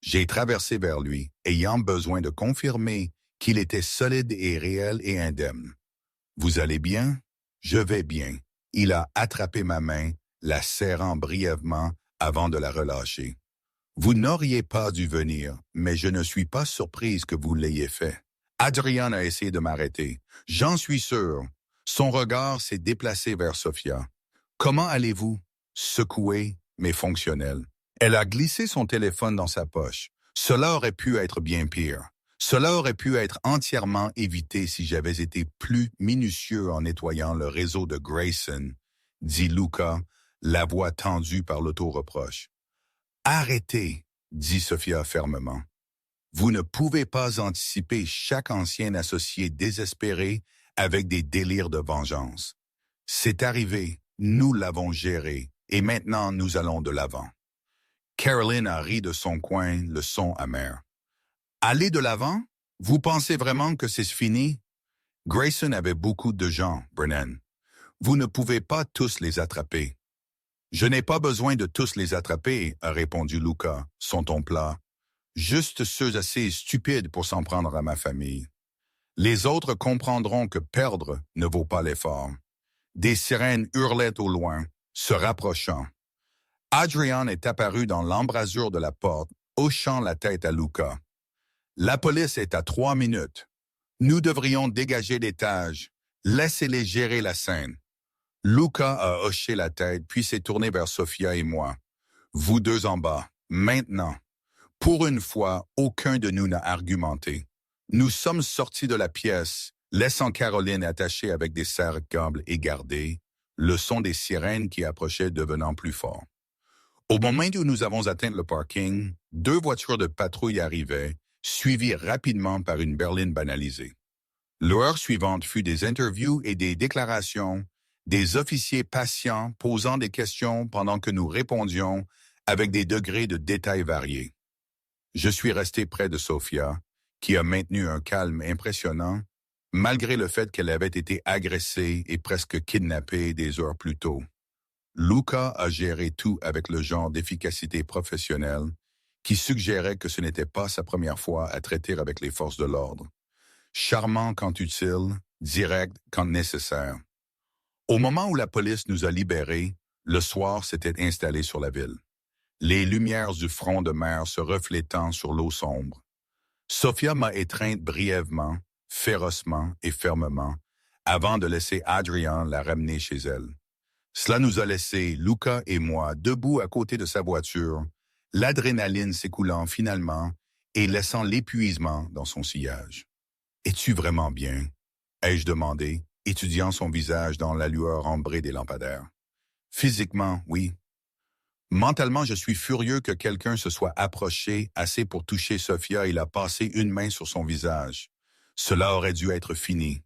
J'ai traversé vers lui, ayant besoin de confirmer qu'il était solide et réel et indemne. « Vous allez bien? »« Je vais bien. » Il a attrapé ma main, la serrant brièvement avant de la relâcher. « Vous n'auriez pas dû venir, mais je ne suis pas surprise que vous l'ayez fait. » Adrian a essayé de m'arrêter. J'en suis sûr. Son regard s'est déplacé vers Sophia. « Comment allez-vous? » Secoué, mais fonctionnel. Elle a glissé son téléphone dans sa poche. Cela aurait pu être bien pire. Cela aurait pu être entièrement évité si j'avais été plus minutieux en nettoyant le réseau de Grayson, dit Luca, la voix tendue par l'auto-reproche. « Arrêtez, dit Sophia fermement. Vous ne pouvez pas anticiper chaque ancien associé désespéré avec des délires de vengeance. C'est arrivé, nous l'avons géré, et maintenant nous allons de l'avant. Caroline a ri de son coin, le son amer. Aller de l'avant? Vous pensez vraiment que c'est fini? Grayson avait beaucoup de gens, Brennan. Vous ne pouvez pas tous les attraper. Je n'ai pas besoin de tous les attraper, a répondu Luca, son ton plat. Juste ceux assez stupides pour s'en prendre à ma famille. Les autres comprendront que perdre ne vaut pas l'effort. Des sirènes hurlaient au loin, se rapprochant. Adrian est apparu dans l'embrasure de la porte, hochant la tête à Luca. La police est à 3 minutes. Nous devrions dégager l'étage. Laissez-les gérer la scène. Luca a hoché la tête, puis s'est tourné vers Sophia et moi. Vous deux en bas, maintenant. Pour une fois, aucun de nous n'a argumenté. Nous sommes sortis de la pièce, laissant Caroline attachée avec des serre-câbles et gardée, le son des sirènes qui approchaient devenant plus fort. Au moment où nous avons atteint le parking, 2 voitures de patrouille arrivaient, suivies rapidement par une berline banalisée. L'heure suivante fut des interviews et des déclarations, des officiers patients posant des questions pendant que nous répondions avec des degrés de détails variés. Je suis resté près de Sophia, qui a maintenu un calme impressionnant, malgré le fait qu'elle avait été agressée et presque kidnappée des heures plus tôt. Luca a géré tout avec le genre d'efficacité professionnelle qui suggérait que ce n'était pas sa première fois à traiter avec les forces de l'ordre. Charmant quand utile, direct quand nécessaire. Au moment où la police nous a libérés, le soir s'était installé sur la ville. Les lumières du front de mer se reflétant sur l'eau sombre. Sophia m'a étreinte brièvement, férocement et fermement, avant de laisser Adrian la ramener chez elle. Cela nous a laissé, Luca et moi, debout à côté de sa voiture, l'adrénaline s'écoulant finalement et laissant l'épuisement dans son sillage. « Es-tu vraiment bien? » ai-je demandé, étudiant son visage dans la lueur ambrée des lampadaires. « Physiquement, oui. Mentalement, je suis furieux que quelqu'un se soit approché assez pour toucher Sophia et la passer une main sur son visage. Cela aurait dû être fini.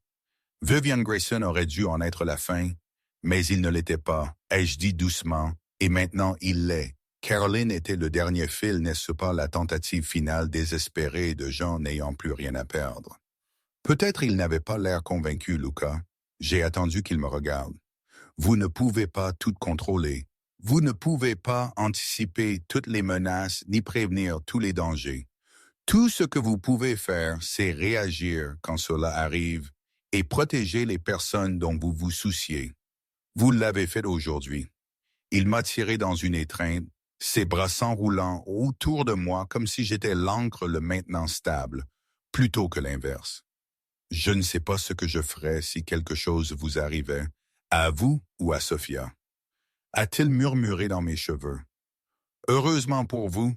Vivian Grayson aurait dû en être la fin, mais il ne l'était pas, ai-je dit doucement, et maintenant il l'est. Caroline était le dernier fil, n'est-ce pas la tentative finale désespérée de gens n'ayant plus rien à perdre. Peut-être il n'avait pas l'air convaincu, Luca. J'ai attendu qu'il me regarde. Vous ne pouvez pas tout contrôler. Vous ne pouvez pas anticiper toutes les menaces ni prévenir tous les dangers. Tout ce que vous pouvez faire, c'est réagir quand cela arrive et protéger les personnes dont vous vous souciez. Vous l'avez fait aujourd'hui. Il m'a tiré dans une étreinte, ses bras s'enroulant autour de moi comme si j'étais l'encre le maintenant stable, plutôt que l'inverse. Je ne sais pas ce que je ferais si quelque chose vous arrivait, à vous ou à Sophia. A-t-il murmuré dans mes cheveux. Heureusement pour vous,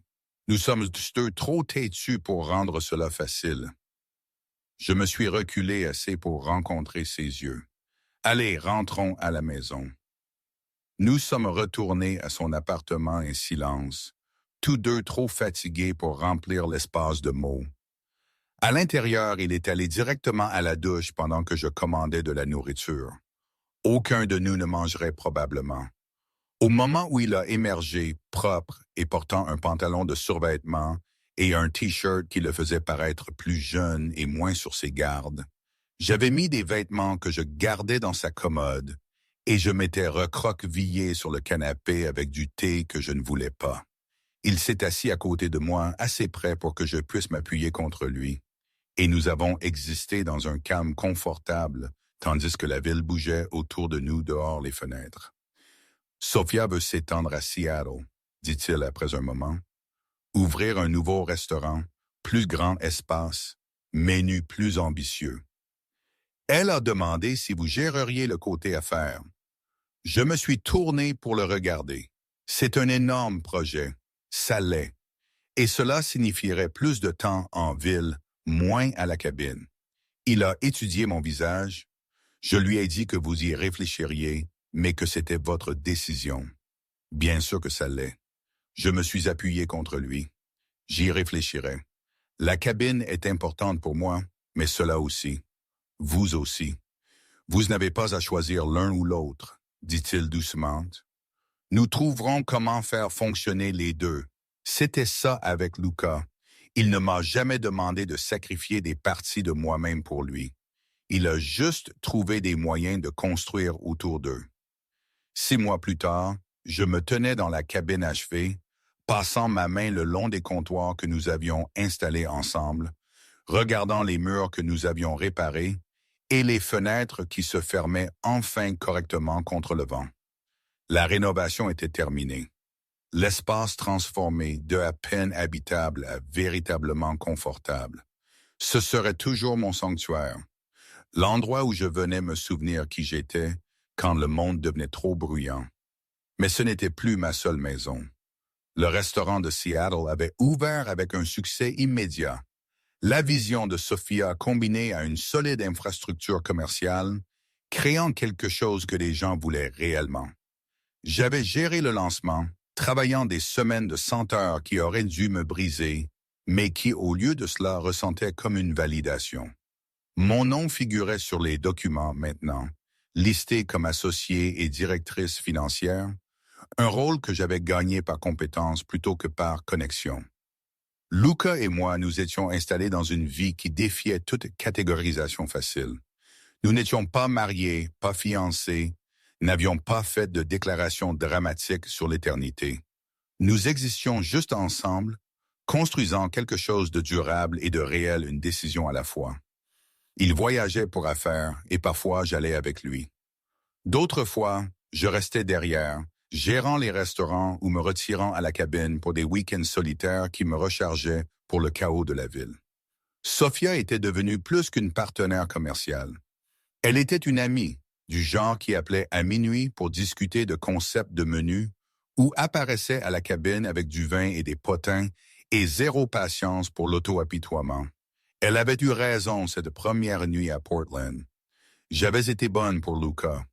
nous sommes deux trop têtus pour rendre cela facile. Je me suis reculé assez pour rencontrer ses yeux. Allez, rentrons à la maison. Nous sommes retournés à son appartement en silence, tous deux trop fatigués pour remplir l'espace de mots. À l'intérieur, il est allé directement à la douche pendant que je commandais de la nourriture. Aucun de nous ne mangerait probablement. Au moment où il a émergé, propre et portant un pantalon de survêtement et un T-shirt qui le faisait paraître plus jeune et moins sur ses gardes, j'avais mis des vêtements que je gardais dans sa commode et je m'étais recroquevillé sur le canapé avec du thé que je ne voulais pas. Il s'est assis à côté de moi, assez près pour que je puisse m'appuyer contre lui, et nous avons existé dans un calme confortable, tandis que la ville bougeait autour de nous dehors les fenêtres. Sophia veut s'étendre à Seattle, dit-il après un moment. Ouvrir un nouveau restaurant, plus grand espace, menu plus ambitieux. Elle a demandé si vous géreriez le côté affaires. Je me suis tourné pour le regarder. C'est un énorme projet, ça l'est. Et cela signifierait plus de temps en ville, moins à la cabine. Il a étudié mon visage. Je lui ai dit que vous y réfléchiriez, mais que c'était votre décision. Bien sûr que ça l'est. Je me suis appuyé contre lui. J'y réfléchirai. La cabine est importante pour moi, mais cela aussi. Vous aussi. Vous n'avez pas à choisir l'un ou l'autre, dit-il doucement. Nous trouverons comment faire fonctionner les deux. C'était ça avec Luca. Il ne m'a jamais demandé de sacrifier des parties de moi-même pour lui. Il a juste trouvé des moyens de construire autour d'eux. 6 mois plus tard, je me tenais dans la cabine achevée, passant ma main le long des comptoirs que nous avions installés ensemble, regardant les murs que nous avions réparés et les fenêtres qui se fermaient enfin correctement contre le vent. La rénovation était terminée. L'espace transformé de à peine habitable à véritablement confortable. Ce serait toujours mon sanctuaire, l'endroit où je venais me souvenir qui j'étais quand le monde devenait trop bruyant. Mais ce n'était plus ma seule maison. Le restaurant de Seattle avait ouvert avec un succès immédiat. La vision de Sophia combinée à une solide infrastructure commerciale, créant quelque chose que les gens voulaient réellement. J'avais géré le lancement, travaillant des semaines de 100 heures qui auraient dû me briser, mais qui, au lieu de cela, ressentaient comme une validation. Mon nom figurait sur les documents maintenant, listé comme associé et directrice financière, un rôle que j'avais gagné par compétence plutôt que par connexion. Luca et moi nous étions installés dans une vie qui défiait toute catégorisation facile. Nous n'étions pas mariés, pas fiancés, n'avions pas fait de déclaration dramatique sur l'éternité. Nous existions juste ensemble, construisant quelque chose de durable et de réel, une décision à la fois. Il voyageait pour affaires et parfois j'allais avec lui. D'autres fois, je restais derrière, gérant les restaurants ou me retirant à la cabine pour des week-ends solitaires qui me rechargeaient pour le chaos de la ville. Sophia était devenue plus qu'une partenaire commerciale. Elle était une amie, du genre qui appelait à minuit pour discuter de concepts de menus ou apparaissait à la cabine avec du vin et des potins et zéro patience pour l'auto-apitoiement. Elle avait eu raison cette première nuit à Portland. J'avais été bonne pour Luca.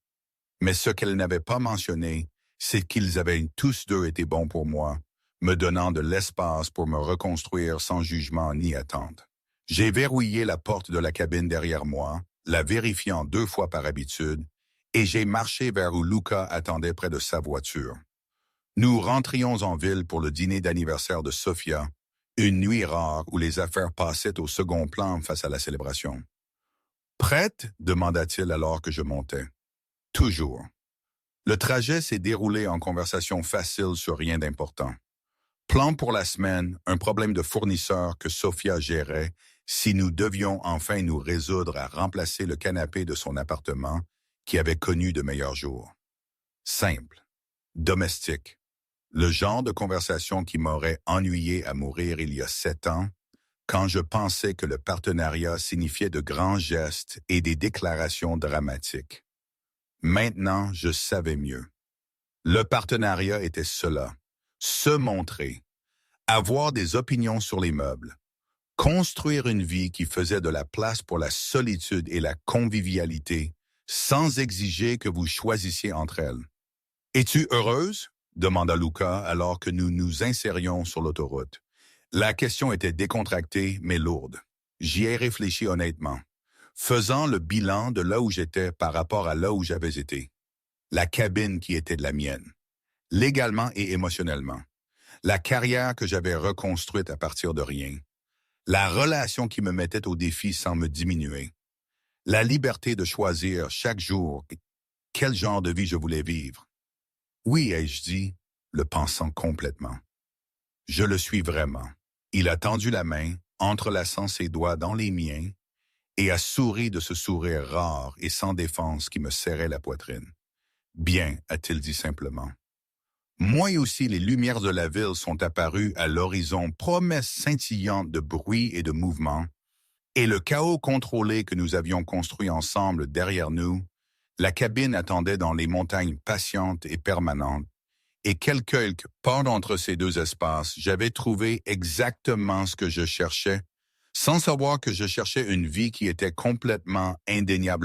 Mais ce qu'elle n'avait pas mentionné, c'est qu'ils avaient tous deux été bons pour moi, me donnant de l'espace pour me reconstruire sans jugement ni attente. J'ai verrouillé la porte de la cabine derrière moi, la vérifiant 2 fois par habitude, et j'ai marché vers où Luca attendait près de sa voiture. Nous rentrions en ville pour le dîner d'anniversaire de Sophia, une nuit rare où les affaires passaient au second plan face à la célébration. « Prête ?» demanda-t-il alors que je montais. « Toujours. » Le trajet s'est déroulé en conversation facile sur rien d'important. Plan pour la semaine, un problème de fournisseur que Sophia gérait si nous devions enfin nous résoudre à remplacer le canapé de son appartement qui avait connu de meilleurs jours. Simple. Domestique. Le genre de conversation qui m'aurait ennuyé à mourir il y a 7 ans, quand je pensais que le partenariat signifiait de grands gestes et des déclarations dramatiques. Maintenant, je savais mieux. Le partenariat était cela. Se montrer. Avoir des opinions sur les meubles. Construire une vie qui faisait de la place pour la solitude et la convivialité, sans exiger que vous choisissiez entre elles. « Es-tu heureuse ?» demanda Luca alors que nous nous insérions sur l'autoroute. La question était décontractée mais lourde. J'y ai réfléchi honnêtement, faisant le bilan de là où j'étais par rapport à là où j'avais été. La cabine qui était de la mienne, légalement et émotionnellement. La carrière que j'avais reconstruite à partir de rien. La relation qui me mettait au défi sans me diminuer. La liberté de choisir chaque jour quel genre de vie je voulais vivre. Oui, ai-je dit, le pensant complètement. Je le suis vraiment. Il a tendu la main, entrelaçant ses doigts dans les miens, et a souri de ce sourire rare et sans défense qui me serrait la poitrine. Bien, a-t-il dit simplement. Moi aussi, les lumières de la ville sont apparues à l'horizon, promesse scintillante de bruit et de mouvement, et le chaos contrôlé que nous avions construit ensemble derrière nous, la cabine attendait dans les montagnes patientes et permanentes, et quelque part entre ces deux espaces, j'avais trouvé exactement ce que je cherchais, sans savoir que je cherchais une vie qui était complètement indéniable.